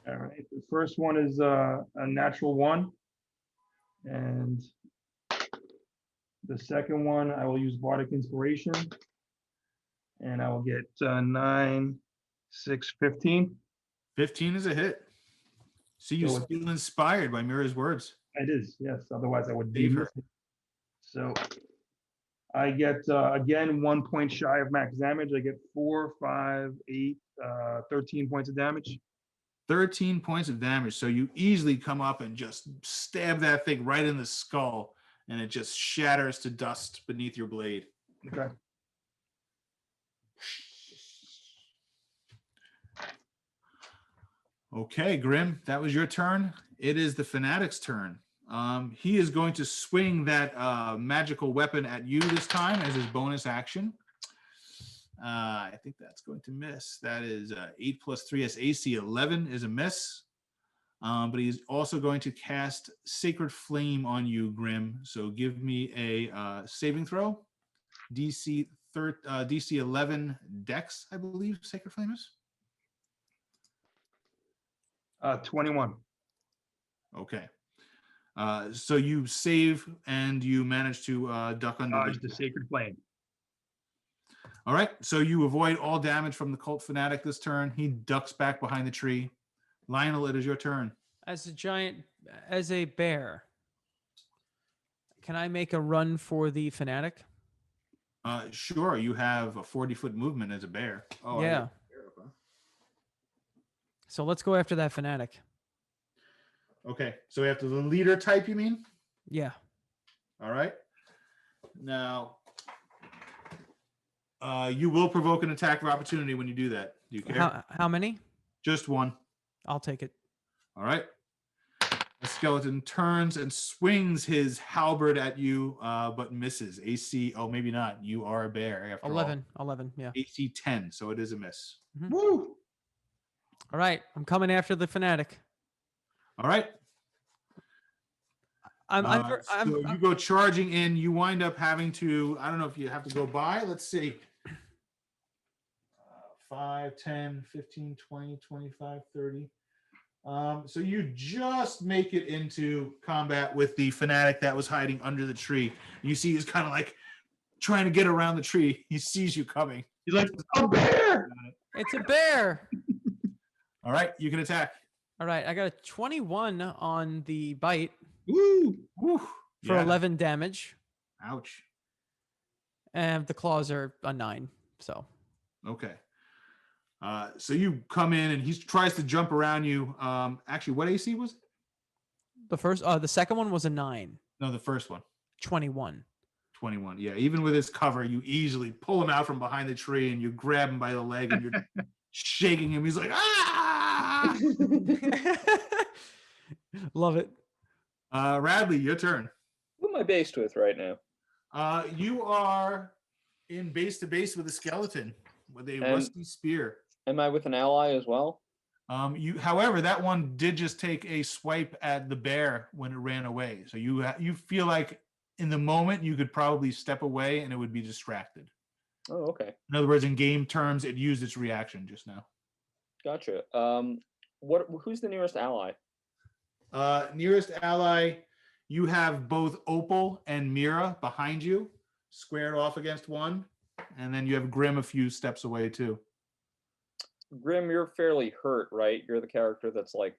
Speaker 3: All right, the first one is a natural 1. And the second one, I will use Bardic Inspiration. And I will get 9, 6, 15.
Speaker 1: 15 is a hit. See, you
Speaker 3: So
Speaker 1: feel inspired by Mira's words.
Speaker 3: it is, yes. Otherwise, I would be
Speaker 1: Save her.
Speaker 3: missing. So I get, again, 1 point shy of max damage. I get 4, 5, 8, 13 points of damage.
Speaker 1: 13 points of damage. So you easily come up and just stab that thing right in the skull, and it just shatters to dust beneath your blade.
Speaker 3: Okay.
Speaker 1: Okay, Grim, that was your turn. It is the Fanatic's turn. He is going to swing that magical weapon at you this time as his bonus action. I think that's going to miss. That is 8 plus 3 as AC 11 is a miss. But he's also going to cast Sacred Flame on you, Grim. So give me a saving throw. DC 11 Dex, I believe Sacred Flame is.
Speaker 3: 21.
Speaker 1: Okay. So you save and you manage to duck under
Speaker 3: Dodge the Sacred Flame.
Speaker 1: All right. So you avoid all damage from the Cult Fanatic this turn. He ducks back behind the tree. Lionel, it is your turn.
Speaker 5: As a bear, can I make a run for the fanatic?
Speaker 1: Sure. You have a 40-foot movement as a bear. Oh,
Speaker 5: Yeah. So let's go after that fanatic.
Speaker 1: Okay. So after the leader type, you mean?
Speaker 5: Yeah.
Speaker 1: All right. Now, you will provoke an attack of opportunity when you do that. Do you care?
Speaker 5: How many?
Speaker 1: Just one.
Speaker 5: I'll take it.
Speaker 1: All right. The skeleton turns and swings his halberd at you, but misses. AC, oh, maybe not. You are a bear after
Speaker 5: 11. 11, yeah.
Speaker 1: AC 10, so it is a miss.
Speaker 5: Mm-hmm.
Speaker 3: Woo!
Speaker 5: All right, I'm coming after the fanatic.
Speaker 1: All right. So you go charging in. You wind up having to, I don't know if you have to go by. Let's see. 5, 10, 15, 20, 25, 30. So you just make it into combat with the fanatic that was hiding under the tree. You see he's kind of like trying to get around the tree. He sees you coming.
Speaker 3: He's like, a bear!
Speaker 5: It's a bear.
Speaker 1: All right, you can attack.
Speaker 5: All right, I got a 21 on the bite.
Speaker 3: Woo!
Speaker 1: Woo.
Speaker 5: For
Speaker 1: Yeah.
Speaker 5: 11 damage.
Speaker 1: Ouch.
Speaker 5: And the claws are a 9. So.
Speaker 1: Okay. So you come in and he tries to jump around you. Actually, what AC was it?
Speaker 5: The second one was a 9.
Speaker 1: No, the first one.
Speaker 5: 21.
Speaker 1: 21. Yeah, even with his cover, you easily pull him out from behind the tree and you grab him by the leg and you're shaking him. He's like, ah!
Speaker 5: Love it.
Speaker 1: Radley, your turn.
Speaker 2: Who am I based with right now?
Speaker 1: You are in base to base with a skeleton with a rusty spear.
Speaker 2: Am I with an ally as well?
Speaker 1: However, that one did just take a swipe at the bear when it ran away. So you feel like in the moment you could probably step away and it would be distracted.
Speaker 2: Oh, okay.
Speaker 1: In other words, in game terms, it used its reaction just now.
Speaker 2: Gotcha. Who's the nearest ally?
Speaker 1: Nearest ally, you have both Opal and Mira behind you, squared off against one, and then you have Grim a few steps away too.
Speaker 2: Grim, you're fairly hurt, right? You're the character that's like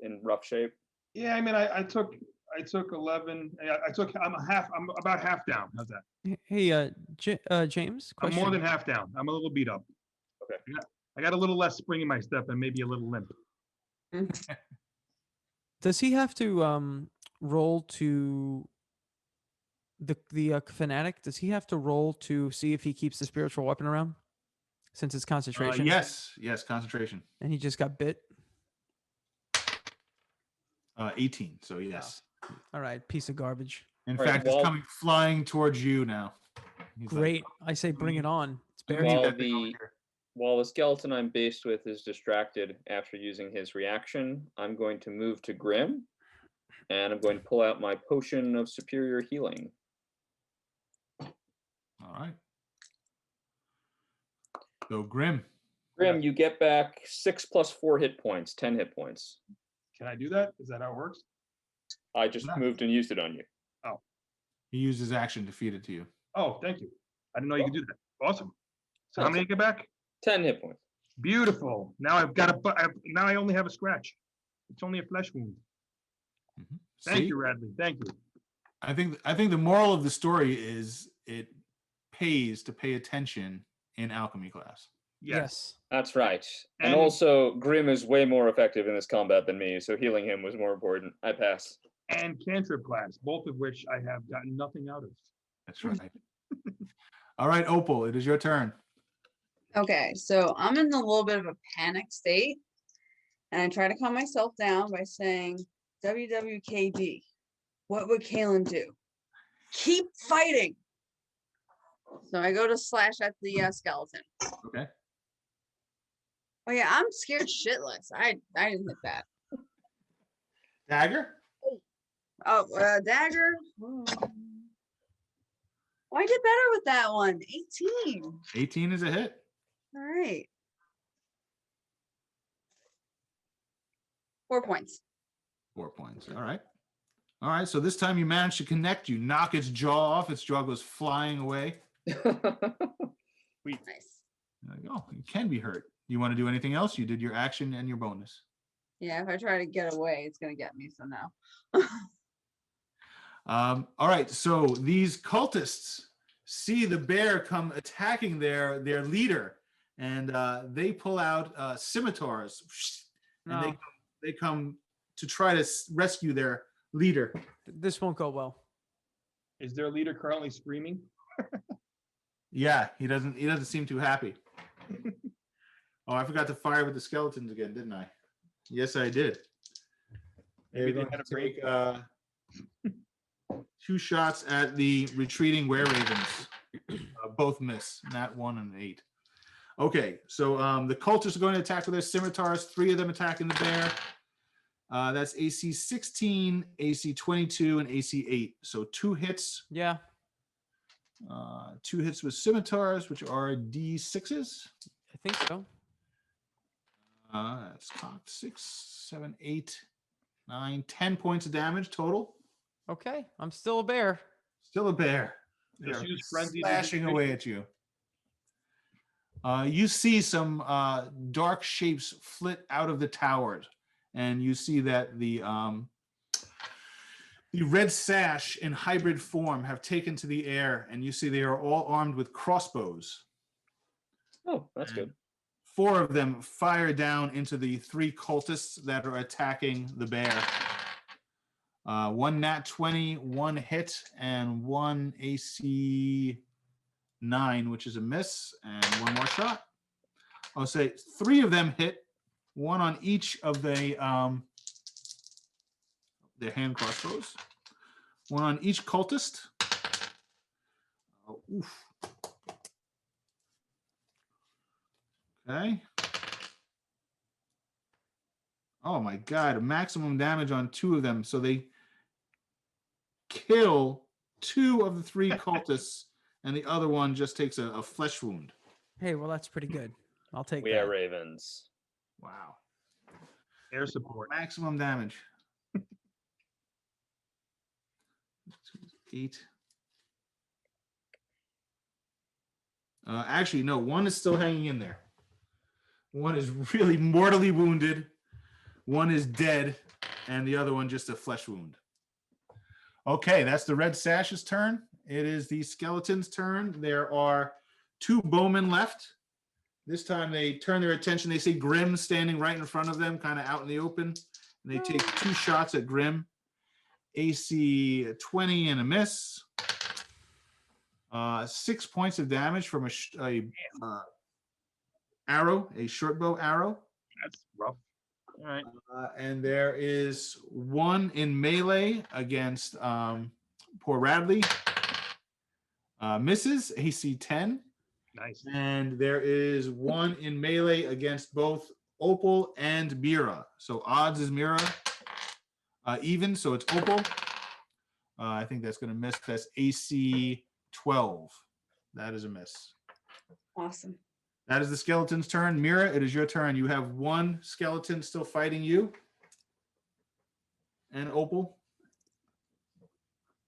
Speaker 2: in rough shape.
Speaker 3: Yeah, I mean, I took I took 11. I'm about half down. How's that?
Speaker 5: Hey, James,
Speaker 3: I'm
Speaker 5: question.
Speaker 3: more than half down. I'm a little beat up.
Speaker 2: Okay.
Speaker 3: I got a little less spring in my step and maybe a little limp.
Speaker 5: Does he have to roll to the fanatic? Does he have to roll to see if he keeps the spiritual weapon around? Since it's concentration.
Speaker 1: Yes, concentration.
Speaker 5: And he just got bit.
Speaker 1: 18. So yes.
Speaker 5: All right, piece of garbage.
Speaker 1: In
Speaker 2: All right,
Speaker 1: fact, it's
Speaker 2: while-
Speaker 1: coming flying towards you now. He's like,
Speaker 5: Great. I say bring it on. It's
Speaker 1: "Leave
Speaker 5: buried.
Speaker 1: that thing over here."
Speaker 2: While the skeleton I'm based with is distracted after using his reaction, I'm going to move to Grim, and I'm going to pull out my potion of superior healing.
Speaker 1: All right. So Grim.
Speaker 2: Grim, you get back 6 plus 4 hit points, 10 hit points.
Speaker 3: Can I do that? Is that how it works?
Speaker 2: I just
Speaker 1: Yeah.
Speaker 2: moved and used it on you.
Speaker 1: He used his action to feed it to you.
Speaker 3: Oh, thank you. I didn't know you could do that. Awesome. So how
Speaker 2: That's
Speaker 3: many you get back?
Speaker 2: 10 hit points.
Speaker 3: Beautiful. Now I've got now I only have a scratch. It's only a flesh wound. Thank
Speaker 1: See?
Speaker 3: you, Radley. Thank you.
Speaker 1: I think the moral of the story is it pays to pay attention in alchemy class.
Speaker 3: Yes.
Speaker 2: That's right. And
Speaker 3: And-
Speaker 2: also, Grim is way more effective in this combat than me, so healing him was more important. I pass.
Speaker 3: And cantrip class, both of which I have gotten nothing out of.
Speaker 1: That's right. All right, Opal, it is your turn.
Speaker 6: Okay, so I'm in a little bit of a panic state, and I try to calm myself down by saying, WWKD, what would Kalen do? Keep fighting. So I go to slash at the skeleton.
Speaker 1: Okay.
Speaker 6: Oh yeah, I'm scared shitless. I didn't hit that.
Speaker 1: Dagger?
Speaker 6: Oh, dagger. Oh, I did better with that one. 18.
Speaker 1: 18 is a hit.
Speaker 6: All right. 4 points.
Speaker 1: 4 points. All right. All right. So this time you managed to connect. You knock its jaw off. Its jaw goes flying away.
Speaker 6: Nice.
Speaker 1: There you go. You can be hurt. You want to do anything else? You did your action and your bonus.
Speaker 6: Yeah, if I try to get away, it's gonna get me. So no.
Speaker 1: All right. So these cultists see the bear come attacking their leader, and they pull out scimitars, and
Speaker 5: No,
Speaker 1: they come to try to rescue their leader.
Speaker 5: this won't go well.
Speaker 3: Is their leader currently screaming?
Speaker 1: Yeah, he doesn't seem too happy. Oh, I forgot to fire with the skeletons again, didn't I? Yes, I did.
Speaker 3: Maybe
Speaker 1: They're
Speaker 3: they
Speaker 1: going
Speaker 3: had a
Speaker 1: to
Speaker 3: break.
Speaker 1: take 2 shots at the retreating were-ravens. Both miss, nat 1 and 8. Okay, so the cultists are going to attack with their scimitars. 3 of them attacking the bear. That's AC 16, AC 22, and AC 8. So 2 hits.
Speaker 5: Yeah.
Speaker 1: 2 hits with scimitars, which are D6s.
Speaker 5: I think so.
Speaker 1: That's cocked. 6, 7, 8, 9, 10 points of damage total.
Speaker 5: Okay, I'm still a bear.
Speaker 1: Still a bear.
Speaker 3: Just
Speaker 1: They're
Speaker 3: use frenzy to
Speaker 1: slashing
Speaker 3: get-
Speaker 1: away at you. You see some dark shapes flit out of the towers, and you see that the red sash in hybrid form have taken to the air, and you see they are all armed with crossbows.
Speaker 2: Oh, that's good.
Speaker 1: 4 of them fire down into the 3 cultists that are attacking the bear. 1 nat 20, 1 hit, and 1 AC 9, which is a miss, and 1 more shot. I'll say 3 of them hit, 1 on each of their hand crossbows, 1 on each cultist. Oh, oof. Okay. Oh my God, maximum damage on 2 of them. So they kill 2 of the 3 cultists, and the other one just takes a flesh wound.
Speaker 5: Hey, well, that's pretty good. I'll take
Speaker 2: We
Speaker 5: that.
Speaker 2: are ravens.
Speaker 1: Wow.
Speaker 3: Air support.
Speaker 1: Maximum damage. 8. Actually, no, 1 is still hanging in there. 1 is really mortally wounded. 1 is dead, and the other one just a flesh wound. Okay, that's the red sash's turn. It is the skeleton's turn. There are 2 bowmen left. This time they turn their attention. They see Grim standing right in front of them, kind of out in the open. And they take 2 shots at Grim. AC 20 and a miss. 6 points of damage from a arrow, a short bow arrow.
Speaker 3: That's rough. All right.
Speaker 1: And there is 1 in melee against poor Radley. Misses, AC 10.
Speaker 3: Nice.
Speaker 1: And there is 1 in melee against both Opal and Mira. So odds is Mira. Even, so it's Opal. I think that's going to miss. That's AC 12. That is a miss.
Speaker 6: Awesome.
Speaker 1: That is the skeleton's turn. Mira, it is your turn. You have 1 skeleton still fighting you. And Opal.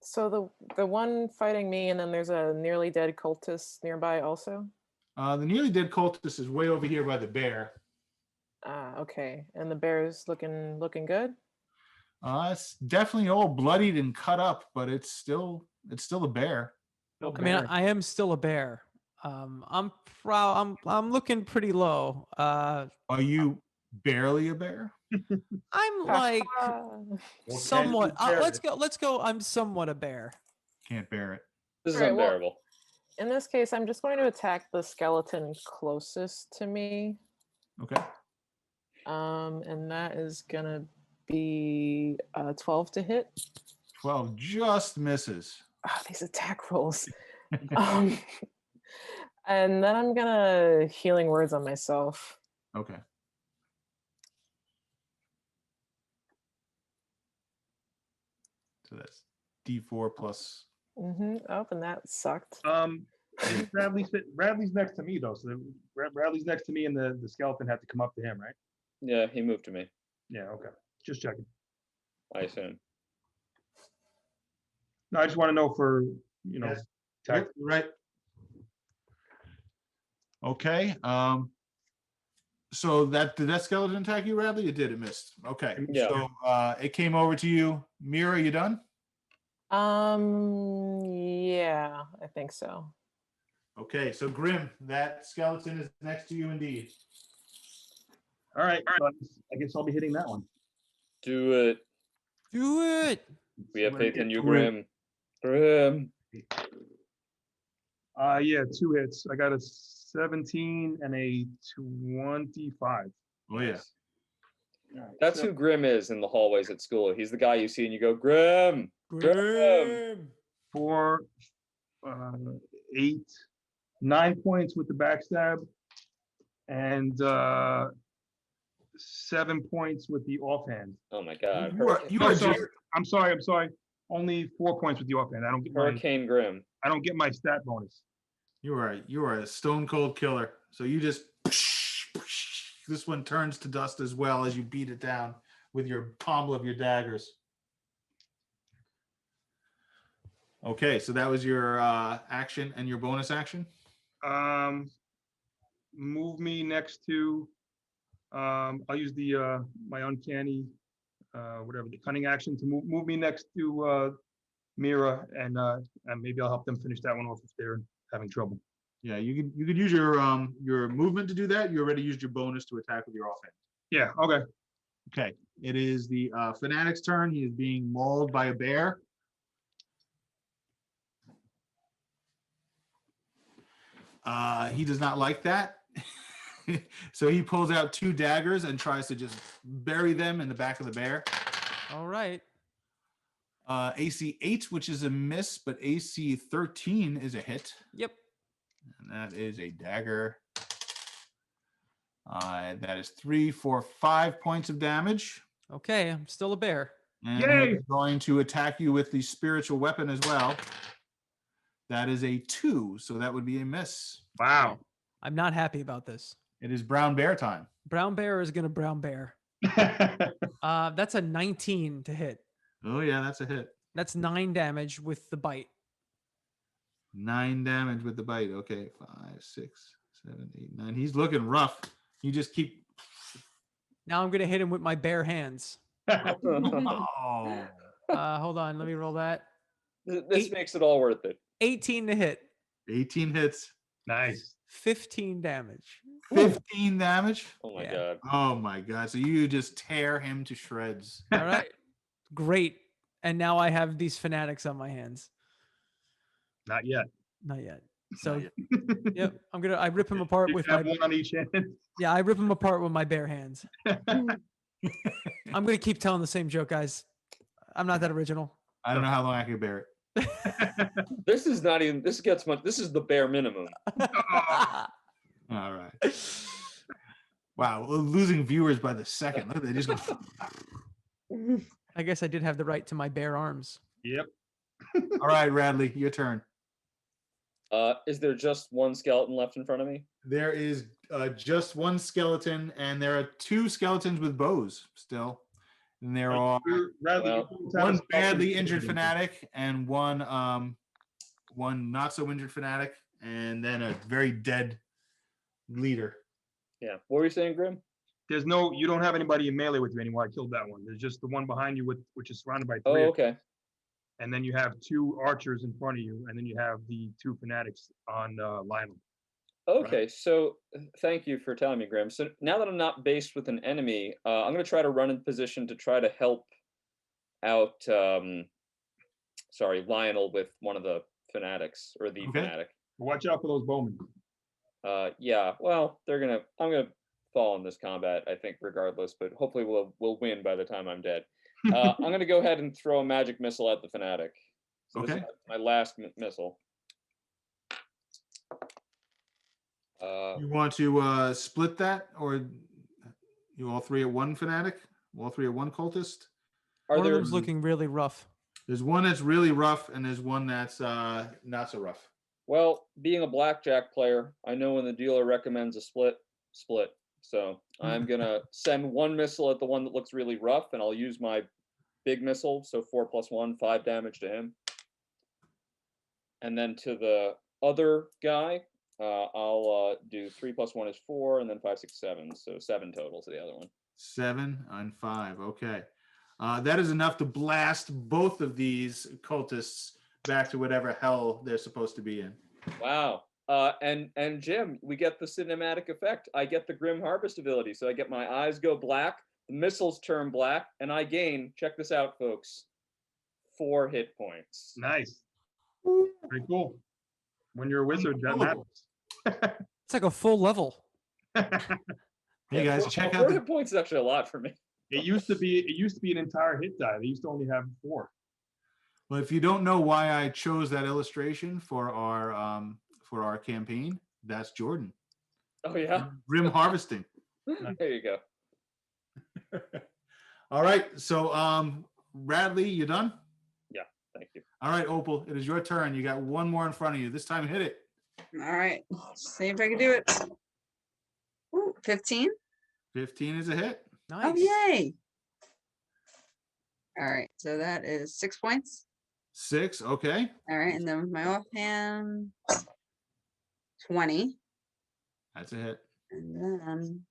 Speaker 4: So the one fighting me, and then there's a nearly dead cultist nearby also.
Speaker 1: The nearly dead cultist is way over here by the bear.
Speaker 4: Okay. And the bear's looking good.
Speaker 1: It's definitely all bloodied and cut up, but it's still a bear.
Speaker 5: I mean, I am still a bear. I'm proud. I'm looking pretty low.
Speaker 1: Are you barely a bear?
Speaker 5: I'm like somewhat. Let's go. I'm somewhat a bear.
Speaker 1: Can't bear it.
Speaker 2: This is
Speaker 4: All right, well,
Speaker 2: unbearable.
Speaker 4: in this case, I'm just going to attack the skeleton closest to me.
Speaker 1: Okay.
Speaker 4: And that is gonna be 12 to hit.
Speaker 1: 12 just misses.
Speaker 4: Oh, these attack rolls. And then I'm gonna healing words on myself.
Speaker 1: Okay. So that's D4 plus.
Speaker 4: Oh, and that sucked.
Speaker 3: Bradley's next to me though, so Bradley's next to me, and the skeleton had to come up to him, right?
Speaker 2: Yeah, he moved to me,
Speaker 3: Yeah. Okay. Just checking.
Speaker 2: I assume.
Speaker 3: No, I just want to know for
Speaker 1: Yes.
Speaker 3: tech.
Speaker 1: Right. Okay. So did that skeleton attack you, Radley? It did. It missed. Okay.
Speaker 2: Yeah.
Speaker 1: So it came over to you. Mira, you done?
Speaker 4: Yeah, I think so.
Speaker 1: Okay. So Grim, that skeleton is next to you indeed.
Speaker 3: All right. So I guess I'll be hitting that one.
Speaker 2: Do it.
Speaker 5: Do it.
Speaker 2: We have faith in you,
Speaker 1: Grim.
Speaker 2: Grim.
Speaker 3: Yeah, 2 hits. I got a 17 and a 25.
Speaker 1: Oh yeah.
Speaker 3: All right,
Speaker 2: That's
Speaker 3: so
Speaker 2: who Grim is in the hallways at school. He's the guy you see and you go, Grim. Grim.
Speaker 3: 4, 8, 9 points with the backstab, and 7 points with the offhand.
Speaker 2: Oh my God.
Speaker 1: You are
Speaker 3: sorry.
Speaker 1: just
Speaker 3: I'm sorry. Only 4 points with the offhand. I don't get
Speaker 2: Hurricane Grim.
Speaker 3: my stat bonus.
Speaker 1: you are a stone cold killer. So you just this one turns to dust as well as you beat it down with your pommel of your daggers. Okay, so that was your action and your bonus action.
Speaker 3: Move me next to. I'll use the my uncanny, whatever, the cunning action to move me next to Mira, and maybe I'll help them finish that one off if they're having trouble.
Speaker 1: Yeah, you could use your movement to do that. You already used your bonus to attack with your offense.
Speaker 3: Yeah. Okay.
Speaker 1: Okay, it is the fanatic's turn. He is being mauled by a bear. He does not like that. So he pulls out 2 daggers and tries to just bury them in the back of the bear.
Speaker 5: All right.
Speaker 1: AC 8, which is a miss, but AC 13 is a hit.
Speaker 5: Yep.
Speaker 1: And that is a dagger. That is 3, 4, 5 points of damage.
Speaker 5: Okay, I'm still a bear.
Speaker 1: And
Speaker 3: Yay!
Speaker 1: he's going to attack you with the spiritual weapon as well. That is a 2, so that would be a miss.
Speaker 3: Wow.
Speaker 5: I'm not happy about this.
Speaker 1: It is brown bear time.
Speaker 5: Brown bear is gonna brown bear. That's a 19 to hit.
Speaker 1: Oh yeah, that's a hit.
Speaker 5: That's 9 damage with the bite.
Speaker 1: 9 damage with the bite. Okay, 5, 6, 7, 8, 9. He's looking rough. You just keep.
Speaker 5: Now I'm gonna hit him with my bare hands.
Speaker 1: Oh.
Speaker 5: Hold on, let me roll that.
Speaker 2: This makes it all worth it.
Speaker 5: 18 to hit,
Speaker 1: 18 hits,
Speaker 3: Nice.
Speaker 5: 15 damage.
Speaker 1: 15 damage.
Speaker 2: Oh my
Speaker 5: Yeah.
Speaker 2: god.
Speaker 1: Oh my god! So you just tear him to shreds.
Speaker 5: All right, great. And now I have these fanatics on my hands.
Speaker 3: Not yet.
Speaker 5: Not yet. So,
Speaker 1: yet.
Speaker 5: yep, I rip him apart
Speaker 3: You
Speaker 5: with
Speaker 3: have
Speaker 5: my,
Speaker 3: one on each hand.
Speaker 5: yeah, I rip him apart with my bare hands. I'm gonna keep telling the same joke, guys. I'm not that original.
Speaker 1: I don't know how long I can bear it.
Speaker 2: This is not even. This gets much. This is the bare minimum.
Speaker 1: All right. Wow, we're losing viewers by the second. Look, they just go.
Speaker 5: I guess I did have the right to my bare arms.
Speaker 3: Yep.
Speaker 1: All right, Radley, your turn.
Speaker 2: Is there just one skeleton left in front of me?
Speaker 1: There is just one skeleton, and there are 2 skeletons with bows still. And there are
Speaker 3: Radley,
Speaker 2: Well,
Speaker 3: you both have a
Speaker 1: one
Speaker 3: spell
Speaker 1: badly
Speaker 3: from
Speaker 1: injured
Speaker 3: Cthulhu.
Speaker 1: fanatic and one not so injured fanatic, and then a very dead leader.
Speaker 2: Yeah. What were you saying, Grim?
Speaker 3: There's no, you don't have anybody in melee with you anymore. I killed that one. There's just the one behind you, which is surrounded by 3.
Speaker 2: Oh,
Speaker 3: of them.
Speaker 2: okay.
Speaker 3: And then you have 2 archers in front of you, and then you have the 2 fanatics on Lionel.
Speaker 2: Okay. So thank you for telling me, Grim. So now that I'm not based with an enemy, I'm going to try to run in position to try to help out. Lionel with one of the fanatics or the
Speaker 1: Okay.
Speaker 2: fanatic.
Speaker 3: Watch out for those bowmen.
Speaker 2: Yeah. Well, I'm gonna fall in this combat, I think, regardless. But hopefully, we'll win by the time I'm dead. I'm gonna go ahead and throw a magic missile at the fanatic. So this is
Speaker 1: Okay.
Speaker 2: my last missile.
Speaker 1: You want to split that, or you all 3 at one fanatic? All 3 at one cultist?
Speaker 2: Are
Speaker 5: One of
Speaker 2: there?
Speaker 5: them's looking really rough.
Speaker 1: There's one that's really rough, and there's one that's not so rough.
Speaker 2: Well, being a blackjack player, I know when the dealer recommends a split. So I'm gonna send one missile at the one that looks really rough, and I'll use my big missile. So 4 + 1, 5 damage to him. And then to the other guy, I'll do 3 + 1 is 4, and then 5, 6, 7. So 7 total to the other one.
Speaker 1: 7 and 5. Okay. That is enough to blast both of these cultists back to whatever hell they're supposed to be in.
Speaker 2: Wow. And Jim, we get the cinematic effect. I get the Grim Harvest ability. So I get my eyes go black, the missiles turn black, and I gain, check this out, folks, 4 hit points.
Speaker 3: Nice. Pretty cool. When you're a wizard, that matters.
Speaker 5: It's like a full level.
Speaker 1: Hey guys, check out
Speaker 2: 4
Speaker 1: the
Speaker 2: hit points is actually a lot for me.
Speaker 3: It used to be an entire hit die. They used to only have 4.
Speaker 1: Well, if you don't know why I chose that illustration for our campaign, that's Jordan.
Speaker 2: Oh yeah.
Speaker 1: Grim harvesting.
Speaker 2: There you go.
Speaker 1: All right. So Radley, you done?
Speaker 2: Thank you.
Speaker 1: All right, Opal, it is your turn. You got one more in front of you. This time hit it.
Speaker 6: All right. See if I can do it. Ooh, 15.
Speaker 1: 15 is a hit.
Speaker 5: Nice.
Speaker 6: Oh, yay. All right. So that is 6 points.
Speaker 1: 6, okay.
Speaker 6: All right. And then with my offhand, 20.
Speaker 1: That's a hit.
Speaker 6: And then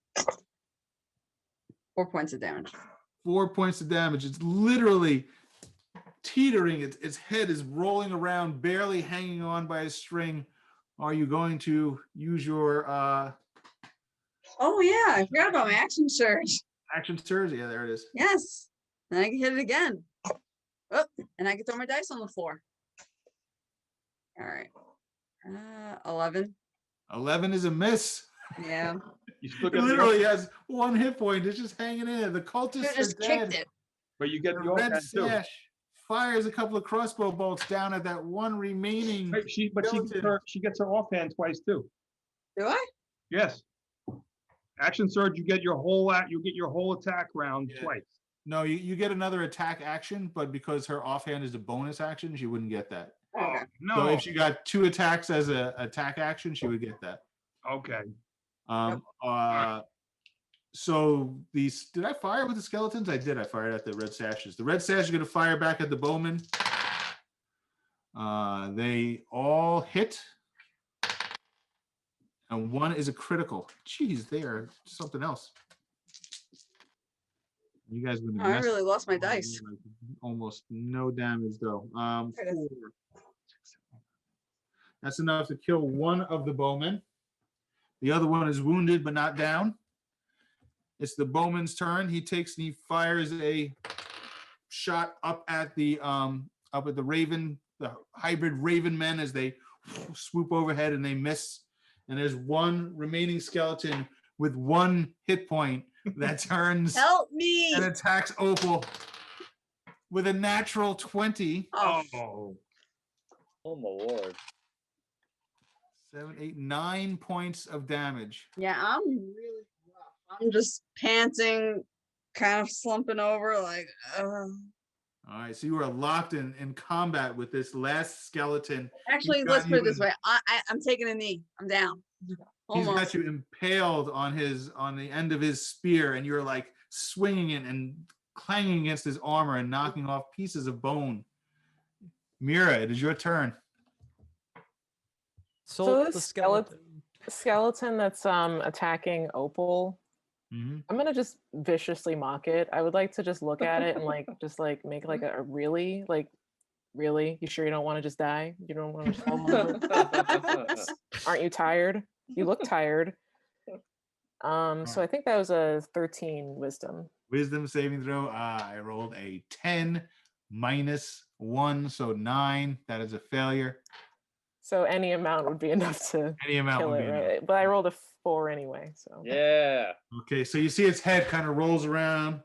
Speaker 6: 4 points of damage.
Speaker 1: 4 points of damage. It's literally teetering. Its head is rolling around, barely hanging on by a string. Are you going to use your
Speaker 6: Oh, yeah. I forgot about my action surge.
Speaker 1: action surge? Yeah, there it is.
Speaker 6: Yes. Then I can hit it again. Oh, and I can throw my dice on the floor. All right. 11.
Speaker 1: 11 is a miss.
Speaker 6: Yeah.
Speaker 3: You still
Speaker 1: It
Speaker 3: get
Speaker 1: literally has 1 hit point. It's just hanging in there. The cultists
Speaker 6: Should
Speaker 1: are
Speaker 6: just
Speaker 1: dead.
Speaker 6: kicked it.
Speaker 3: but you get
Speaker 1: The
Speaker 3: the
Speaker 1: red
Speaker 3: offhand too.
Speaker 1: sash fires a couple of crossbow bolts down at that one remaining.
Speaker 3: Right, she gets her offhand twice too.
Speaker 6: Do I?
Speaker 3: Yes. Action surge, you get your whole attack round
Speaker 1: Yeah.
Speaker 3: twice.
Speaker 1: No, you get another attack action, but because her offhand is a bonus action, she wouldn't get that.
Speaker 6: Okay.
Speaker 3: No.
Speaker 1: So if she got 2 attacks as a attack action, she would get that.
Speaker 3: Okay.
Speaker 1: So these, did I fire with the skeletons? I did. I fired at the red sashes. The red sash is going to fire back at the bowmen. They all hit. And 1 is a critical. Jeez, they are something else. You guys would have
Speaker 6: I
Speaker 1: messed
Speaker 6: really lost my
Speaker 1: up.
Speaker 6: dice.
Speaker 1: Like, almost no damage though.
Speaker 6: There it is.
Speaker 1: 4. That's enough to kill one of the bowmen. The other one is wounded but not down. It's the bowman's turn. He fires a shot up at the raven, the hybrid raven men as they swoop overhead and they miss. And there's one remaining skeleton with 1 hit point that turns
Speaker 6: Help me!
Speaker 1: and attacks Opal with a natural 20.
Speaker 6: Oh,
Speaker 2: Oh my lord.
Speaker 1: 7, 8, 9 points of damage.
Speaker 6: yeah, I'm really rough. I'm just panting, kind of slumping over, like,
Speaker 1: All right, so you are locked in combat with this last skeleton.
Speaker 6: Actually,
Speaker 1: got
Speaker 6: let's put
Speaker 1: you
Speaker 6: it this
Speaker 1: in-
Speaker 6: way. I'm taking a knee. I'm down.
Speaker 1: He's
Speaker 6: Almost.
Speaker 1: got you impaled on the end of his spear, and you're like swinging it and clanging against his armor and knocking off pieces of bone. Mira, it is your turn.
Speaker 4: So
Speaker 5: The
Speaker 4: this
Speaker 5: skeleton.
Speaker 4: skeleton that's attacking Opal,
Speaker 1: Mhm.
Speaker 4: I'm gonna just viciously mock it. I would like to just look at it and just make like a really really. You sure you don't want to just die? You don't want to just fall over? Aren't you tired? You look tired. So I think that was a 13 wisdom.
Speaker 1: Wisdom saving throw. I rolled a 10 minus 1, so 9. That is a failure.
Speaker 4: So any amount would be enough to
Speaker 1: Any amount
Speaker 4: kill
Speaker 1: would
Speaker 4: it,
Speaker 1: be
Speaker 4: right?
Speaker 1: enough.
Speaker 4: But I rolled a 4 anyway. So
Speaker 2: Yeah.
Speaker 1: Okay, so you see its head kind of rolls around.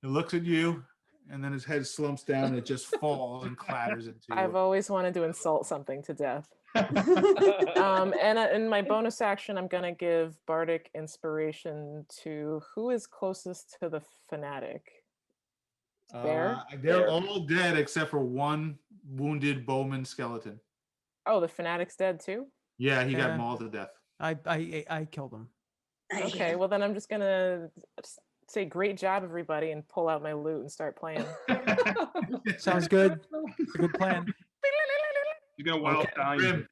Speaker 1: It looks at you, and then its head slumps down. And it just falls and clatters into
Speaker 4: I've
Speaker 1: you.
Speaker 4: always wanted to insult something to death. And in my bonus action, I'm gonna give bardic inspiration to who is closest to the fanatic. Bear?
Speaker 1: They're
Speaker 2: Bear.
Speaker 1: all dead except for one wounded bowman skeleton.
Speaker 4: Oh, the fanatic's dead too.
Speaker 1: Yeah, he got
Speaker 5: Yeah.
Speaker 1: mauled to death.
Speaker 5: I killed him.
Speaker 4: Okay, well then I'm just gonna say great job everybody and pull out my loot and start playing.
Speaker 5: Sounds good. It's a good plan.
Speaker 3: You're gonna wild
Speaker 1: Okay,
Speaker 3: die.
Speaker 1: Grim,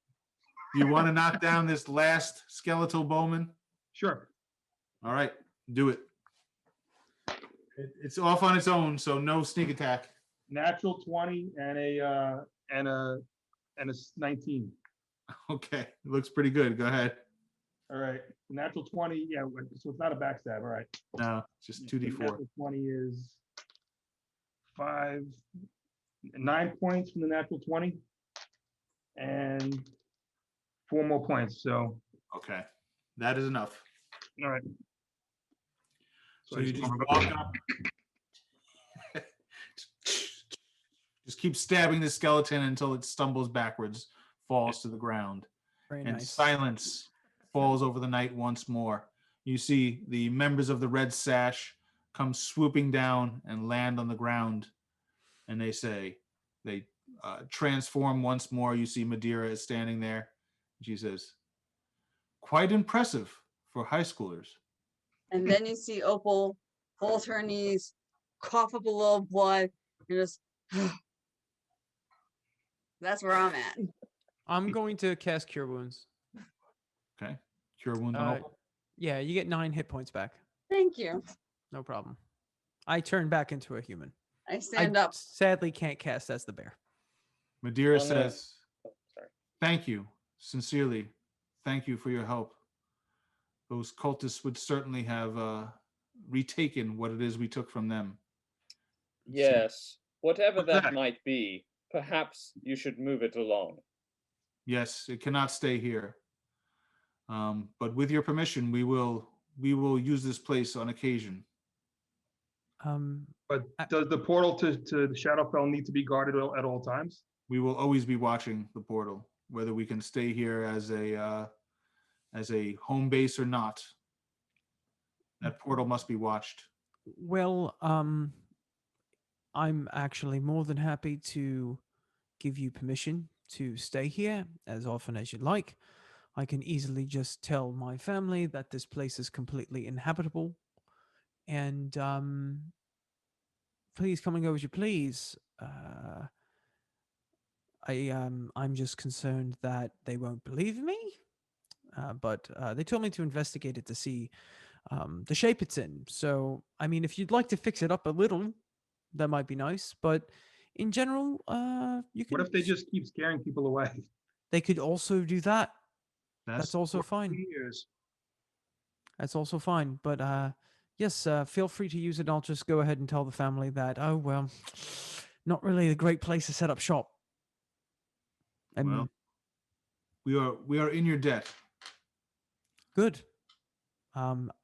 Speaker 1: you want to knock down this last skeletal bowman?
Speaker 3: Sure.
Speaker 1: All right, do it. It's off on its own, so no sneak attack.
Speaker 3: Natural 20 and a 19.
Speaker 1: Okay, looks pretty good. Go ahead.
Speaker 3: All right. Natural 20. Yeah. So it's not a backstab. All right.
Speaker 1: No, just
Speaker 3: So
Speaker 1: 2d4.
Speaker 3: Natural 20 is 9 points from the natural 20, and 4 more points. So
Speaker 1: Okay, that is enough.
Speaker 3: all right.
Speaker 1: So you just walk up. Just keep stabbing the skeleton until it stumbles backwards, falls to the ground.
Speaker 5: Very
Speaker 1: And
Speaker 5: nice.
Speaker 1: silence falls over the night once more. You see the members of the Red Sash come swooping down and land on the ground. And they transform once more. You see Madeira is standing there. She says, quite impressive for high schoolers.
Speaker 6: And then you see Opal fall to her knees, cough up a little blood, and just. That's where I'm at.
Speaker 5: I'm going to cast Cure Wounds.
Speaker 1: Okay. Cure wounds on Opal.
Speaker 5: Yeah, you get 9 hit points back.
Speaker 6: Thank you.
Speaker 5: No problem. I turn back into a human.
Speaker 6: I stand up.
Speaker 5: Sadly can't cast as the bear.
Speaker 1: Madeira
Speaker 2: Oh, no.
Speaker 1: says,
Speaker 2: Sorry.
Speaker 1: thank you, sincerely. Thank you for your help. Those cultists would certainly have retaken what it is we took from them.
Speaker 2: Yes. Whatever
Speaker 1: What's
Speaker 2: that
Speaker 1: that?
Speaker 2: might be, perhaps you should move it along.
Speaker 1: Yes, it cannot stay here. But with your permission, we will use this place on occasion.
Speaker 3: But does the portal to the Shadowfell need to be guarded at all times?
Speaker 1: We will always be watching the portal, whether we can stay here as a home base or not. That portal must be watched.
Speaker 5: Well, I'm actually more than happy to give you permission to stay here as often as you'd like. I can easily just tell my family that this place is completely inhabitable. And please come and go as you please. I'm just concerned that they won't believe me. But they told me to investigate it to see the shape it's in. So, I mean, if you'd like to fix it up a little, that might be nice. But in general, you
Speaker 3: What
Speaker 5: can.
Speaker 3: if they just keep scaring people away?
Speaker 5: They could also do that. That's also
Speaker 3: For
Speaker 5: fine.
Speaker 3: years.
Speaker 5: That's also fine. But yes, feel free to use it. I'll just go ahead and tell the family that, oh, well, not really a great place to set up shop. And
Speaker 1: Well, we are in your debt.
Speaker 5: good.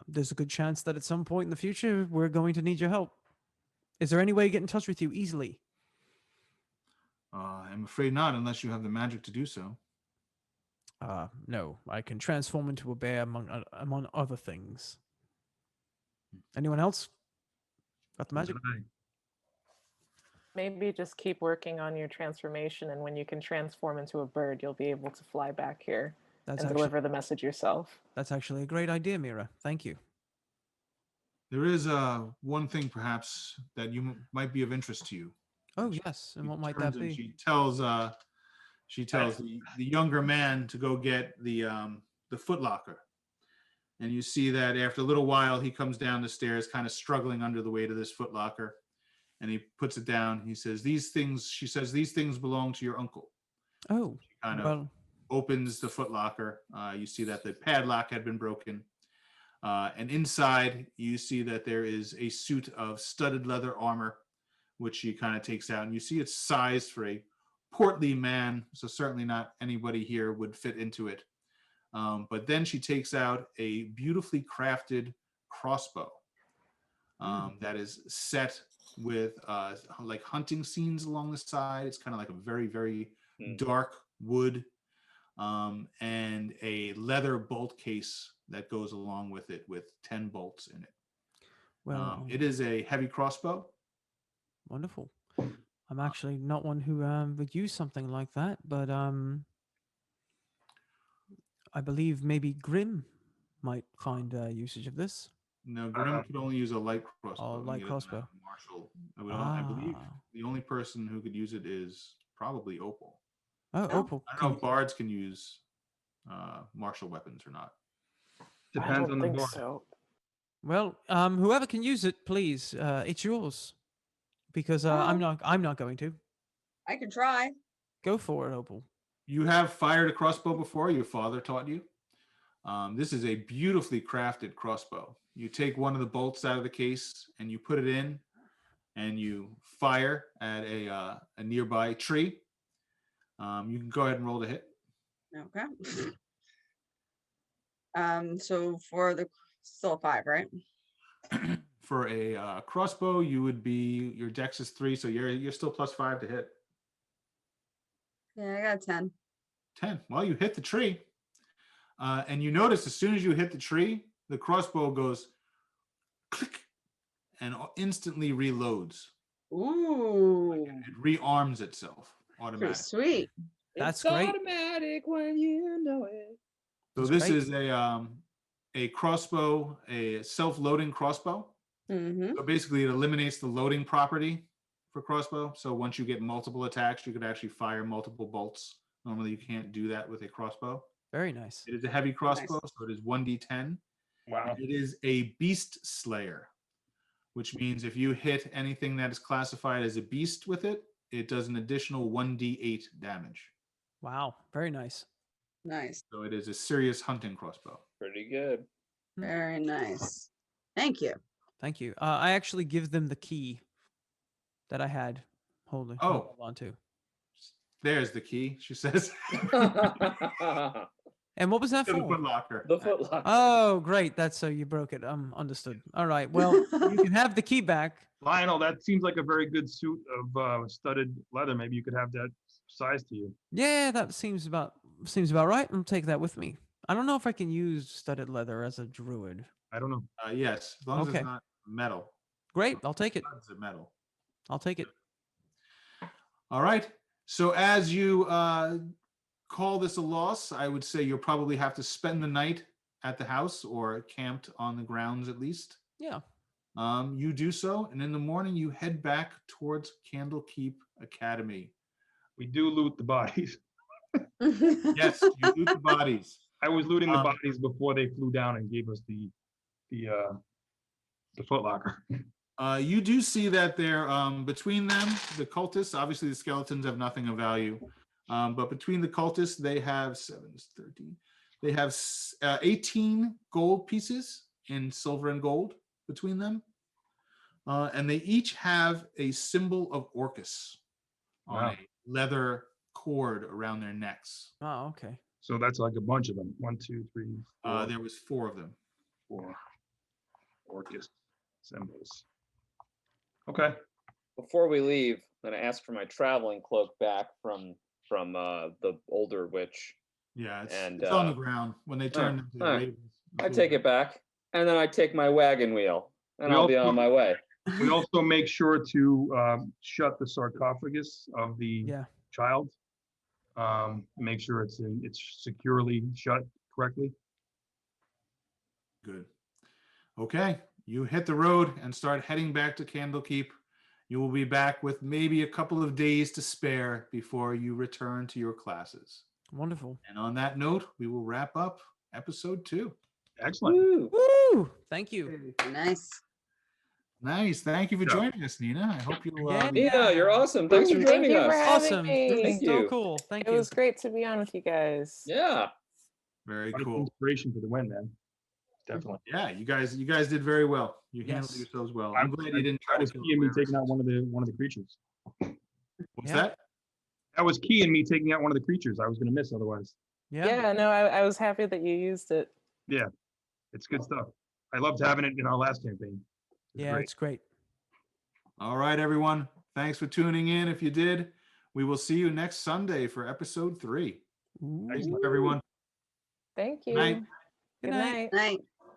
Speaker 5: There's a good chance that at some point in the future, we're going to need your help. Is there any way to get in touch with you easily?
Speaker 1: I'm afraid not, unless you have the magic to do so.
Speaker 5: No, I can transform into a bear among other things. Anyone else? Got the magic?
Speaker 4: Maybe just keep working on your transformation, and when you can transform into a bird, you'll be able to fly back here
Speaker 5: That's
Speaker 4: and deliver the message yourself.
Speaker 5: That's actually a great idea, Mira. Thank you.
Speaker 1: There is one thing perhaps that might be of interest to you.
Speaker 5: Oh yes, and
Speaker 1: She
Speaker 5: what might
Speaker 1: turns
Speaker 5: that
Speaker 1: and
Speaker 5: be?
Speaker 1: she tells the younger man to go get the Foot Locker. And you see that after a little while, he comes down the stairs, kind of struggling under the weight of this Foot Locker. And he puts it down. He says, she says, these things belong to your uncle.
Speaker 5: Oh,
Speaker 1: She kind of
Speaker 5: well,
Speaker 1: opens the Foot Locker. You see that the padlock had been broken. And inside, you see that there is a suit of studded leather armor, which she kind of takes out. And you see it's sized for a portly man. So certainly not anybody here would fit into it. But then she takes out a beautifully crafted crossbow that is set with like hunting scenes along the side. It's kind of like a very, very dark wood and a leather bolt case that goes along with it with 10 bolts in it.
Speaker 5: well,
Speaker 1: It is a heavy crossbow.
Speaker 5: wonderful. I'm actually not one who would use something like that, but I believe maybe Grim might find usage of this.
Speaker 1: No, Grim could only use a light crossbow.
Speaker 5: light
Speaker 1: He doesn't
Speaker 5: crossbow.
Speaker 1: have a martial. I believe
Speaker 5: Ah.
Speaker 1: the only person who could use it is probably Opal.
Speaker 5: Oh,
Speaker 6: Oh.
Speaker 5: Opal.
Speaker 1: I don't know if bards can use martial weapons or not.
Speaker 4: I
Speaker 3: Depends
Speaker 4: don't
Speaker 3: on the
Speaker 4: think
Speaker 3: board.
Speaker 4: so.
Speaker 5: Well, whoever can use it, please, it's yours. Because I'm not going to.
Speaker 6: I can try.
Speaker 5: Go for it, Opal.
Speaker 1: You have fired a crossbow before. Your father taught you. This is a beautifully crafted crossbow. You take one of the bolts out of the case and you put it in, and you fire at a nearby tree. You can go ahead and roll to hit.
Speaker 6: Okay. So for the still a 5, right?
Speaker 1: For a crossbow, you would be your dex is 3, so you're still +5 to hit.
Speaker 6: Yeah, I got a 10.
Speaker 1: 10. Well, you hit the tree, and you notice as soon as you hit the tree, the crossbow goes click and instantly reloads.
Speaker 6: Ooh,
Speaker 1: It rearms itself
Speaker 6: pretty
Speaker 1: automatically.
Speaker 6: sweet.
Speaker 5: That's
Speaker 2: it's
Speaker 5: great.
Speaker 2: automatic when you know it.
Speaker 1: So
Speaker 5: That's
Speaker 1: this
Speaker 5: great.
Speaker 1: is a crossbow, a self-loading crossbow.
Speaker 6: Mm-hmm.
Speaker 1: So basically, it eliminates the loading property for crossbow. So once you get multiple attacks, you could actually fire multiple bolts. Normally, you can't do that with a crossbow.
Speaker 5: Very nice.
Speaker 1: It is a heavy crossbow, so it is 1d10.
Speaker 3: Wow.
Speaker 1: It is a beast slayer, which means if you hit anything that is classified as a beast with it, it does an additional 1d8 damage.
Speaker 5: Wow. Very nice.
Speaker 6: Nice.
Speaker 1: So it is a serious hunting crossbow.
Speaker 2: Pretty good.
Speaker 6: Very nice. Thank you.
Speaker 5: Thank you. I actually give them the key that I had holding hold on to.
Speaker 1: There's the key, she says.
Speaker 5: And what was that
Speaker 1: To the
Speaker 5: for?
Speaker 1: Foot Locker.
Speaker 2: The Foot Locker.
Speaker 5: Oh, great. That's so you broke it. Understood. All right. Well, you can have the key back.
Speaker 3: Lionel, that seems like a very good suit of studded leather. Maybe you could have that size to you.
Speaker 5: Yeah, that seems about right. I'll take that with me. I don't know if I can use studded leather as a druid.
Speaker 3: I don't know.
Speaker 1: Yes, as long as
Speaker 5: Okay.
Speaker 1: it's not metal.
Speaker 5: Great. I'll take it.
Speaker 1: Studs are metal.
Speaker 5: I'll take it.
Speaker 1: All right. So as you call this a loss, I would say you'll probably have to spend the night at the house or camped on the grounds at least.
Speaker 5: Yeah.
Speaker 1: You do so, and in the morning you head back towards Candlekeep Academy.
Speaker 3: We do loot the bodies.
Speaker 1: Yes, you loot the bodies.
Speaker 3: I was looting the
Speaker 1: Um,
Speaker 3: bodies before they flew down and gave us the the Foot Locker.
Speaker 1: You do see that they're between them, the cultists. Obviously, the skeletons have nothing of value, but between the cultists, they have 13. They have 18 gold pieces in silver and gold between them, and they each have a symbol of Orcus on
Speaker 3: Wow.
Speaker 1: a leather cord around their necks.
Speaker 5: Oh, okay.
Speaker 3: So that's like a bunch of them. 1, 2, 3, 4,
Speaker 1: There was 4 of them.
Speaker 3: 4 Orcus symbols. Okay.
Speaker 2: Before we leave, I'm gonna ask for my traveling cloak back from the older witch.
Speaker 1: Yeah,
Speaker 2: And,
Speaker 1: it's on the ground when they turn into
Speaker 2: all right.
Speaker 1: ravens.
Speaker 2: I take it back, and then I take my wagon wheel, and
Speaker 3: We
Speaker 2: I'll be
Speaker 3: also-
Speaker 2: on my way.
Speaker 3: We also make sure to shut the sarcophagus of the
Speaker 5: Yeah.
Speaker 3: child. Make sure it's securely shut correctly.
Speaker 1: Good. Okay, you hit the road and start heading back to Candlekeep. You will be back with maybe a couple of days to spare before you return to your classes.
Speaker 5: Wonderful.
Speaker 1: And on that note, we will wrap up episode 2.
Speaker 3: Excellent.
Speaker 2: Woo!
Speaker 5: Woo! Thank you.
Speaker 6: Nice.
Speaker 1: Nice. Thank you for
Speaker 3: Yeah.
Speaker 1: joining us, Nina. I hope you'll.
Speaker 5: Again?
Speaker 2: Nina, you're awesome. Thanks for
Speaker 4: Thank
Speaker 2: joining
Speaker 4: you for
Speaker 2: us.
Speaker 4: having
Speaker 5: Awesome.
Speaker 4: me.
Speaker 2: Thank
Speaker 5: So
Speaker 2: you.
Speaker 5: cool. Thank
Speaker 4: It
Speaker 5: you.
Speaker 4: was great to be on with you guys.
Speaker 2: Yeah.
Speaker 1: Very
Speaker 3: What an
Speaker 1: cool.
Speaker 3: Inspiration for the win, man. Definitely.
Speaker 1: Yeah, you guys did very well. You handled
Speaker 5: Yes.
Speaker 1: yourselves well. I'm glad you didn't try
Speaker 3: That was
Speaker 1: to kill
Speaker 3: key in me
Speaker 1: the
Speaker 3: taking out one of the creatures.
Speaker 1: What's
Speaker 5: Yeah.
Speaker 1: that?
Speaker 3: That was key in me taking out one of the creatures I was going to miss otherwise.
Speaker 5: Yeah.
Speaker 4: Yeah, no, I was happy that you used it.
Speaker 3: It's good stuff. I loved having it in our last campaign. It's
Speaker 5: Yeah,
Speaker 3: great.
Speaker 5: it's great.
Speaker 1: All right, everyone. Thanks for tuning in. If you did, we will see you next Sunday for episode 3.
Speaker 5: Ooh.
Speaker 1: Thanks, everyone.
Speaker 4: Thank you.
Speaker 1: Night.
Speaker 5: Good
Speaker 4: Good
Speaker 5: night.
Speaker 4: night.
Speaker 6: Night.